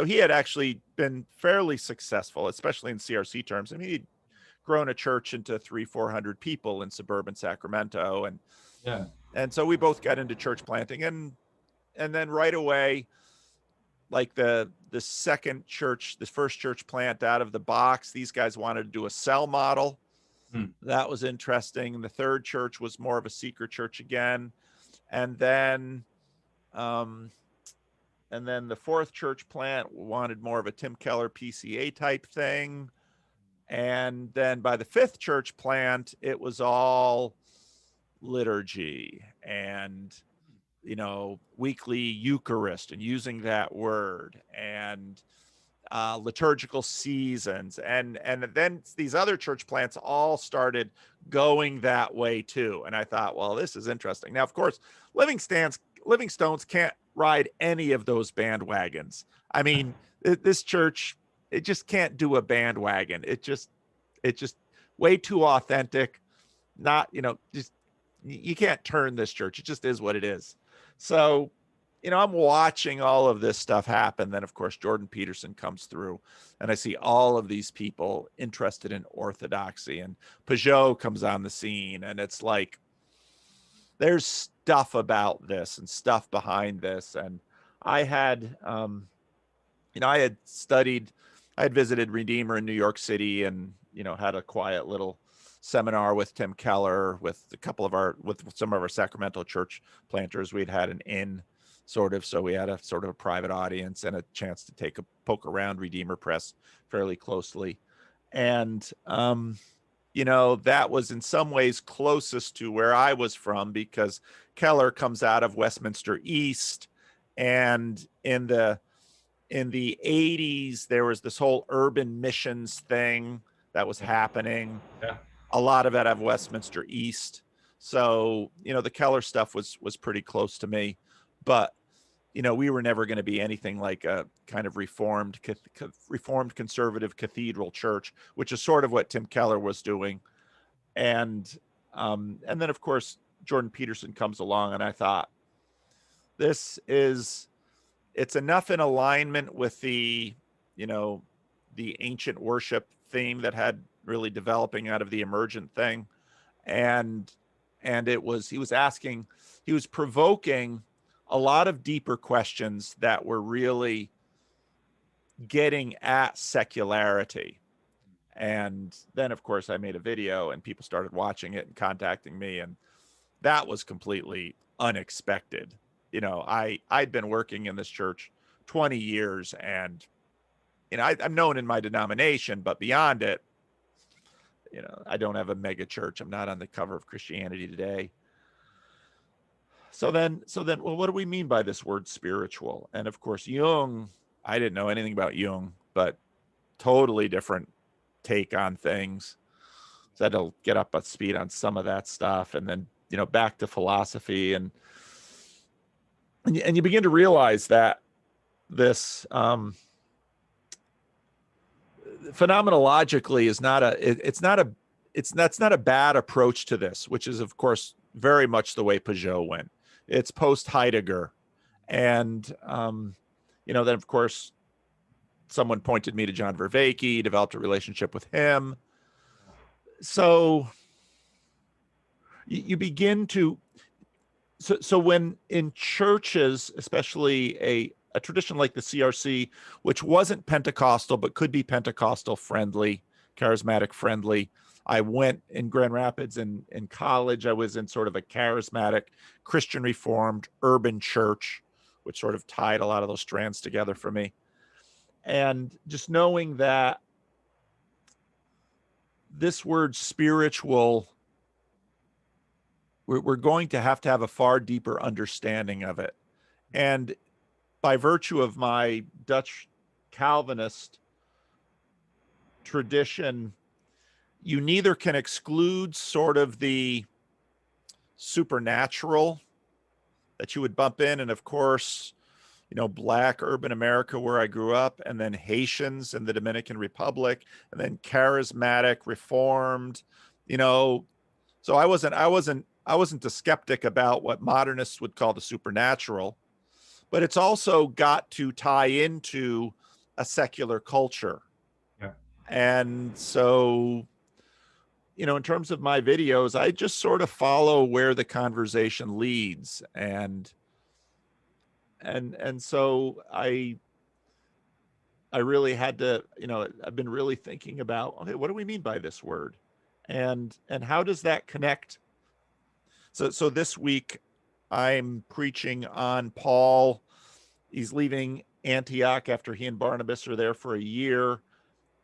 he had actually been fairly successful, especially in CRC terms. I mean, he'd grown a church into 300-400 people in suburban Sacramento. Yeah. And so we both got into church planting, and then right away, like the second church, the first church plant out of the box, these guys wanted to do a cell model. That was interesting. The third church was more of a seeker church again. And then the fourth church plant wanted more of a Tim Keller PCA type thing. And then by the fifth church plant, it was all liturgy and, you know, weekly Eucharist and using that word, and liturgical seasons. And then these other church plants all started going that way too. And I thought, well, this is interesting. Now, of course, Living Stones can't ride any of those bandwagons. I mean, this church, it just can't do a bandwagon. It just way too authentic. Not, you know, just, you can't turn this church. It just is what it is. So, you know, I'm watching all of this stuff happen. Then, of course, Jordan Peterson comes through, and I see all of these people interested in orthodoxy, and Peugeot comes on the scene, and it's like, there's stuff about this and stuff behind this. And I had, you know, I had visited Redeemer in New York City, and, you know, had a quiet little seminar with Tim Keller, with some of our Sacramento church planters. We'd had an inn sort of, so we had a sort of a private audience and a chance to take a poke around Redeemer Press fairly closely. And, you know, that was in some ways closest to where I was from, because Keller comes out of Westminster East, and in the 80s, there was this whole urban missions thing that was happening. Yeah. A lot of it out of Westminster East. So, you know, the Keller stuff was pretty close to me, but, you know, we were never going to be anything like a kind of reformed conservative cathedral church, which is sort of what Tim Keller was doing. And then, of course, Jordan Peterson comes along, and I thought, it's enough in alignment with the, you know, the ancient worship theme that had really developing out of the emergent thing. And he was provoking a lot of deeper questions that were really getting at secularity. And then, of course, I made a video, and people started watching it and contacting me, and that was completely unexpected. You know, I'd been working in this church 20 years, and, you know, I'm known in my denomination, but beyond it, you know, I don't have a mega church. I'm not on the cover of Christianity Today. So then, well, what do we mean by this word spiritual? And of course, Jung, I didn't know anything about Jung, but totally different take on things. So I had to get up to speed on some of that stuff, and then, you know, back to philosophy, and you begin to realize that this phenomenologically is that's not a bad approach to this, which is, of course, very much the way Peugeot went. It's post Heidegger. And, you know, then, of course, someone pointed me to John Vervaeke, developed a relationship with him. So you begin to, so when in churches, especially a tradition like the CRC, which wasn't Pentecostal, but could be Pentecostal friendly, charismatic friendly. I went in Grand Rapids in college. I was in sort of a charismatic Christian Reformed urban church, which sort of tied a lot of those strands together for me. And just knowing that this word spiritual, we're going to have a far deeper understanding of it. And by virtue of my Dutch Calvinist tradition, you neither can exclude sort of the supernatural that you would bump in. And of course, you know, Black urban America, where I grew up, and then Haitians in the Dominican Republic, and then charismatic, reformed, you know. So I wasn't a skeptic about what modernists would call the supernatural, but it's also got to tie into a secular culture. Yeah. And so in terms of my videos, I just sort of follow where the conversation leads. And so I really had to, I've been really thinking about, okay, what do we mean by this word? And how does that connect? So this week I'm preaching on Paul. He's leaving Antioch after he and Barnabas are there for a year.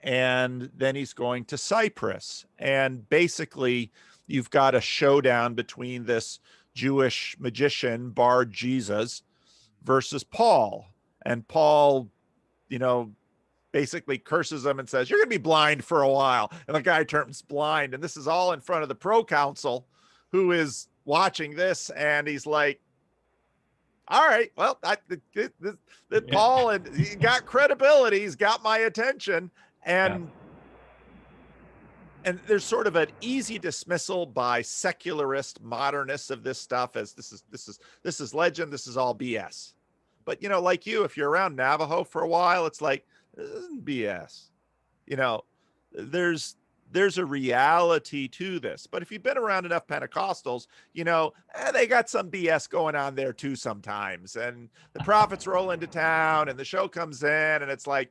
And then he's going to Cyprus. And basically, you've got a showdown between this Jewish magician, Bar Jesus, versus Paul. And Paul, basically curses him and says, "You're going to be blind for a while." And the guy turns blind. And this is all in front of the proconsul, who is watching this. And he's like, all right, well, Paul, and he got credibility. He's got my attention. And there's sort of an easy dismissal by secularist modernists of this stuff as this is legend. This is all BS. But, like if you're around Navajo for a while, it's like, this isn't BS. There's a reality to this. But if you've been around enough Pentecostals, they got some BS going on there too sometimes. And the prophets roll into town and the show comes in and it's like,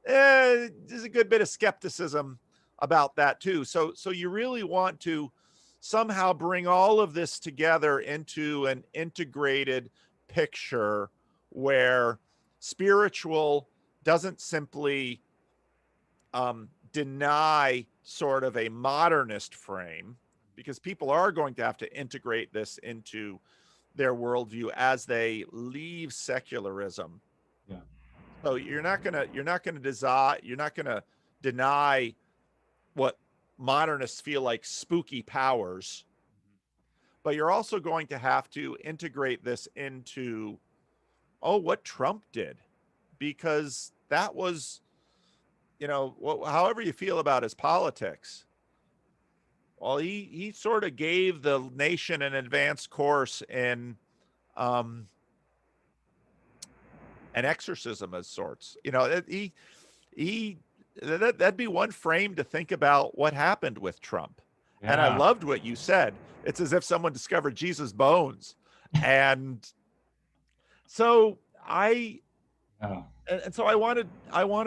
there's a good bit of skepticism about that too. So you really want to somehow bring all of this together into an integrated picture where spiritual doesn't simply deny sort of a modernist frame, because people are going to have to integrate this into their worldview as they leave secularism. Yeah. So you're not gonna deny what modernists feel like spooky powers, but you're also going to have to integrate this into, what Trump did, because that was, however you feel about his politics, well, he sort of gave the nation an advanced course in an exorcism of sorts. That'd be one frame to think about what happened with Trump. Yeah. And I loved what you said. It's as if someone discovered Jesus' bones. And so so I want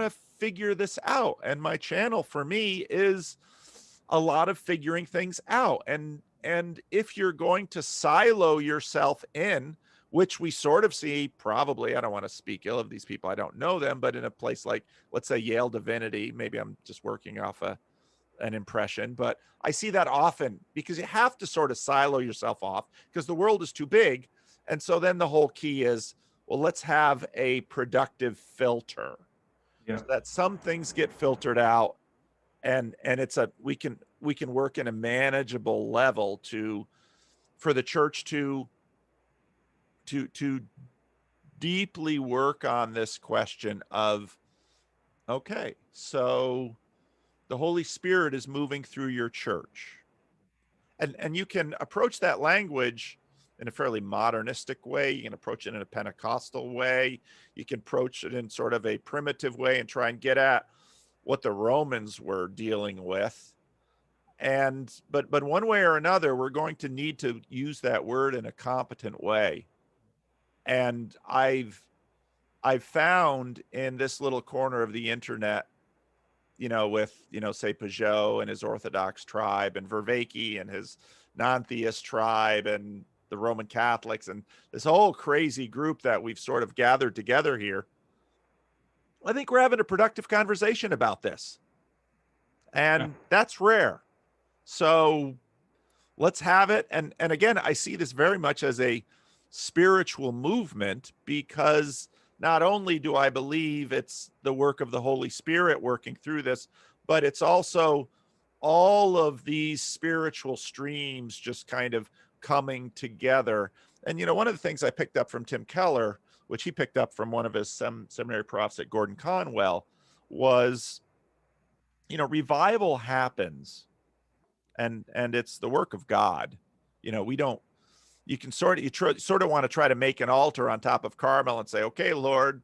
to figure this out. And my channel for me is a lot of figuring things out. And if you're going to silo yourself in, which we sort of see probably, I don't want to speak ill of these people, I don't know them, but in a place like, let's say, Yale Divinity, maybe I'm just working off an impression, but I see that often, because you have to sort of silo yourself off because the world is too big. And so then the whole key is, well, let's have a productive filter. Yeah. So that some things get filtered out, and we can work in a manageable level for the church to deeply work on this question of, okay, so the Holy Spirit is moving through your church, and you can approach that language in a fairly modernistic way. You can approach it in a Pentecostal way. You can approach it in sort of a primitive way and try and get at what the Romans were dealing with. But one way or another, we're going to need to use that word in a competent way. And I've found in this little corner of the internet, with, say Peugeot and his Orthodox tribe, and Vervaeke and his non-theist tribe, and the Roman Catholics, and this whole crazy group that we've sort of gathered together here, I think we're having a productive conversation about this. And that's rare. So let's have it. And again, I see this very much as a spiritual movement, because not only do I believe it's the work of the Holy Spirit working through this, but it's also all of these spiritual streams just kind of coming together. And, one of the things I picked up from Tim Keller, which he picked up from one of his seminary profs at Gordon Conwell, was, revival happens, and it's the work of God. You can sort of want to try to make an altar on top of Carmel and say, okay, Lord,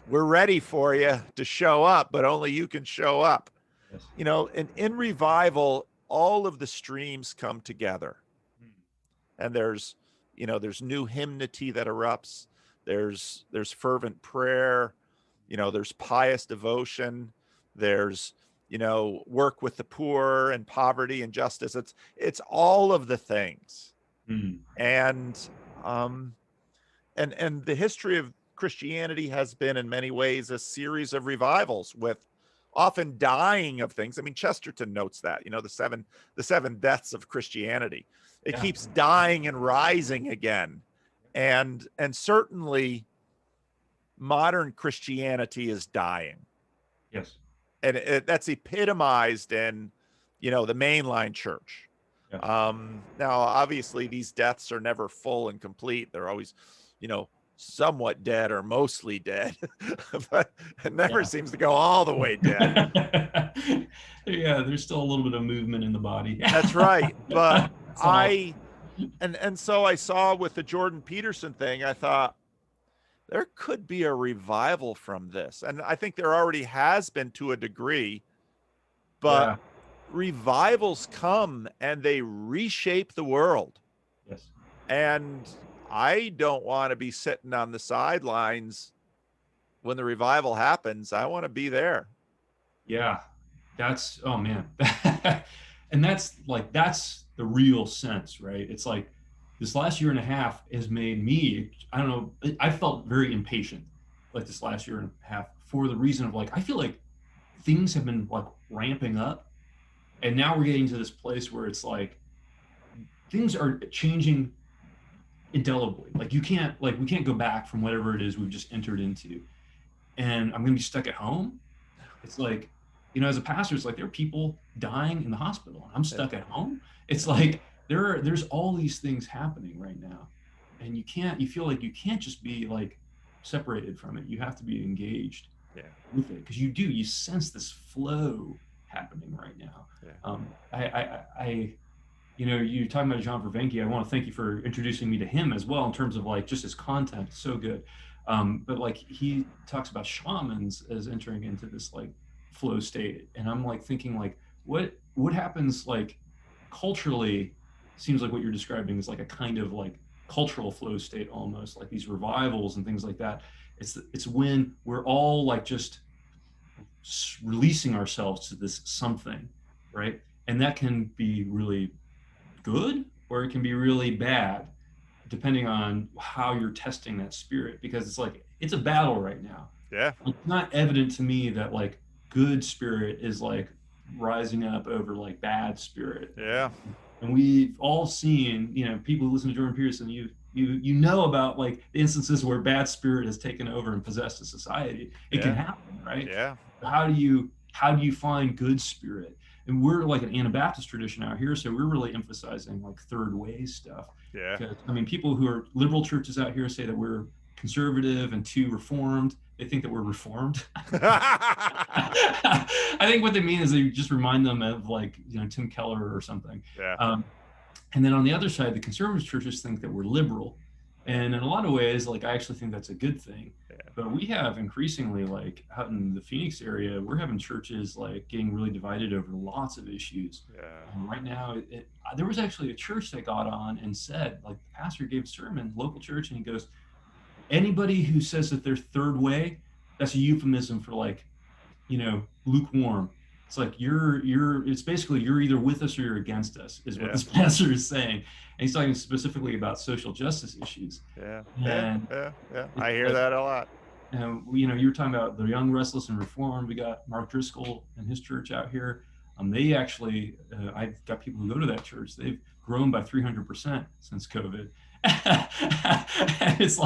we're ready for you to show up, but only you can show up. Yes. you know, in revival, all of the streams come together, and there's, you know, there's new hymnody that erupts. There's fervent prayer, you know, there's pious devotion, there's, you know, work with the poor and poverty and justice. It's all of the things. Mm. And and the history of Christianity has been in many ways a series of revivals, with often dying of things. I mean, Chesterton notes that, you know, the seven deaths of Christianity. It Yeah. keeps dying and rising again. And certainly modern Christianity is dying. Yes. And that's epitomized in, you know, the mainline church. Yes. Now, obviously, these deaths are never full and complete. They're always, you know, somewhat dead or mostly dead, but it never seems to go all the way dead. Yeah, there's still a little bit of movement in the body. That's right. But all. and so I saw with the Jordan Peterson thing, I thought there could be a revival from this. And I think there already has been to a degree, but Yeah. revivals come and they reshape the world. Yes. And I don't want to be sitting on the sidelines when the revival happens. I want to be there. Yeah. That's, oh man. And that's the real sense, right? It's like this last year and a half has made me, I don't know, I felt very impatient like this last year and a half, for the reason of like, I feel like things have been like ramping up, and now we're getting to this place where it's like things are changing indelibly. Like we can't go back from whatever it is we've just entered into. And I'm gonna be stuck at home. It's like, you know, as a pastor, it's like there are people dying in the hospital and I'm stuck at home. It's like there's all these things happening right now. And you feel like you can't just be like separated from it. You have to be engaged with it, because you sense this flow happening right now. I you know, you're talking about John Vervaeke. I want to thank you for introducing me to him as well, in terms of like just his content. It's so good. But like he talks about shamans as entering into this like flow state, and I'm like thinking like what happens like culturally. Seems like what you're describing is like a kind of like cultural flow state, almost like these revivals and things like that. It's when we're all like just releasing ourselves to this something, right? And that can be really good or it can be really bad, depending on how you're testing that spirit, because it's like it's a battle right now. It's not evident to me that like good spirit is like rising up over like bad spirit. And we've all seen, you know, people who listen to Jordan Peterson, you know about like the instances where bad spirit has taken over and possessed a society. It can happen, right? How do you find good spirit? And we're like an Anabaptist tradition out here, so we're really emphasizing like third way stuff. Because, I mean, people who are liberal churches out here say that we're conservative and too reformed. They think that we're reformed. I think what they mean is they just remind them of like, you know, Tim Keller or something. And then on the other side, the conservative churches think that we're liberal. And in a lot of ways, like, I actually think that's a good thing. But we have increasingly, like out in the Phoenix area, we're having churches like getting really divided over lots of issues. Right now, there was actually a church that got on and said, like, the pastor gave a sermon, local church, and he goes, anybody who says that they're third way, that's a euphemism for like, you know, lukewarm. It's like it's basically you're either with us or you're against us, is what this pastor is saying. And he's talking specifically about social justice issues. I hear that a lot. And you know, you were talking about the young, restless, and reformed. We got Mark Driscoll and his church out here. They actually, I've got people who go to that church. They've grown by 300% since COVID. And it's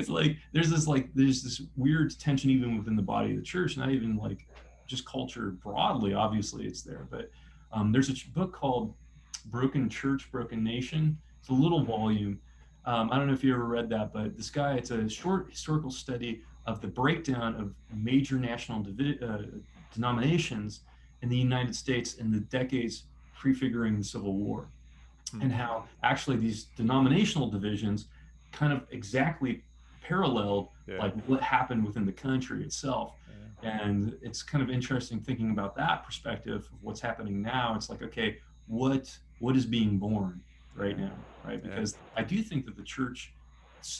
like there's this weird tension even within the body of the church, not even like just culture broadly. Obviously it's there, but there's a book called Broken Church, Broken Nation. It's a little volume. I don't know if you ever read that, but this guy, it's a short historical study of the breakdown of major national denominations in the United States in the decades prefiguring the Civil War, and how actually these denominational divisions kind of exactly paralleled like what happened within the country itself. And it's kind of interesting thinking about that perspective of what's happening now. It's like, okay, what is being born right now, right? Because I do think that the church,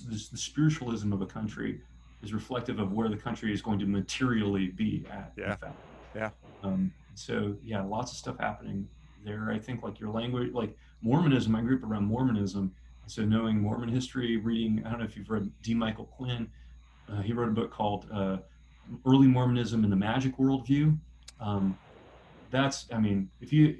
the spiritualism of a country, is reflective of where the country is going to materially be at. In fact, Yeah. so yeah, lots of stuff happening there. I think like your language, like Mormonism. I grew up around Mormonism, so knowing Mormon history, reading. I don't know if you've read D. Michael Quinn. He wrote a book called Early Mormonism and the Magic Worldview. That's, I mean, if you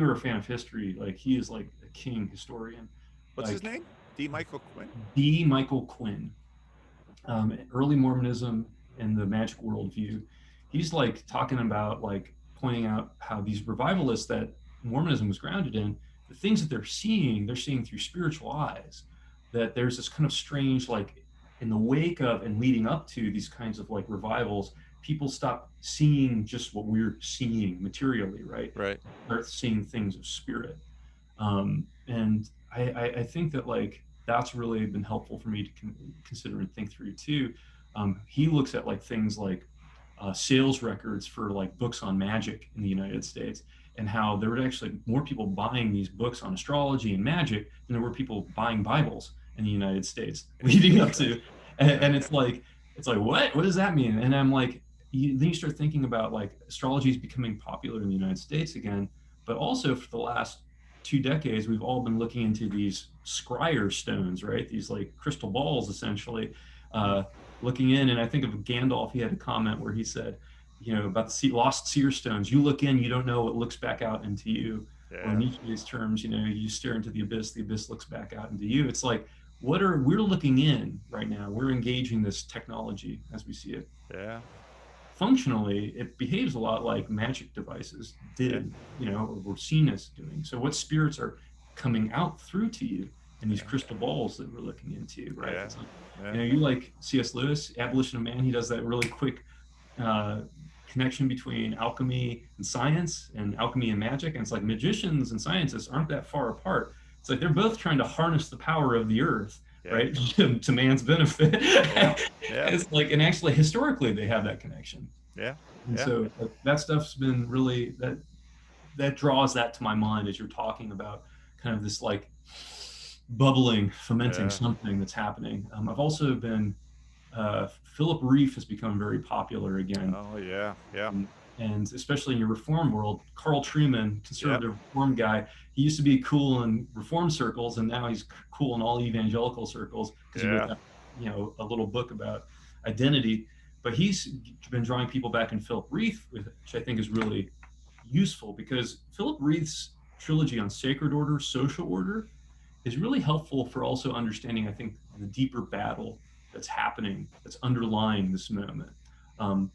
are a fan of history, like he is like a king historian. What's Like his name? D. Michael Quinn. D. Michael Quinn. Early Mormonism and the Magic Worldview. He's like talking about like pointing out how these revivalists that Mormonism was grounded in, the things that they're seeing through spiritual eyes. That there's this kind of strange, like in the wake of and leading up to these kinds of like revivals, people stop seeing just what we're seeing materially, right? Right. Start seeing things of spirit. And I think that like that's really been helpful for me to consider and think through too. He looks at like things like sales records for like books on magic in the United States, and how there were actually more people buying these books on astrology and magic than there were people buying Bibles in the United States leading up to. And it's like what does that mean? And I'm like, then you start thinking about like astrology is becoming popular in the United States again, but also for the last 2 decades, we've all been looking into these scryer stones, right? These like crystal balls, essentially, looking in. And I think of Gandalf. He had a comment where he said, about the lost seer stones. You look in, you don't know what looks back out into you. Or in each of these terms, you stare into the abyss looks back out into you. It's like, we're looking in right now. We're engaging this technology as we see it. Yeah. Functionally, it behaves a lot like magic devices did, or were seen as doing. So what spirits are coming out through to you in these crystal balls that we're looking into, right? It's like, you like C.S. Lewis, Abolition of Man, he does that really quick connection between alchemy and science and alchemy and magic. And it's like magicians and scientists aren't that far apart. It's like they're both trying to harness the power of the earth, right, to man's benefit. It's like, and actually historically they have that connection. And so that stuff's been really, that draws that to my mind as you're talking about kind of this like bubbling, fermenting something that's happening. I've also been Philip Reef has become very popular again. Oh yeah. And especially in your reform world, Carl Trueman, conservative reform guy, he used to be cool in reform circles, and now he's cool in all evangelical circles because he wrote that, a little book about identity. But he's been drawing people back in Philip Reef, which I think is really useful, because Philip Reef's trilogy on sacred order, social order, is really helpful for also understanding, I think, the deeper battle that's happening, that's underlying this moment.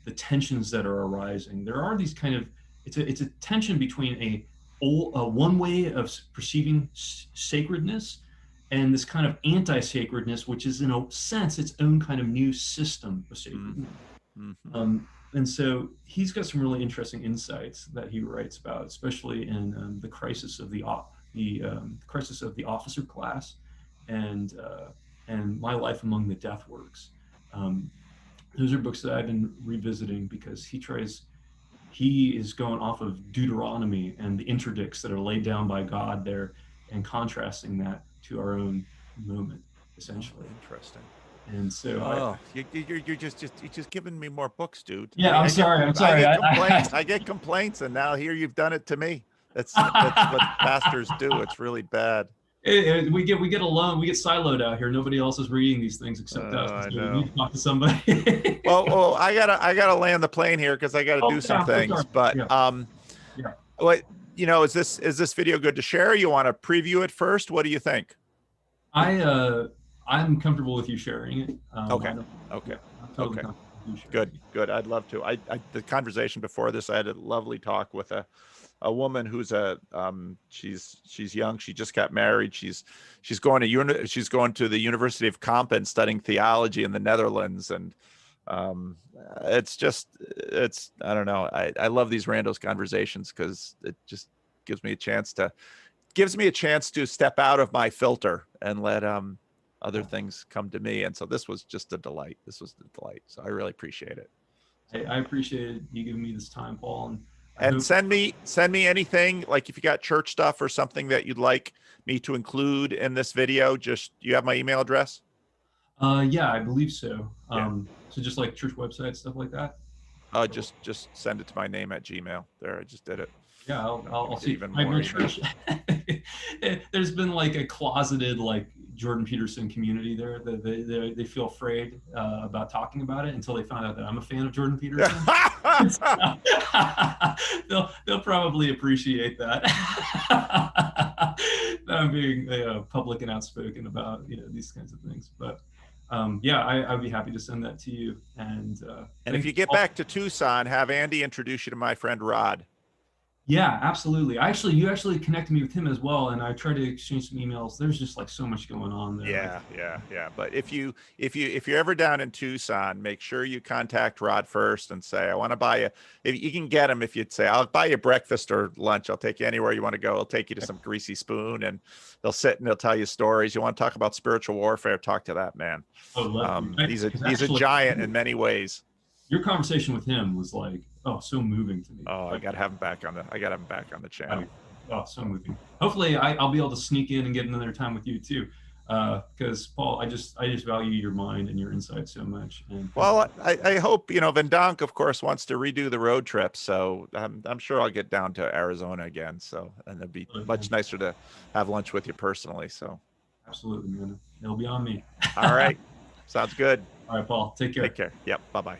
The tensions that are arising. There are these kind of, it's a tension between a one way of perceiving sacredness and this kind of anti-sacredness, which is in a sense its own kind of new system of sacredness. And so he's got some really interesting insights that he writes about, especially in the crisis of the crisis of the officer class, and My Life Among the Deathworks. Those are books that I've been revisiting because he is going off of Deuteronomy and the interdicts that are laid down by God there, and contrasting that to our own moment, essentially. Interesting. And so you're just giving me more books, dude. Yeah, I'm sorry. I get complaints, and now here you've done it to me. That's what pastors do. It's really bad. We get alone. We get siloed out here. Nobody else is reading these things except us. I So know. we need to talk to somebody. well, I gotta land the plane here because I gotta do some things. But what is this video good to share? You want to preview it first? What do you think? I'm comfortable with you sharing it. Okay. Totally Good. I'd love to. The conversation before this, I had a lovely talk with a woman who's she's young. She just got married. She's going to the University of Kampen studying theology in the Netherlands, and it's I don't know. I love these Randos conversations because it just gives me a chance to step out of my filter and let other things come to me. And so this was just a delight. So I really appreciate it. I appreciate you giving me this time, Paul, and And send me anything, like if you got church stuff or something that you'd like me to include in this video. Just, you have my email address? Yeah, I believe so. Yeah. So just like church websites, stuff like that. Just send it to my name at Gmail. There, I just did it. Yeah, I'll see. Even My more church, there's been like a closeted like Jordan Peterson community there. They feel afraid about talking about it until they find out that I'm a fan of Jordan Peterson. They'll probably appreciate that. That I'm being public and outspoken about these kinds of things. But yeah, I'd be happy to send that to you. And if you get back to Tucson, have Andy introduce you to my friend Rod. Yeah, absolutely. You actually connected me with him as well, and I tried to exchange some emails. There's just like so much going on there. Yeah. But if you're ever down in Tucson, make sure you contact Rod first and say, I want to buy you. If you can get him, if you'd say, I'll buy you breakfast or lunch, I'll take you anywhere you want to go. I'll take you to some Greasy Spoon, and they'll sit and they'll tell you stories. You want to talk about spiritual warfare? Talk to that man. He's a giant in many ways. Your conversation with him was like, so moving to me. I got to have him back on the channel. So moving. Hopefully I'll be able to sneak in and get another time with you too. Because Paul, I just value your mind and your insight so much. And well, I hope, Vendonk, of course, wants to redo the road trip. So I'm sure I'll get down to Arizona again. So, and it'd be much nicer to have lunch with you personally. So absolutely, man. It'll be on me. All right. Sounds good. All right, Paul. Take care. Take care. Yep. Bye-bye.